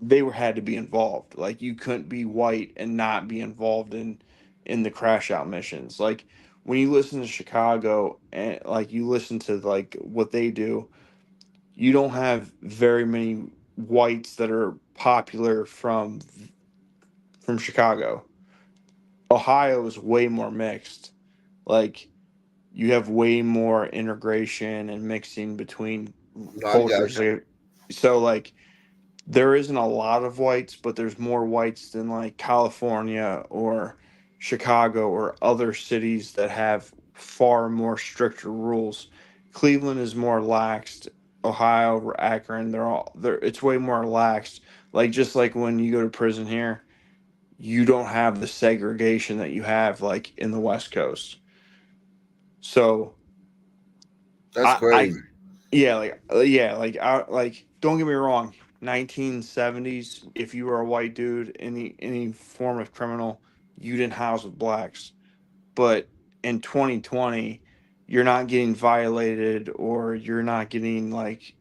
they were had to be involved. Like you couldn't be white and not be involved in the crash out missions. Like when you listen to Chicago and like you listen to like what they do, you don't have very many whites that are popular from Chicago. Ohio is way more mixed. Like you have way more integration and mixing between No, I got cultures. So like there isn't a lot of whites, but there's more whites than like California or Chicago or other cities that have far more stricter rules. Cleveland is more laxed. Ohio, Akron, they're it's way more laxed. Like just like when you go to prison here, you don't have the segregation that you have like in the West Coast. So that's I crazy. yeah, like I like don't get me wrong, 1970s if you were a white dude, any form of criminal, you didn't house with blacks. But in 2020, you're not getting violated or you're not getting like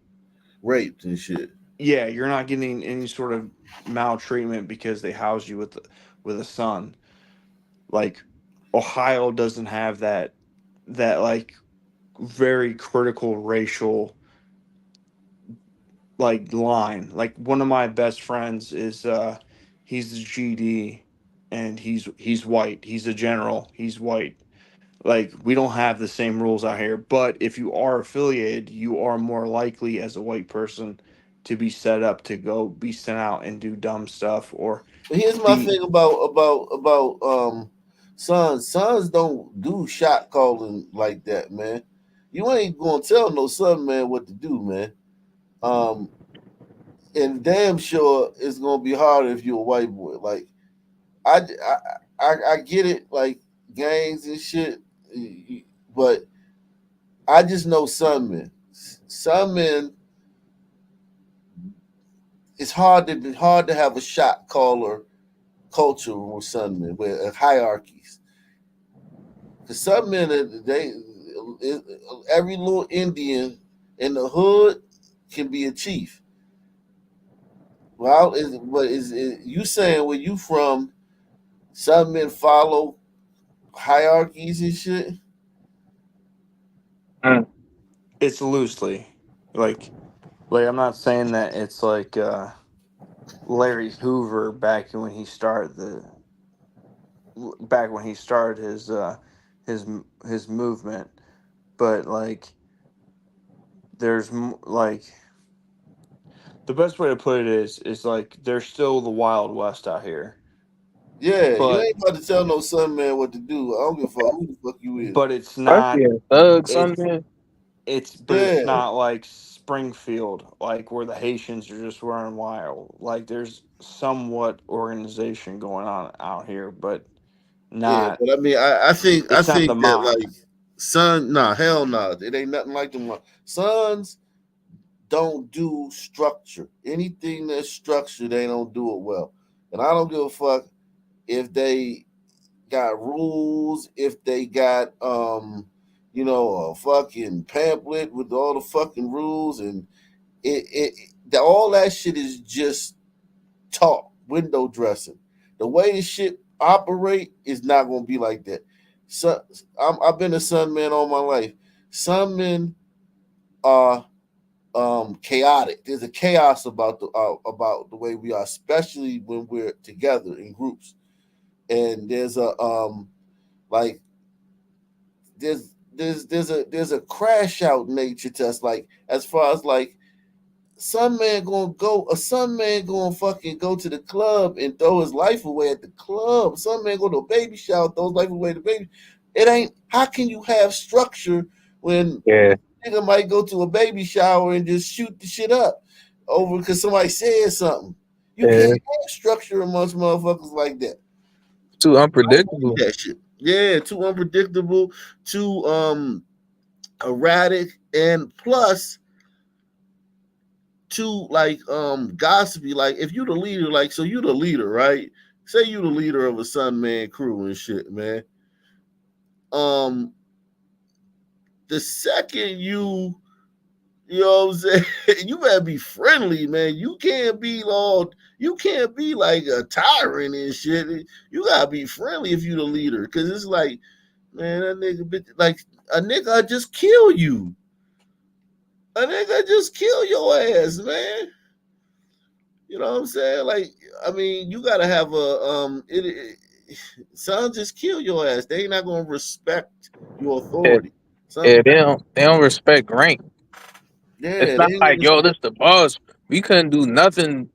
Raped and shit. yeah, you're not getting any sort of maltreatment because they house you with a son. Like Ohio doesn't have that like very critical racial like line. Like one of my best friends is he's the GD and he's white. He's a general. He's white. Like we don't have the same rules out here, but if you are affiliated, you are more likely as a white person to be set up to go be sent out and do dumb stuff or But here's my thing about sons. Sons don't do shot calling like that, man. You ain't gonna tell no son man what to do, man. And damn sure it's gonna be harder if you're a white boy. Like I get it, like gangs and shit, but I just know some men. Some men, it's hard to have a shot caller culture with some men, with hierarchies. Because some men, every little Indian in the hood can be a chief. Well, you saying where you from? Some men follow hierarchies and shit. It's loosely like I'm not saying that it's like Larry Hoover back when he started his movement, but like there's like the best way to put it is like there's still the Wild West out here. Yeah, you But ain't about to tell no son man what to do. I don't give a fuck who the fuck you is. but it's not son. it's Yeah. not like Springfield, like where the Haitians are just running wild. Like there's somewhat organization going on out here, but Yeah, not. but I mean, I think It's not the that mob. like hell no, it ain't nothing like them. Sons don't do structure. Anything that's structured, they don't do it well. And I don't give a fuck if they got rules, if they got a fucking pamphlet with all the fucking rules, and all that shit is just talk, window dressing. The way this shit operate is not gonna be like that. So I've been a son man all my life. Some men are chaotic. There's a chaos about the way we are, especially when we're together in groups. And there's a like there's a crash out nature to us. Like as far as like some man gonna fucking go to the club and throw his life away at the club. Some man go to a baby shower, throw his life away at the baby. It ain't. How can you have structure when nigga might go to a baby shower and just shoot the shit up over because somebody said something? You can't have structure amongst motherfuckers like that. Too unpredictable. That shit. Yeah, too unpredictable, too erratic, and plus too like gossipy. Like if you the leader, like so you the leader, right? Say you the leader of a Sun Man crew and shit, man. The second you know what I'm saying, you better be friendly, man. You can't be like a tyrant and shit. You gotta be friendly if you the leader, because it's like, man, that nigga, like a nigga just kill you. A nigga just kill your ass, man. You know what I'm saying? Like, I mean, you gotta have son just kill your ass. They ain't not gonna respect your authority. They don't respect rank. Yeah, It's not like, yo, this the boss. We couldn't do nothing.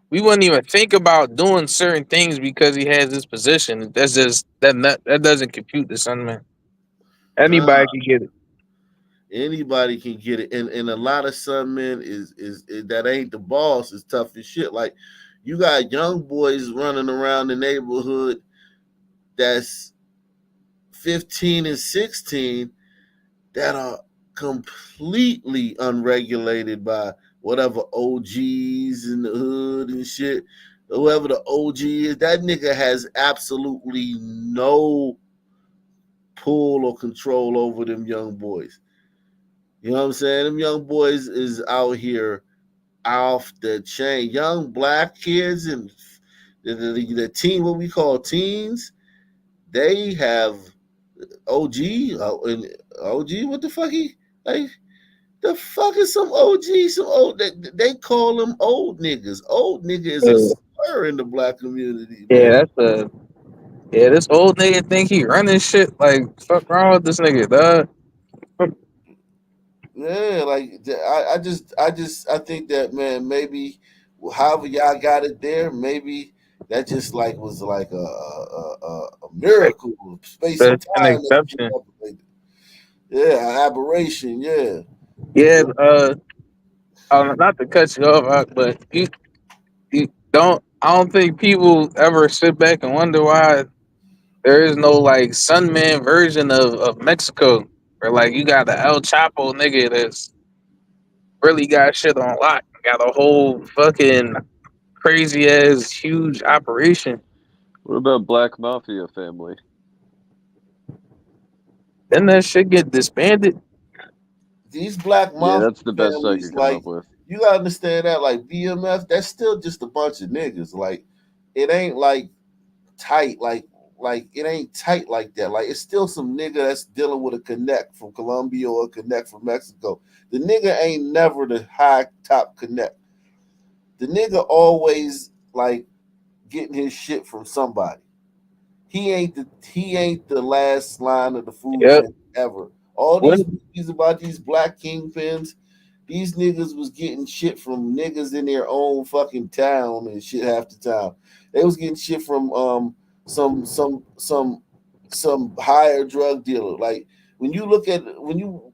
We wouldn't even think about doing certain things because he has this position. That's just that doesn't compute the son man. Anybody can get it. Anybody can get it, and a lot of some men is that ain't the boss is tough as shit. Like you got young boys running around the neighborhood that's 15 and 16 that are completely unregulated by whatever OGs in the hood and shit. Whoever the OG is, that nigga has absolutely no pull or control over them young boys. You know what I'm saying? Them young boys is out here off the chain. Young black kids and the teen, what we call teens, they have OG and OG. What the fuck the fuck is some OG? Some old they call them old niggas. Old nigga is a slur in the black community. Man. This old nigga think he running shit. Like fuck wrong with this nigga, dog. Yeah, like I think that, man, maybe however y'all got it there, maybe that just like was like a miracle of space and That's an time that you exception. manipulated. Yeah, an aberration. Yeah. Yeah, not to cut you off, but you don't. I don't think people ever sit back and wonder why there is no like Sunman version of Mexico, or like you got the El Chapo nigga that's really got shit on lock, got a whole fucking crazy ass huge operation. What about Black Mafia family? Then that shit get disbanded. These black Yeah, mafia that's the best I families, could come like, up with. you gotta understand that, like BMF, that's still just a bunch of niggas. Like, it ain't like tight, like it ain't tight like that. Like, it's still some nigga that's dealing with a connect from Colombia or a connect from Mexico. The nigga ain't never the high top connect. The nigga always like getting his shit from somebody. He ain't the last line of the food Yep. chain ever. All When these movies about these black kingpins, these niggas was getting shit from niggas in their own fucking town and shit half the time. They was getting shit from some some some some higher drug dealer. Like, when you look at Sunman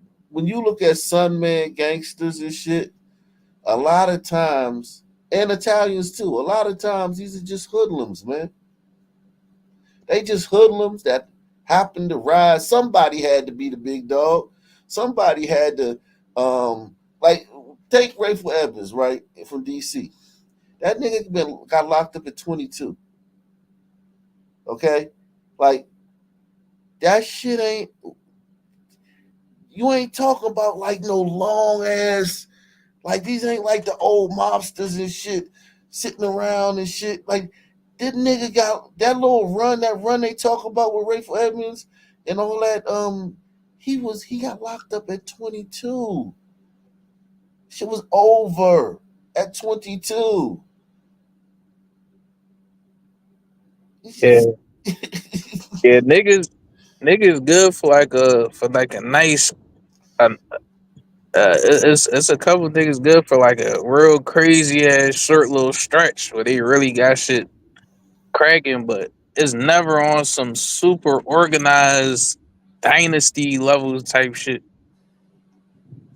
gangsters and shit, a lot of times, and Italians too, a lot of times these are just hoodlums, man. They just hoodlums that happened to rise. Somebody had to be the big dog. Somebody had to, like, take Rayful Evans, right, from DC. That nigga got locked up at 22. Okay, like, that shit ain't. You ain't talking about like no long ass. Like, these ain't like the old mobsters and shit sitting around and shit. Like, this nigga got that little run, that run they talk about with Rayful Edmonds and all that. He got locked up at 22. Shit was over at 22. yeah, yeah, niggas good for like a nice. It's a couple niggas good for like a real crazy ass short little stretch where they really got shit cracking, but it's never on some super organized dynasty levels type shit.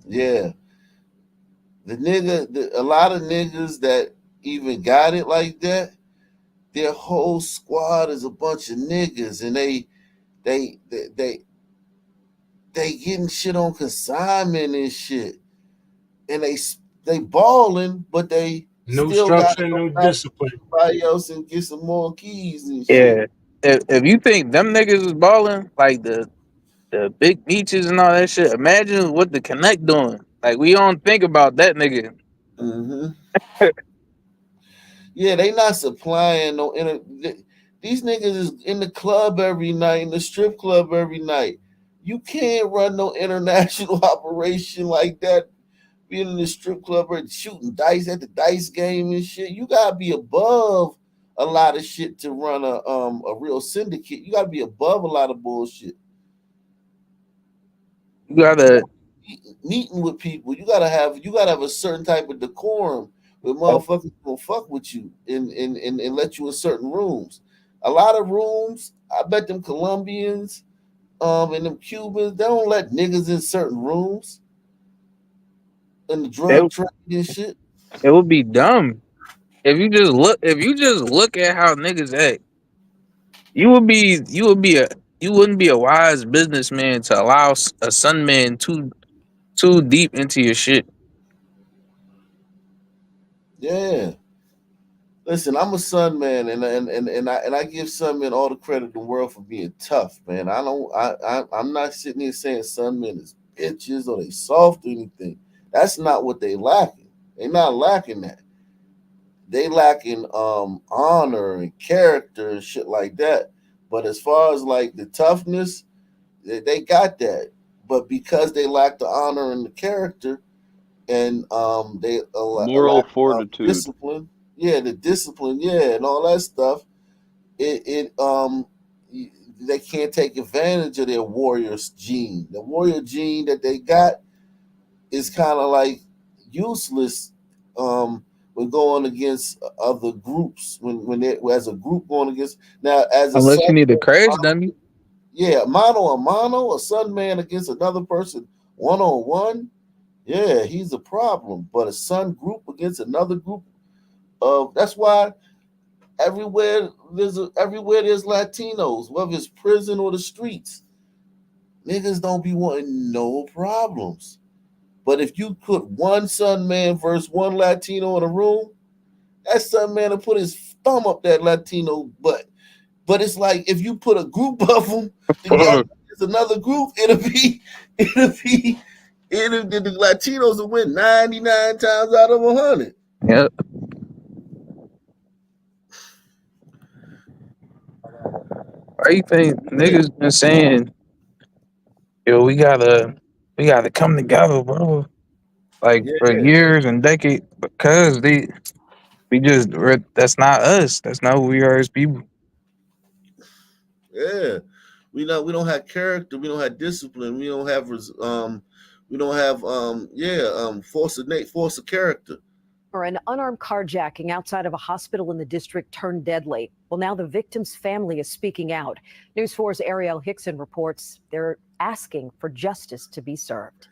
Yeah, a lot of niggas that even got it like that, their whole squad is a bunch of niggas, and they they they, they getting shit on consignment and shit, and they balling, but they No still got to structure, go no back to discipline. somebody else and get some more keys and shit. Yeah, if you think them niggas is balling like the big beaches and all that shit, imagine what the Connect doing. Like we don't think about that nigga. Hmm. Yeah, they not supplying no these niggas is in the club every night, in the strip club every night. You can't run no international operation like that, being in the strip club or shooting dice at the dice game and shit. You gotta be above a lot of shit to run a real syndicate. You gotta be above a lot of bullshit. You gotta Meeting with people, you gotta have a certain type of decorum where motherfuckers gonna fuck with you and let you in certain rooms. A lot of rooms, I bet them Colombians, and them Cubans, they don't let niggas in certain rooms in the it, drug trade and shit. it would be dumb if you just look at how niggas act. You wouldn't be a wise businessman to allow a sunman too deep into your shit. Yeah. Listen, I'm a Sun man, and I give Sun men all the credit in the world for being tough, man. I don't I'm not sitting here saying Sun men is bitches or they soft or anything. That's not what they lacking. They not lacking that. They lacking honor and character and shit like that. But as far as like the toughness, they got that. But because they lack the honor and the character, and they a Moral lack of fortitude. discipline, yeah, the discipline, yeah, and all that stuff, they can't take advantage of their warrior's gene. The warrior gene that they got, is kind of like useless when going against other groups. When they as a group going against now as a Unless you son, need a crash dummy. yeah, mano a mano, a son man against another person 1-on-1. Yeah, he's a problem. But a son group against another group that's why everywhere there's Latinos, whether it's prison or the streets, niggas don't be wanting no problems. But if you put one son man versus one Latino in a room, that son man will put his thumb up that Latino butt. But it's like if you put a group of them together, it's another group. The Latinos will win 99 times out of 100. Yep. Why you think niggas been saying, yo, we gotta come together, bro? Like for years and decades, because that's not us. That's not who we are as people. Yeah, we don't have character. We don't have discipline. We don't have force of character. An unarmed carjacking outside of a hospital in the district turned deadly. Well, now the victim's family is speaking out. News 4's Ariel Hickson reports they're asking for justice to be served.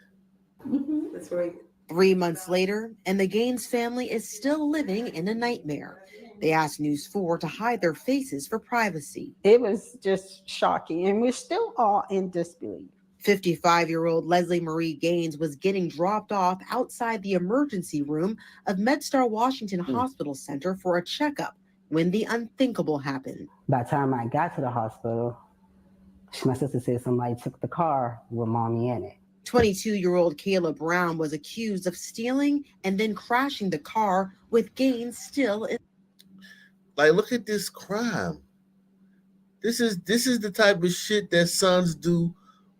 That's right. 3 months later, and the Gaines family is still living in a nightmare. They asked News 4 to hide their faces for privacy. It was just shocking, and we're still all in disbelief. 55-year-old Leslie Marie Gaines was getting dropped off outside the emergency room of MedStar Washington Hospital Center for a checkup when the unthinkable happened. By the time I got to the hospital, my sister said somebody took the car with mommy in it. 22-year-old Kayla Brown was accused of stealing and then crashing the car with Gaines still in. Like, look at this crime. This is the type of shit that sons do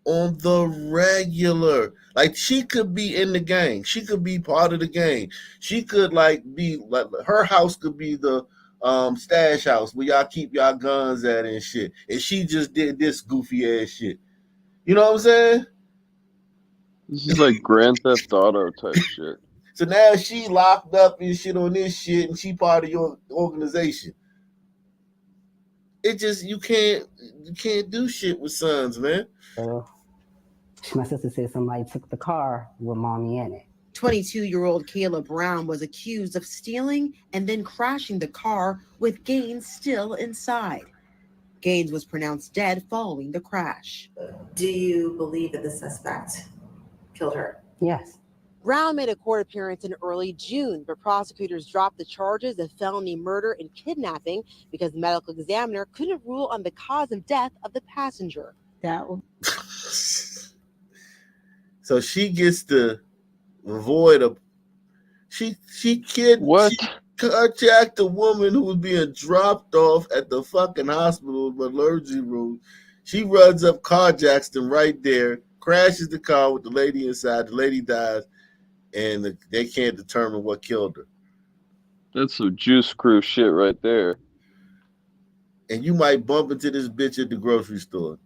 on the regular. Like, she could be in the gang. She could be part of the gang. She could be her house could be the stash house where y'all keep y'all guns at and shit. And she just did this goofy ass shit. You know what I'm saying? This is like Grand Theft Auto type shit. So now she locked up and shit on this shit, and she part of your organization. It just you can't do shit with sons, man. My sister said somebody took the car with mommy in it. 22-year-old Kayla Brown was accused of stealing and then crashing the car with Gaines still inside. Gaines was pronounced dead following the crash. Do you believe that the suspect killed her? Yes. Brown made a court appearance in early June, but prosecutors dropped the charges of felony murder and kidnapping because the medical examiner couldn't rule on the cause of death of the passenger. So she gets to avoid she carjacked a woman who was being dropped off at the fucking hospital emergency room. She runs up, carjacks them right there, crashes the car with the lady inside. The lady dies, and they can't determine what killed her. That's some juice crew shit right there. And you might bump into this bitch at the grocery store.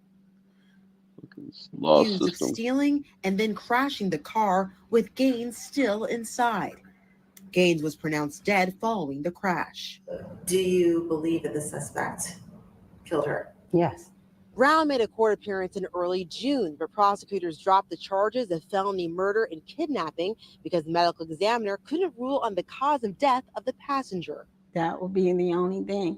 Accused of stealing and then crashing the car with Gaines still inside. Gaines was pronounced dead following the crash. Do you believe that the suspect killed her? Yes. Brown made a court appearance in early June, but prosecutors dropped the charges of felony murder and kidnapping because the medical examiner couldn't rule on the cause of death of the passenger. That will be the only thing,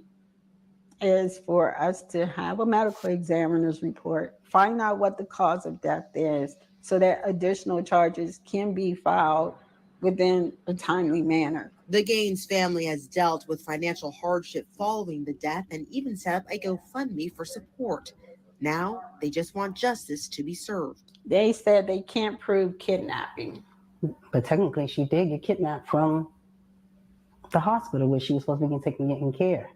is for us to have a medical examiner's report, find out what the cause of death is, so that additional charges can be filed within a timely manner. The Gaines family has dealt with financial hardship following the death and even set up a GoFundMe for support. Now they just want justice to be served. They said they can't prove kidnapping. But technically she did get kidnapped from the hospital where she was supposed to be taking care.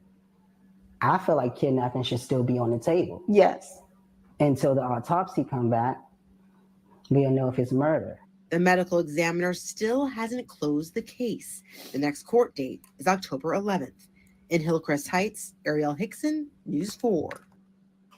I feel like kidnapping should still be on the table. Yes. Until the autopsy come back, we'll know if it's murder. The medical examiner still hasn't closed the case. The next court date is October 11th. In Hillcrest Heights, Ariel Hickson, News 4.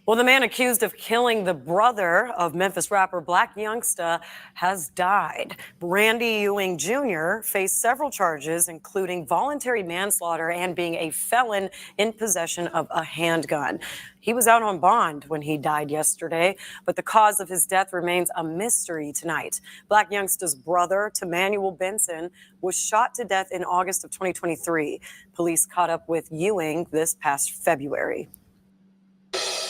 Well, the man accused of killing the brother of Memphis rapper Black Youngsta has died. Randy Ewing Jr. faced several charges, including voluntary manslaughter and being a felon in possession of a handgun. He was out on bond when he died yesterday, but the cause of his death remains a mystery tonight. Black Youngsta's brother, Tamanuel Benson, was shot to death in August of 2023. Police caught up with Ewing this past February.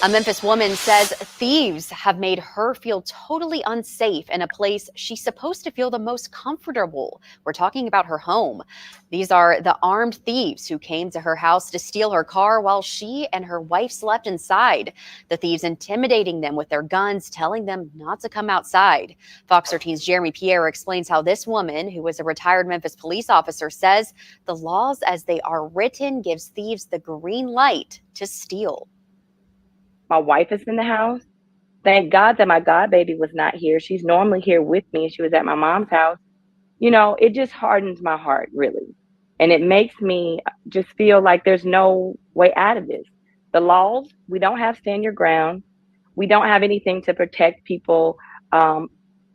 A Memphis woman says thieves have made her feel totally unsafe in a place she's supposed to feel the most comfortable. We're talking about her home. These are the armed thieves who came to her house to steal her car while she and her wife slept inside. The thieves intimidating them with their guns, telling them not to come outside. Fox 13's Jeremy Pierre explains how this woman, who is a retired Memphis police officer, says the laws as they are written gives thieves the green light to steal. My wife is in the house. Thank God that my godbaby was not here. She's normally here with me. She was at my mom's house. You know, it just hardens my heart, really. And it makes me just feel like there's no way out of this. The laws, we don't have stand your ground. We don't have anything to protect people, to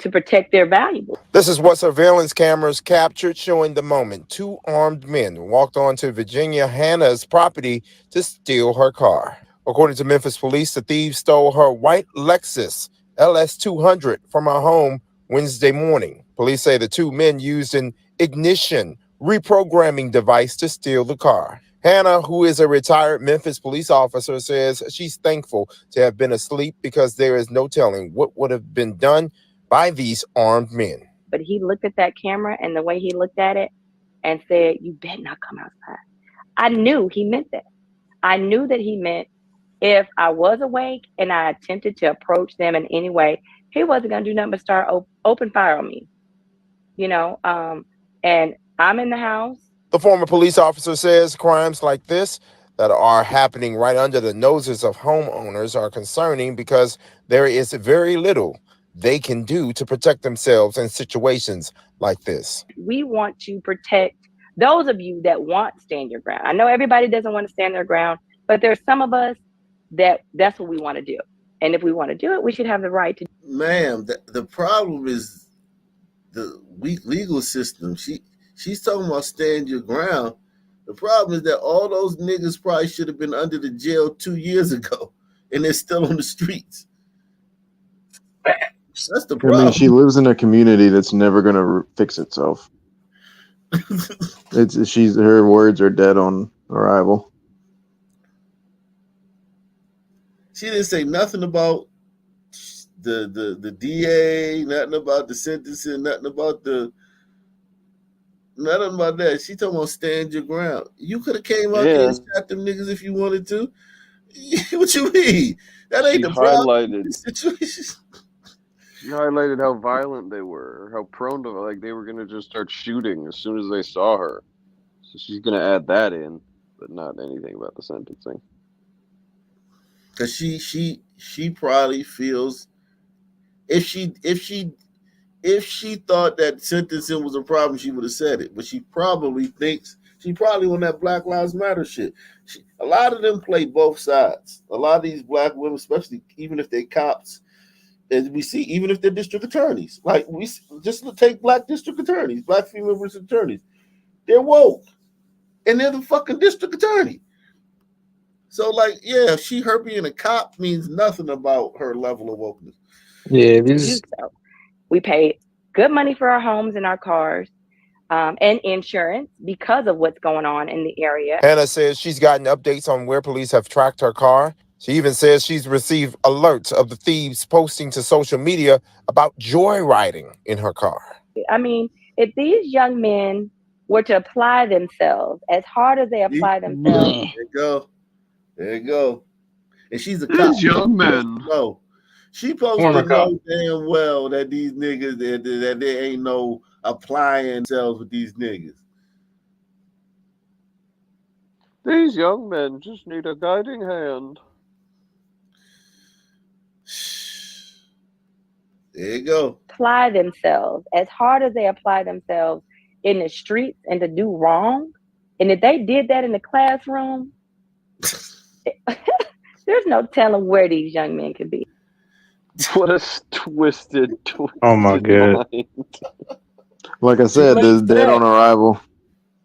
protect their valuables. This is what surveillance cameras captured, showing the moment two armed men walked onto Virginia Hannah's property to steal her car. According to Memphis police, the thieves stole her white Lexus LS200 from her home Wednesday morning. Police say the two men used an ignition reprogramming device to steal the car. Hannah, who is a retired Memphis police officer, says she's thankful to have been asleep because there is no telling what would have been done by these armed men. But he looked at that camera and the way he looked at it and said, "You better not come outside." I knew he meant that. I knew that he meant if I was awake and I attempted to approach them in any way, he wasn't going to do nothing but start open fire on me, you know, and I'm in the house. The former police officer says crimes like this that are happening right under the noses of homeowners are concerning because there is very little they can do to protect themselves in situations like this. We want to protect those of you that want to stand your ground. I know everybody doesn't want to stand their ground, but there's some of us that's what we want to do. And if we want to do it, we should have the right to. Ma'am, the problem is the weak legal system. She's talking about stand your ground. The problem is that all those niggas probably should have been under the jail 2 years ago, and they're still on the streets. That's the problem. I mean, she lives in a community that's never going to fix itself. Her words are dead on arrival. She didn't say nothing about the DA, nothing about the sentencing, nothing about that. She talking about stand your ground. You could have came out there and shot them niggas if you wanted to. What you mean? That ain't the problem. She highlighted how violent they were, how prone to, like, they were going to just start shooting as soon as they saw her. So she's going to add that in, but not anything about the sentencing. Because she probably feels if she thought that sentencing was a problem, she would have said it. But she probably on that Black Lives Matter shit. A lot of them play both sides. A lot of these black women, especially even if they're cops, as we see, even if they're district attorneys, like we just take black district attorneys, black female district attorneys, they're woke, and they're the fucking district attorney. So, like, yeah, her being a cop means nothing about her level of wokeness. Yeah, we pay good money for our homes and our cars, and insurance because of what's going on in the area. Hannah says she's gotten updates on where police have tracked her car. She even says she's received alerts of the thieves posting to social media about joyriding in her car. I mean, if these young men were to apply themselves as hard as they apply themselves. There you go. And she's a cop. These young men. No. She supposed to know damn well that these niggas, that there ain't no applying themselves with these niggas. These young men just need a guiding hand. There you go. Apply themselves as hard as they apply themselves in the streets and to do wrong. And if they did that in the classroom, this There's no telling where these young men could be. What a twisted Oh my god! mind. Like I said, this dead on arrival.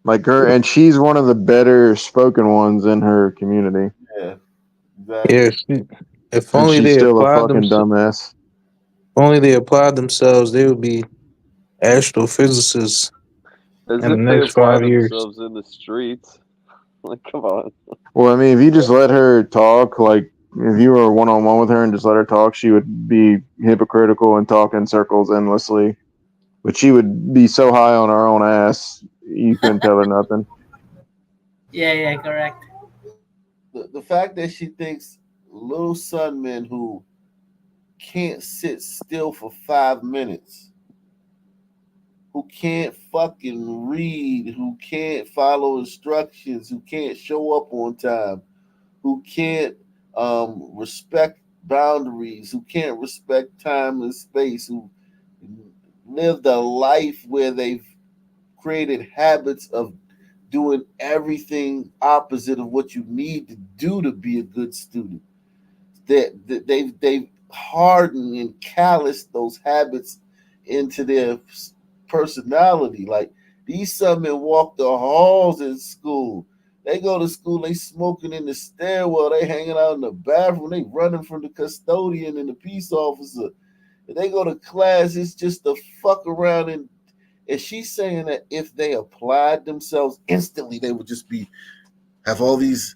Like her, and she's one of the better spoken ones in her community. Yeah, Yeah, exactly. if And only she's they still a applied fucking themselves. dumbass. If only they applied themselves, they would be astrophysicists As in the if they next apply 5 years. themselves in the streets. Like, come on. Well, I mean, if you just let her talk, like if you were one on one with her and just let her talk, she would be hypocritical and talk in circles endlessly. But she would be so high on her own ass, you couldn't tell her nothing. Yeah, correct. The fact that she thinks little sun men who can't sit still for 5 minutes, who can't fucking read, who can't follow instructions, who can't show up on time, who can't respect boundaries, who can't respect time and space, who lived a life where they've created habits of doing everything opposite of what you need to do to be a good student. That they've hardened and calloused those habits into their personality. Like these some men walk the halls in school. They go to school, they smoking in the stairwell, they hanging out in the bathroom, they running from the custodian and the peace officer. If they go to class, it's just to fuck around and she's saying that if they applied themselves instantly, they would just have all these.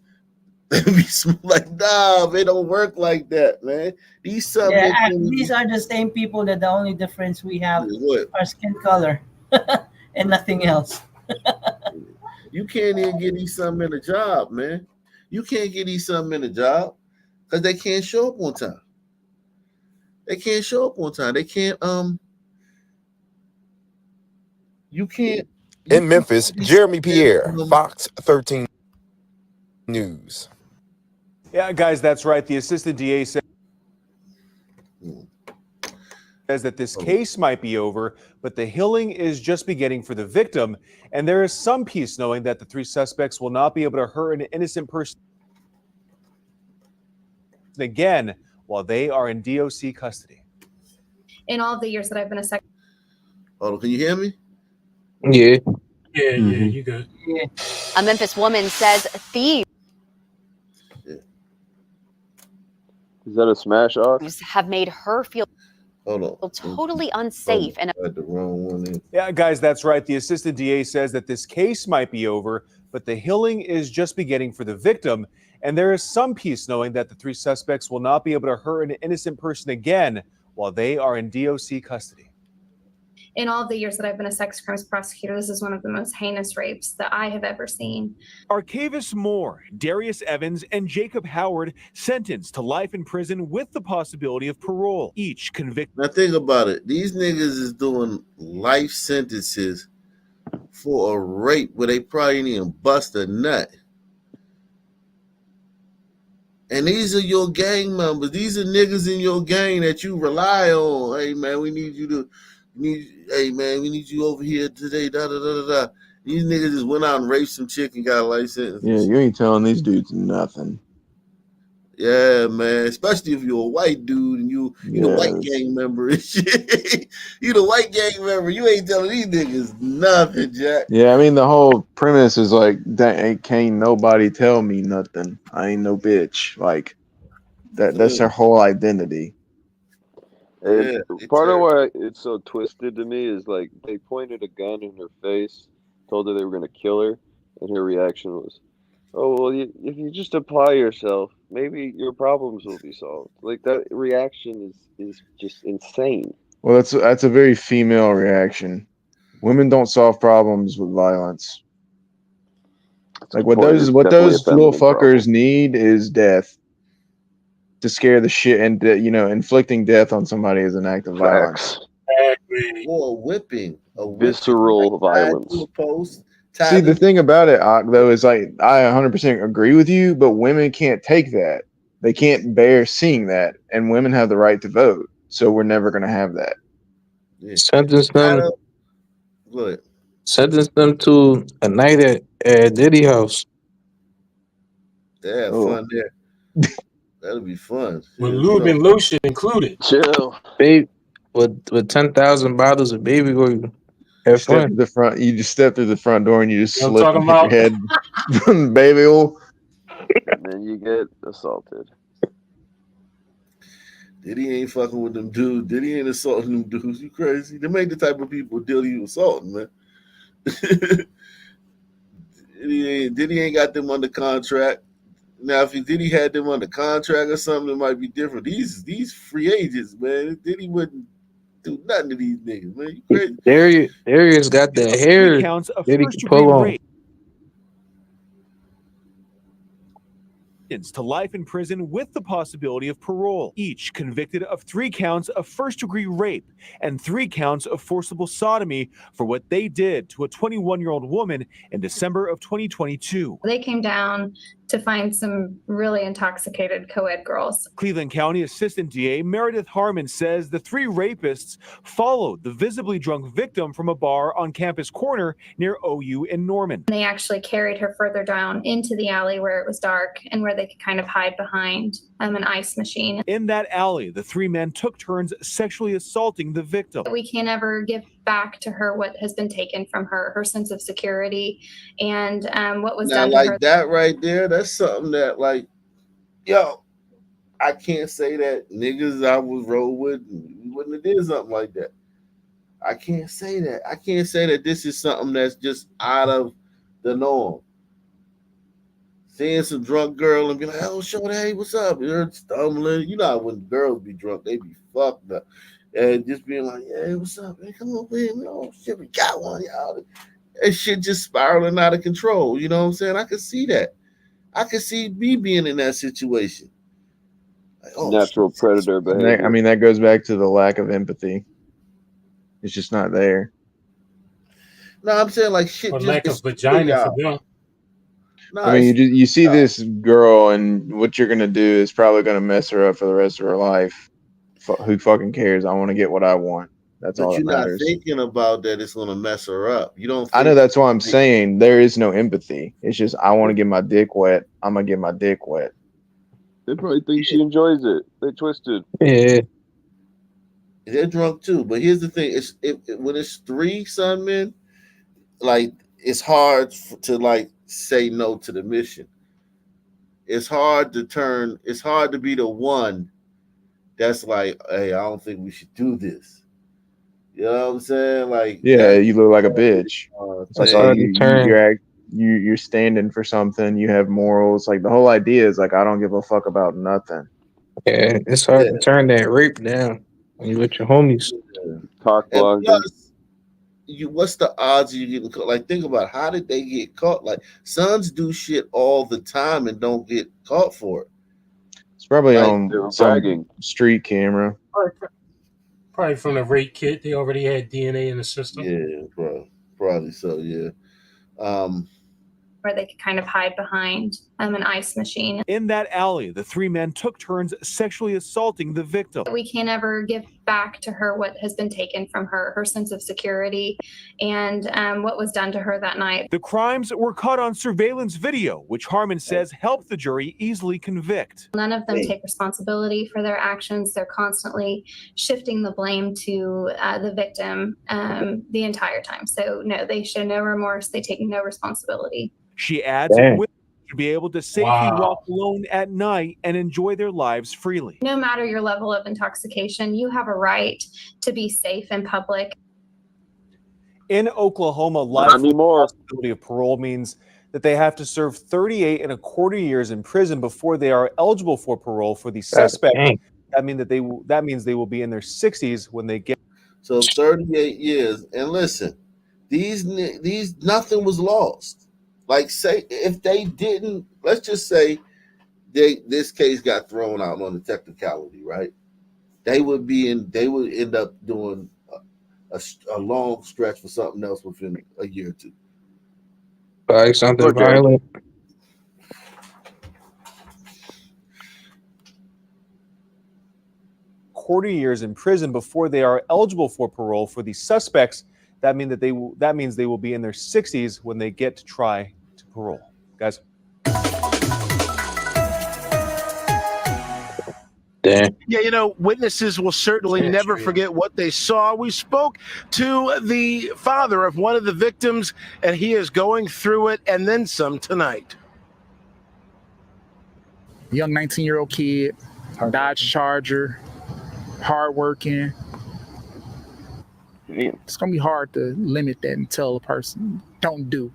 They would be like, nah, they don't work like that, man. These some Yeah, men these are the same people that the only difference we have what? are skin color and nothing else. You can't even get these some in a job, man. You can't get these some in a job because they can't show up on time. They can't show up on time. They can't. You can't. In Memphis, Jeremy Pierre, Fox 13 News. Yeah, guys, that's right. The assistant DA says that this case might be over, but the healing is just beginning for the victim. And there is some peace knowing that the three suspects will not be able to hurt an innocent person again while they are in DOC custody. In all of the years that I've been a sex. Oh, can you hear me? Yeah. Yeah, you good. Yeah. A Memphis woman says thieves Is that a smash off? have made her feel totally unsafe and the wrong one in. Yeah, guys, that's right. The assistant DA says that this case might be over, but the healing is just beginning for the victim. And there is some peace knowing that the three suspects will not be able to hurt an innocent person again while they are in DOC custody. In all of the years that I've been a sex crimes prosecutor, this is one of the most heinous rapes that I have ever seen. Arcavis Moore, Darius Evans, and Jacob Howard sentenced to life in prison with the possibility of parole, each convicted. Now think about it. These niggas is doing life sentences for a rape where they probably didn't even bust a nut. And these are your gang members. These are niggas in your gang that you rely on. Hey man, we need you to hey man, we need you over here today. Da da da da da. These niggas just went out and raped some chick and got a life sentence. Yeah, you ain't telling these dudes nothing. Yeah, man. Especially if you're a white dude and you the white gang member and shit. You the white gang member. You ain't telling these niggas nothing, Jack. Yeah, I mean the whole premise is like that can't nobody tell me nothing. I ain't no bitch. Like that's their whole identity. And part of why it's so twisted to me is like they pointed a gun in her face, told her they were going to kill her, and her reaction was, "Oh well, if you just apply yourself, maybe your problems will be solved." Like that reaction is just insane. Well, that's a very female reaction. Women don't solve problems with violence. Like what those little fuckers need is death. To scare the shit and inflicting death on somebody is an act of violence. Or whipping, Visceral violence. To a post. See, the thing about it, Ak, though, is like I 100% agree with you, but women can't take that. They can't bear seeing that, and women have the right to vote, so we're never going to have that. Yeah. Sentence them. Good. Sentence them to a night at Diddy house. They have fun there. That'll be fun. With Yeah, lube and lotion included. Chill. Babe, with 10,000 bottles of baby oil, You have step to fun. the front. You just step through the front door and you just You know what slip I'm and talking hit your about? head from baby oil. And then you get assaulted. Diddy ain't fucking with them dudes. Diddy ain't assaulting them dudes. You crazy? They make the type of people Diddy assaulting, man. Diddy ain't got them under contract. Now, if Diddy had them under contract or something, it might be different. These free agents, man. Diddy wouldn't do nothing to these niggas, man. You crazy? Darius got that Of 3 hair counts of that he can first-degree pull on. rape. To life in prison with the possibility of parole. Each convicted of 3 counts of first-degree rape and 3 counts of forcible sodomy for what they did to a 21-year-old woman in December of 2022. They came down to find some really intoxicated co-ed girls. Cleveland County Assistant DA Meredith Harmon says the 3 rapists followed the visibly drunk victim from a bar on Campus Corner near OU in Norman. They actually carried her further down into the alley where it was dark and where they could kind of hide behind an ice machine. In that alley, the 3 men took turns sexually assaulting the victim. We can't ever give back to her what has been taken from her, her sense of security, and what was Now, done to like her. that right there, that's something that, like, yo, I can't say that niggas I was roll with wouldn't have did something like that. I can't say that. I can't say that this is something that's just out of the norm. Seeing some drunk girl and be like, "Oh, shorty, hey, what's up?" You're stumbling. You know when girls be drunk, they be fucked up. And just being like, "Hey, what's up? Hey, come on, man. Oh shit, we got one, y'all." That shit just spiraling out of control. You know what I'm saying? I could see that. I could see me being in that situation. Like, oh, Natural predator I behavior. mean, that goes back to the lack of empathy. It's just not there. no, I'm saying like shit. Or Just lack it's of vagina for y'all. them. No, I mean, it's you see this girl, and what you're gonna do is probably gonna mess her up for the rest of her life. Who fucking cares? I want to get what I want. That's all but that you're not matters. thinking about that it's gonna mess her up. You don't I know think that's why I'm like, saying there is no empathy. It's just I want to get my dick wet. I'm gonna get my dick wet. They probably think she enjoys it. They twisted. Yeah. they're drunk too. But here's the thing: when it's 3 son men, like it's hard to like say no to the mission. It's hard to turn. It's hard to be the one that's like, "Hey, I don't think we should do this." You know what I'm saying? Like Yeah, that's you look like a bitch. It's like, That's oh, hard to turn. you're standing for something. You have morals. Like the whole idea is like I don't give a fuck about nothing. Yeah, it's hard to turn that rape down when you with your homies. Cock And blocking. plus, what's the odds of you getting caught? Like, think about how did they get caught? Like, sons do shit all the time and don't get caught for it. It's probably Like, on They were some bragging. street camera. Probably from the rape kit. They already had DNA in the system. Yeah, probably so. Yeah. Where they could kind of hide behind an ice machine. In that alley, the 3 men took turns sexually assaulting the victim. We can't ever give back to her what has been taken from her, her sense of security, and what was done to her that night. The crimes were caught on surveillance video, which Harmon says helped the jury easily convict. None of them take responsibility for their actions. They're constantly shifting the blame to the victim the entire time. So no, they show no remorse. They take no responsibility. She adds Damn. women should be able to safely walk alone at night and enjoy their lives freely. No matter your level of intoxication, you have a right to be safe in public. In Oklahoma, life with the possibility of parole means that they have to serve 38 and a quarter years in prison before they are eligible for parole for the suspect. That means they will be in their 60s when they get. So 38 years. And listen, these nothing was lost. Like, say if they didn't, let's just say this case got thrown out on the technicality, right? They would end up doing a long stretch for something else within a year or two. Like something violent. Quarter years in prison before they are eligible for parole for the suspects. That means they will be in their 60s when they get to try to parole. Guys. Damn. Yeah, witnesses will certainly never forget what they saw. We spoke to the father of one of the victims, and he is going through it and then some tonight. Young 19-year-old kid, Dodge Charger, hardworking. It's going to be hard to limit that and tell a person, don't do.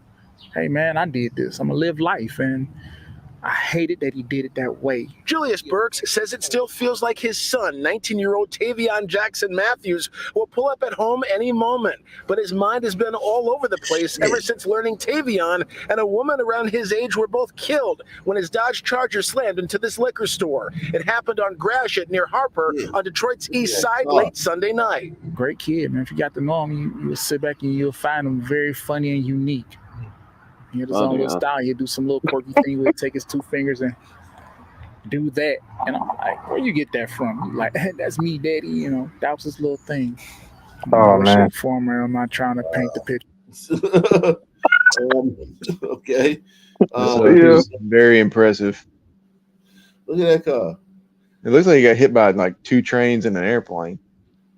Hey, man, I did this. I'm going to live life, and I hated that he did it that way. Julius Burks says it still feels like his son, 19-year-old Tavion Jackson Matthews, will pull up at home any moment. But his mind has been all over the place ever since learning Tavion and a woman around his age were both killed when his Dodge Charger slammed into this liquor store. It happened on Gratiot near Harper on Detroit's east side late Sunday night. Great kid, man. If you got to know him, you'll sit back and you'll find him very funny and unique. He had his own little style. He'd do some little quirky thing where he'd take his two fingers and do that. And I'm like, where you get that from? He's like, that's me, daddy. That was his little thing. Oh, man. I'm not trying to paint the picture. Okay. So he's very impressive. Look at that car. It looks like he got hit by like 2 trains and an airplane.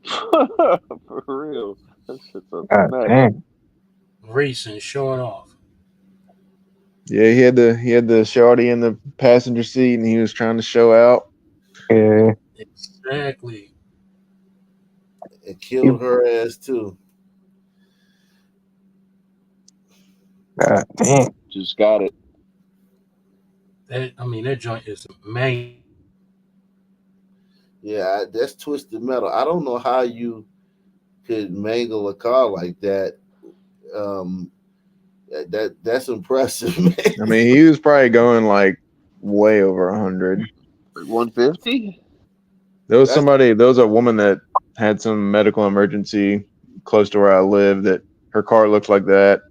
For real. That shit's Damn. Racing, showing off. Yeah, he had the shorty in the passenger seat, and he was trying to show out. Yeah. Exactly. It killed her ass too. God damn. Just got it. That joint is amazing. Yeah, that's twisted metal. I don't know how you could mangle a car like that. That's impressive, man. I mean, he was probably going like way over 100. 150? There was a woman that had some medical emergency close to where I live that her car looked like that.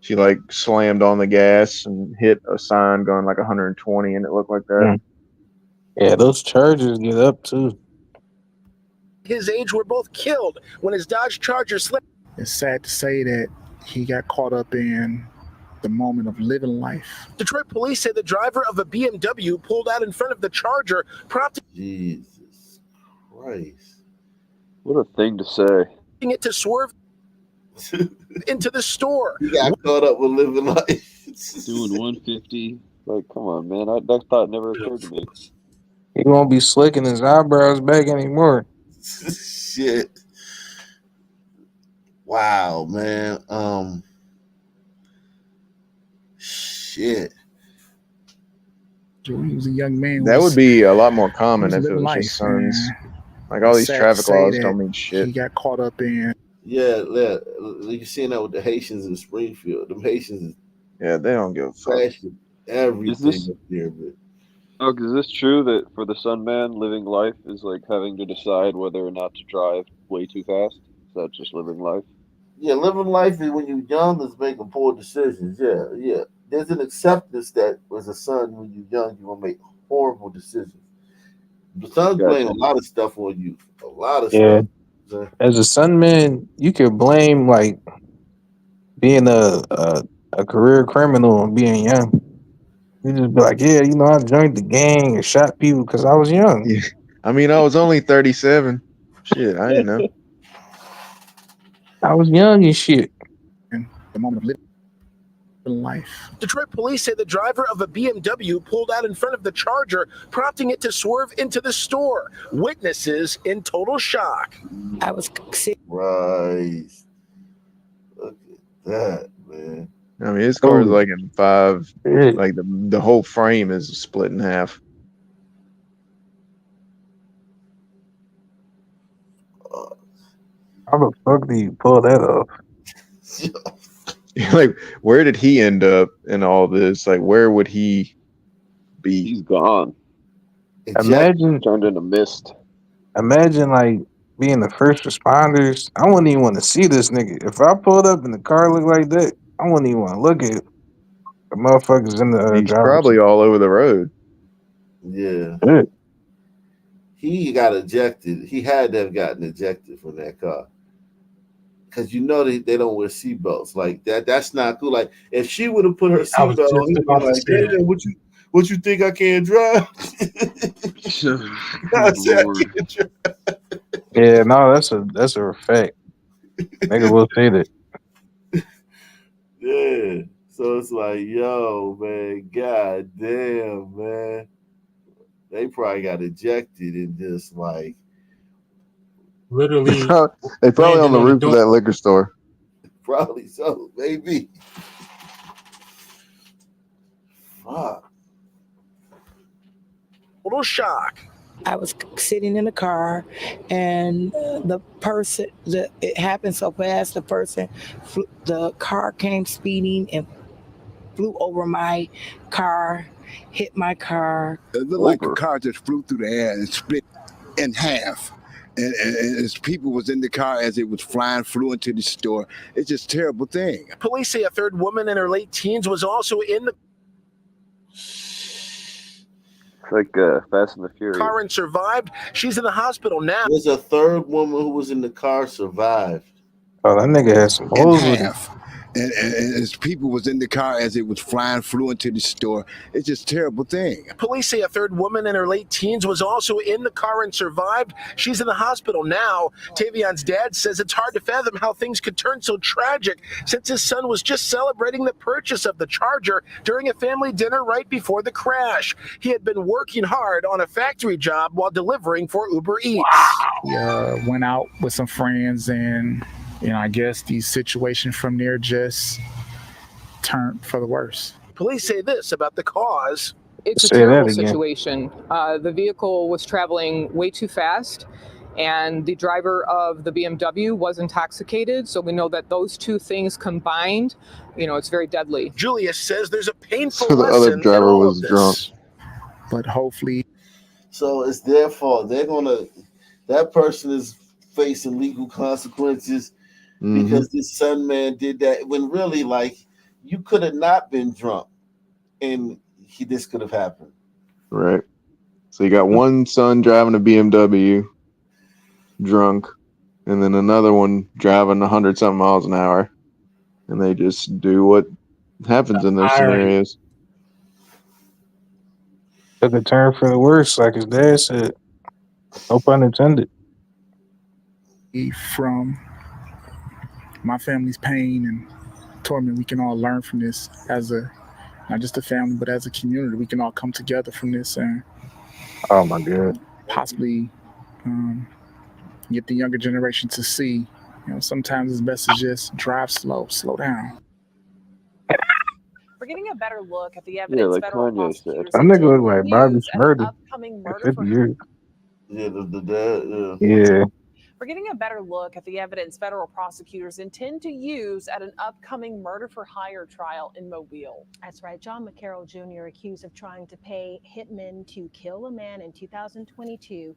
She like slammed on the gas and hit a sign going like 120, and it looked like that. Yeah, those Chargers get up too. His age were both killed when his Dodge Charger slammed. It's sad to say that he got caught up in the moment of living life. Detroit police say the driver of a BMW pulled out in front of the Charger, prompting Jesus Christ. What a thing to say. it to swerve into the store. He got caught up with living life. Doing 150. Like, come on, man. That thought never occurred to me. He won't be slicking his eyebrows back anymore. Shit. Wow, man. Shit. He was a young man. That would be a lot more common if it was life, his sons. man. Like all these Sad to traffic say laws that don't mean shit. He got caught up in. Yeah, you're seeing that with the Haitians in Springfield. The Haitians, yeah, they don't give a fuck. Crashing everything up there, but. Oh, is this true that for the Sun Man, living life is like having to decide whether or not to drive way too fast? Is that just living life? Yeah, living life is when you're young is making poor decisions. Yeah. There's an acceptance that as a son, when you're young, you're going to make horrible decisions. The son's blame a lot of stuff on you. A lot of stuff. As a son, man, you could blame like being a career criminal and being young. You just be like, yeah, I joined the gang and shot people because I was young. Yeah. I mean, I was only 37. Shit, I didn't know. I was young and shit. And the moment of living life. Detroit police say the driver of a BMW pulled out in front of the Charger, prompting it to swerve into the store. Witnesses in total shock. Right. Look at that, man. I mean, his car is like in 5. Like the whole frame is split in half. How the fuck do you pull that off? Like, where did he end up in all this? Like, where would he be? He's gone. Imagine turned into mist. Imagine like being the first responders. I wouldn't even want to see this nigga. If I pulled up and the car looked like that, I wouldn't even want to look at it. The motherfuckers in the He's probably all over the road. Yeah. Shit. He got ejected. He had to have gotten ejected from that car. Because they don't wear seatbelts. Like that's not cool. Like if she would have put her seatbelt on, he'd be like, What you think I can't drive? I said I Lord. can't drive. Yeah, no, that's a fact. Nigga will say that. Yeah. So it's like, yo, man, god damn, man. They probably got ejected and just like Literally They probably on landing the on the roof of door. that liquor store. probably so, maybe. Fuck. Total shock. I was sitting in the car, and it happened so fast. The car came speeding and flew over my car, hit my car. It looked like a car just flew through the air and split in half. And as people was in the car as it was flying, flew into the store. It's just a terrible thing. Police say a third woman in her late teens was also in the It's like Fast and the Furious. car and survived. She's in the hospital now. There's a third woman who was in the car survived. Oh, that nigga had some In hoes with him. half. And as people was in the car as it was flying, flew into the store. It's just a terrible thing. Police say a third woman in her late teens was also in the car and survived. She's in the hospital now. Tavion's dad says it's hard to fathom how things could turn so tragic since his son was just celebrating the purchase of the Charger during a family dinner right before the crash. He had been working hard on a factory job while delivering for Uber Eats. We went out with some friends, and I guess the situation from there just turned for the worse. Police say this about the cause. It's a Say that terrible again. situation. The vehicle was traveling way too fast, and the driver of the BMW was intoxicated. So we know that those two things combined, it's very deadly. Julius says there's a painful So the other lesson in driver all was of this. drunk. But hopefully, So it's their fault. That person is facing legal consequences because this son man did that when really, like, you could have not been drunk and this could have happened. Right. So you got one son driving a BMW, drunk, and then another one driving 100-something miles an hour, and they just do what happens in those scenarios. Took a turn for the worse, like his dad said. No pun intended. from my family's pain and torment, we can all learn from this as not just a family, but as a community. We can all come together from this and oh my God, possibly get the younger generation to see, sometimes it's best to just drive slow down. We're getting a better look at the evidence like federal Kanye said. prosecutors that nigga look intend like to Bobby use at Shmurda an upcoming in murder 50 for years. Yeah, the dad. Yeah. We're getting a better look at the evidence federal prosecutors intend to use at an upcoming murder for hire trial in Mobile. That's right. John McCarroll Jr. accused of trying to pay hitmen to kill a man in 2022.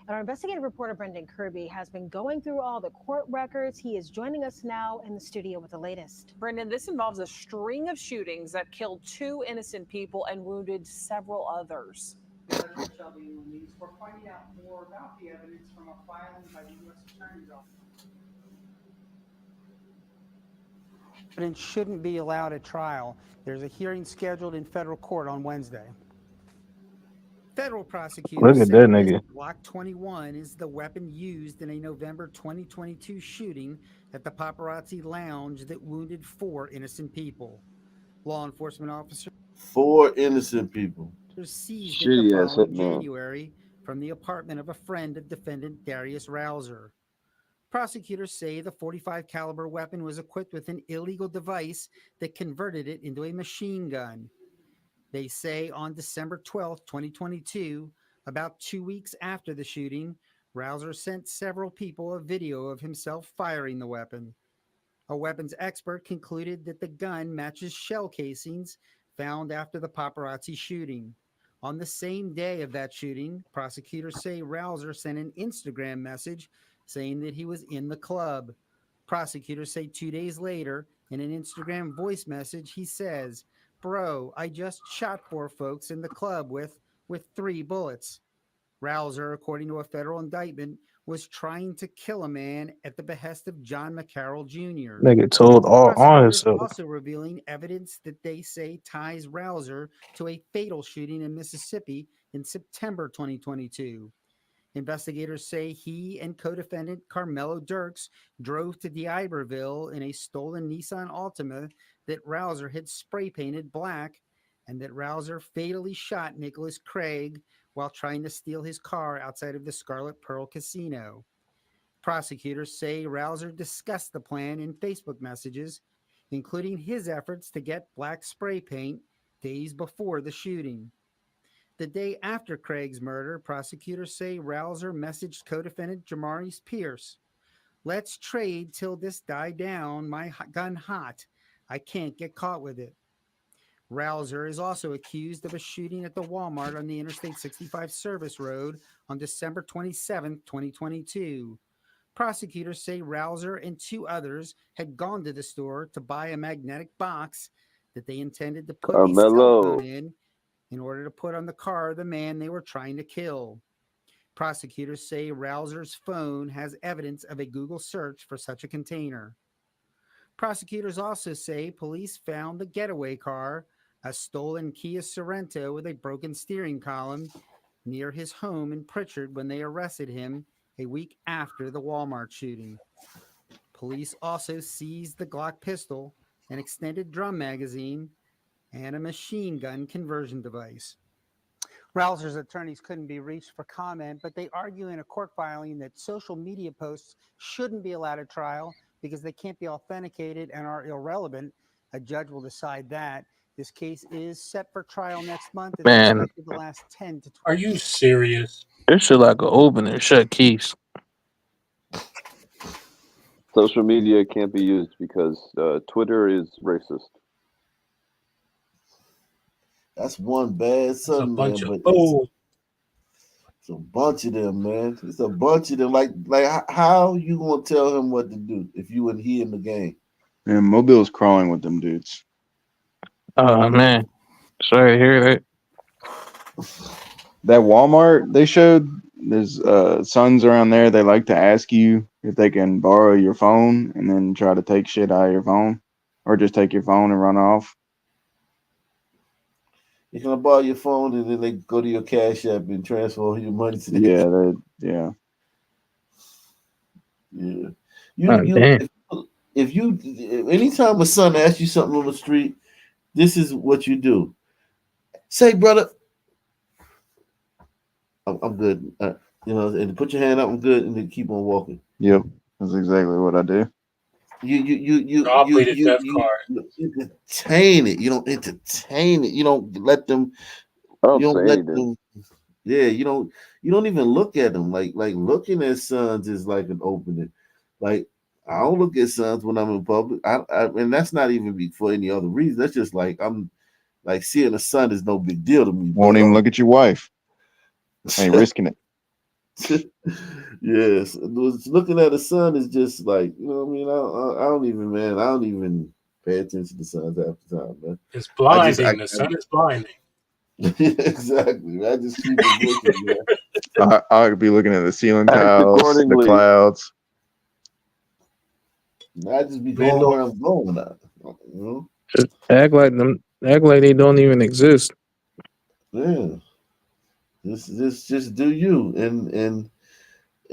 And our investigative reporter, Brendan Kirby, has been going through all the court records. He is joining us now in the studio with the latest. Brendan, this involves a string of shootings that killed 2 innocent people and wounded several others. We're finding out more about the evidence from a filing by the U.S. Attorney's Office. Evidence shouldn't be allowed at trial. There's a hearing scheduled in federal court on Wednesday. Federal prosecutors Look at say that nigga. Glock 21 is the weapon used in a November 2022 shooting at the Paparazzi Lounge that wounded 4 innocent people. Law enforcement officers 4 innocent people. seized Shitty it the ass following hitman. January from the apartment of a friend of defendant Darius Rouser. Prosecutors say the .45 caliber weapon was equipped with an illegal device that converted it into a machine gun. They say on December 12, 2022, about 2 weeks after the shooting, Rouser sent several people a video of himself firing the weapon. A weapons expert concluded that the gun matches shell casings found after the paparazzi shooting. On the same day of that shooting, prosecutors say Rouser sent an Instagram message saying that he was in the club. Prosecutors say 2 days later, in an Instagram voice message, he says, "Bro, I just shot 4 folks in the club with 3 bullets." Rouser, according to a federal indictment, was trying to kill a man at the behest of John McCarroll Jr. Nigga told all on Prosecutors himself. also revealing evidence that they say ties Rouser to a fatal shooting in Mississippi in September 2022. Investigators say he and co-defendant Carmelo Dirks drove to D'Iberville in a stolen Nissan Altima that Rouser had spray painted black, and that Rouser fatally shot Nicholas Craig while trying to steal his car outside of the Scarlet Pearl Casino. Prosecutors say Rouser discussed the plan in Facebook messages, including his efforts to get black spray paint days before the shooting. The day after Craig's murder, prosecutors say Rouser messaged co-defendant Jamaris Pierce, "Let's trade till this die down, my gun hot. I can't get caught with it." Rouser is also accused of a shooting at the Walmart on the Interstate 65 Service Road on December 27, 2022. Prosecutors say Rouser and two others had gone to the store to buy a magnetic box that they intended to put a cell phone in order to put on the car of the man they were trying to kill. Prosecutors say Rouser's phone has evidence of a Google search for such a container. Prosecutors also say police found the getaway car, a stolen Kia Sorento with a broken steering column, near his home in Pritchard when they arrested him a week after the Walmart shooting. Police also seized the Glock pistol, an extended drum magazine, and a machine gun conversion device. Rouser's attorneys couldn't be reached for comment, but they argue in a court filing that social media posts shouldn't be allowed at trial because they can't be authenticated and are irrelevant. A judge will decide that. This case is set for trial next month. It's Man, expected to last 10 to 12. Are you serious? this shit like an open and shut case. Social media can't be used because Twitter is racist. That's one bad son, man, but it's a bunch of them, man. It's a bunch of them. Like how you gonna tell him what to do if you and he in the game? Man, Mobile's crawling with them dudes. Oh man, sorry to hear that. That Walmart they showed, there's sons around there. They like to ask you if they can borrow your phone and then try to take shit out of your phone, or just take your phone and run off. You're gonna borrow your phone and then they go to your Cash App and transfer all your money to Yeah, yeah. Yeah. Oh, damn. If you anytime a son asks you something on the street, this is what you do. Say, brother, I'm good. And put your hand up, I'm good, and then keep on walking. Yep, that's exactly what I do. I'll play the death card. You entertain it. You don't entertain it. You don't let them. I don't You don't say let anything. them. Yeah, you don't. You don't even look at them. Like looking at sons is like an opening. Like I don't look at sons when I'm in public. And that's not even for any other reason. That's just like I'm like seeing a son is no big deal to me. Won't even look at your wife. Ain't risking it. Yes, looking at a son is just like, you know what I mean. I don't even, man. I don't even pay attention to sons half the time, man. It's blinding. The sun is blinding. Exactly. I just keep it looking, man. I could be looking at the ceiling Act tiles, the accordingly. clouds. I just be going where I'm going now. You know? Just act like they don't even exist. Yeah. Just do you.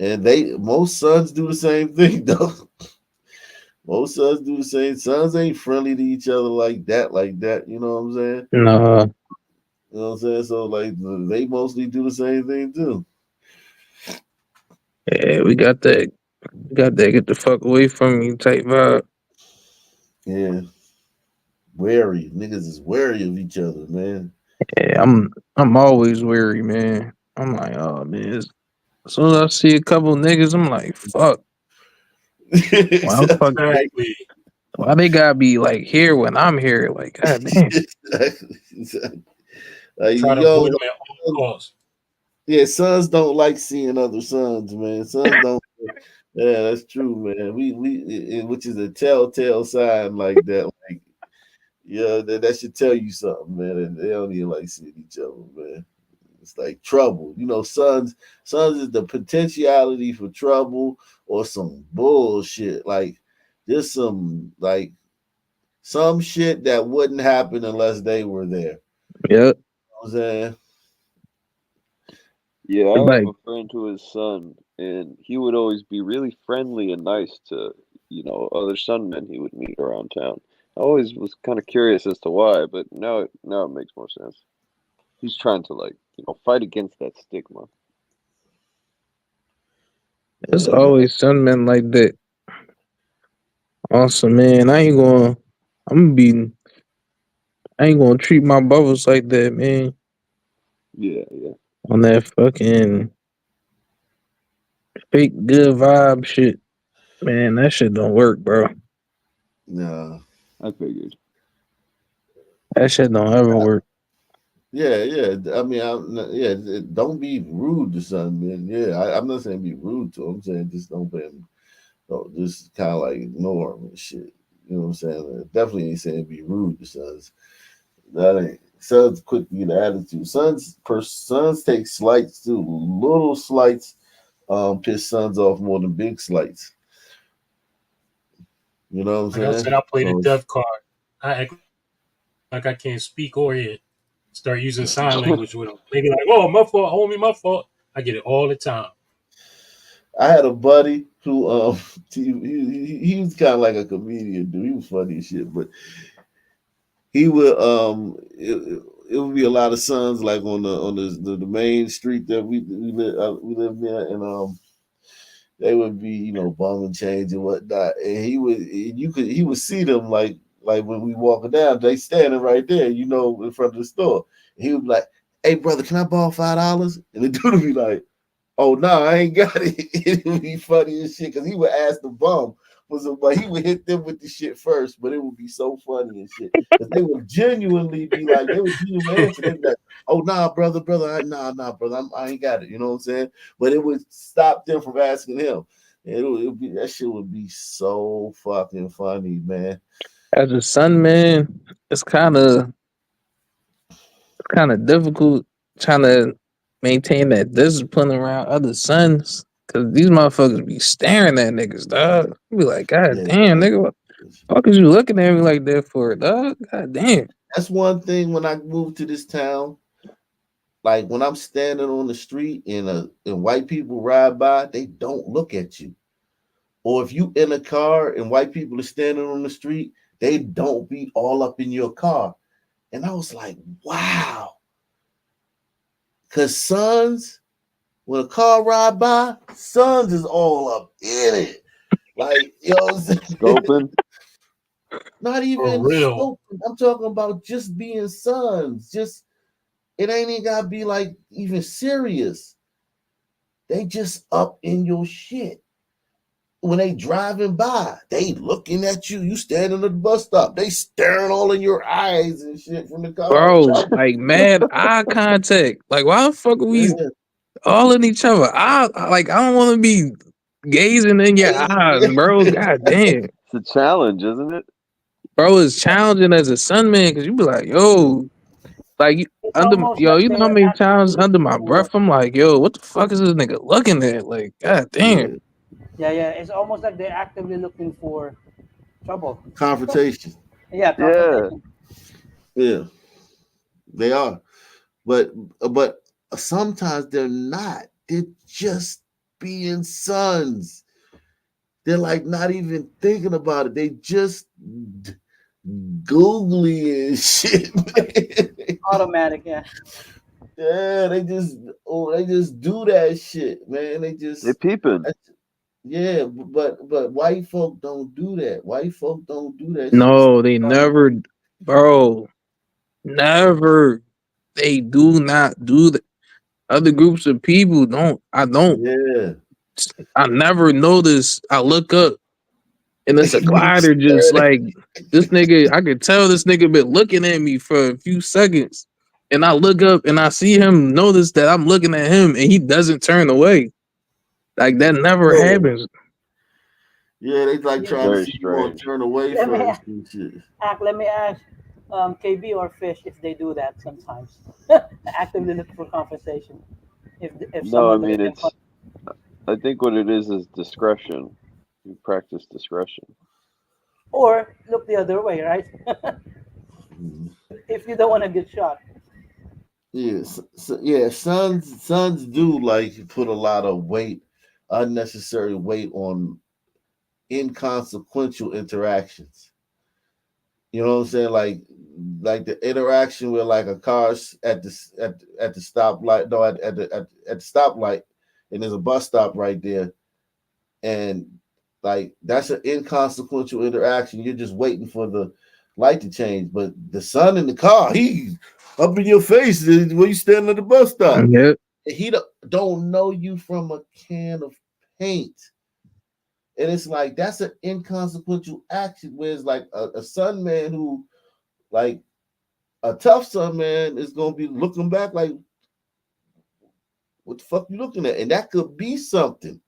And they most sons do the same thing though. Most sons do the same. Sons ain't friendly to each other like that. You know what I'm saying? No. You know what I'm saying? So like they mostly do the same thing too. Yeah, we got that. Get the fuck away from me type vibe. Yeah. Wary. Niggas is wary of each other, man. Yeah, I'm always wary, man. I'm like, oh man. As soon as I see a couple niggas, I'm like, fuck. Exactly. Why they gotta be like here when I'm here? Like, god damn. Exactly. Like, Try to avoid them at all costs. Yeah, sons don't like seeing other sons, man. Sons don't. Yeah, that's true, man. Which is a telltale sign like that. Like, yeah, that should tell you something, man. And they don't even like seeing each other, man. It's like trouble. You know, sons is the potentiality for trouble or some bullshit. Like just some shit that wouldn't happen unless they were there. Yep. You know what I'm saying? Yeah, I have Like, a friend who is son, and he would always be really friendly and nice to, other son men he would meet around town. I always was kind of curious as to why, but now it makes more sense. He's trying to fight against that stigma. there's Yeah, man. always some men like that. Awesome, man. I ain't gonna treat my brothers like that, man. Yeah, yeah. On that fucking fake good vibe shit. Man, that shit don't work, bro. No. I figured. That shit don't ever work. Yeah, yeah. I mean, don't be rude to son, man. Yeah, I'm not saying be rude to him. I'm saying just don't pay him. No, just kind of like ignore him and shit. You know what I'm saying? Definitely ain't saying be rude to sons. That ain't sons quick to get an attitude. Sons take slights too. Little slights piss sons off more than big slights. You know what I'm Like I saying? said, I play the So deaf card. I act like I can't speak or hear. Start using sign language with them. They be like, "Oh, my fault, homie, my fault." I get it all the time. I had a buddy who he was kind of like a comedian dude. He was funny as shit, but he would it would be a lot of sons like on the main street that we lived there, and they would be bumming change and whatnot, and he would see them like when we walking down, they standing right there, in front of the store, and he would be like, "Hey brother, can I borrow $5?" And the dude would be like, "Oh no, I ain't got it." It would be funny as shit because he would ask the bum for some, but he would hit them with the shit first. But it would be so funny and shit because they would genuinely be like, they would genuinely answer. They'd be like, "Oh nah, brother, nah, brother, I ain't got it." You know what I'm saying? But it would stop them from asking him. It would be that shit would be so fucking funny, man. As a son, man, it's kind of difficult trying to maintain that discipline around other sons. Cause these motherfuckers be staring at niggas, dog. You be like, God Yeah, damn, nigga, what the fuck is you looking at me like that for, dog? God damn. that's one thing when I moved to this town. Like when I'm standing on the street and white people ride by, they don't look at you. Or if you in a car and white people are standing on the street, they don't be all up in your car. And I was like, wow. Cause sons, when a car ride by, sons is all up in it. Like, Scoping. not For even real. scoping. I'm talking about just being sons. Just it ain't even gotta be like even serious. They just up in your shit. When they driving by, they looking at you. You standing at the bus stop. They staring all in your eyes and shit from the car. Bro, like mad eye contact. Like, why the fuck are we Yeah. all in each other? I don't want to be gazing in your eyes, bro. God damn. It's a challenge, isn't it? Bro, it's challenging as a son, man, because you be like, yo, like, It's almost like you know how they're many actively times under looking my for breath I'm like, yo, what the fuck is this nigga looking at? Like, god damn. yeah. It's almost like they're actively looking for trouble. Confrontation. Yeah, Yeah. confrontation. Yeah, they are. But sometimes they're not. They're just being sons. They're like not even thinking about it. They just googly and shit, man. Automatic, yeah. Yeah, they just do that shit, man. They peeping. Yeah, but white folk don't do that. White folk don't do that shit. No, they never, bro, never. They do not do that. Other groups of people Yeah. I never notice. I look up and it's a glider just Staring like this nigga. I could tell this nigga been looking at me for a few seconds. And I look up and I see him notice that I'm looking at him and he doesn't turn away. Like that never Yeah, happens. yeah, they like trying to Very see you gonna strange. turn away Let me first and shit. let me ask. KB or Fish if they do that sometimes. Actively look for conversation. If No, I someone does mean them, I think what it is discretion. You practice discretion. or look the other way, right? If you don't want to get shot. Yes, yeah. Sons do like put a lot of weight, unnecessary weight on inconsequential interactions. You know what I'm saying? Like the interaction with like a car at the stoplight, no, at the stoplight, and there's a bus stop right there, and like that's an inconsequential interaction. You're just waiting for the light to change, but the son in the car, he's up in your face when you standing at the bus stop. Yep. He don't know you from a can of paint. And it's like that's an inconsequential action. Whereas like a son man who like a tough son man is gonna be looking back like, what the fuck you looking at? And that could be something.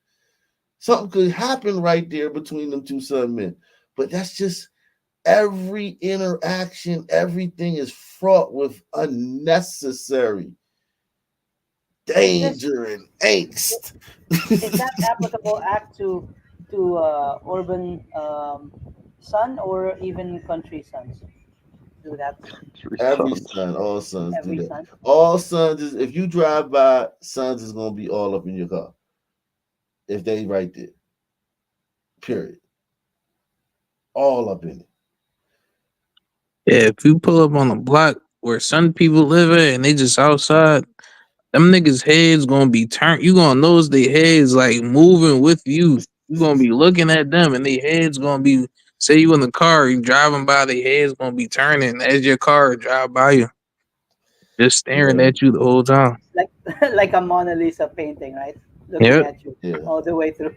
Something could happen right there between them two son men. But that's just every interaction, everything is fraught with unnecessary danger and angst. Is that applicable act to urban son or even country sons? Do that. Every son, all sons do Every that. son. All sons is if you drive by, sons is gonna be all up in your car. If they right there. Period. All up in it. Yeah, if you pull up on a block where some people live at and they just outside, them niggas' heads gonna be turned. You gonna notice their heads like moving with you. You gonna be looking at them and their heads gonna be. Say you in the car, you driving by, their heads gonna be turning as your car drive by you, just staring Yeah. at you the whole time. Like like a Mona Lisa painting, right? Looking Yep. at you Yeah. all the way through.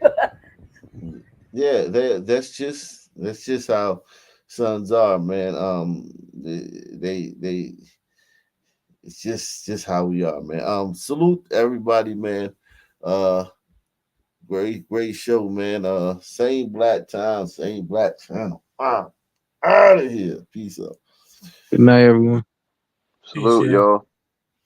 Yeah, that's just how sons are, man. They it's just how we are, man. Salute everybody, man. Uh great show, man. Same black time, same black channel. Out of here. Peace out. Good night, everyone. Salute, y'all.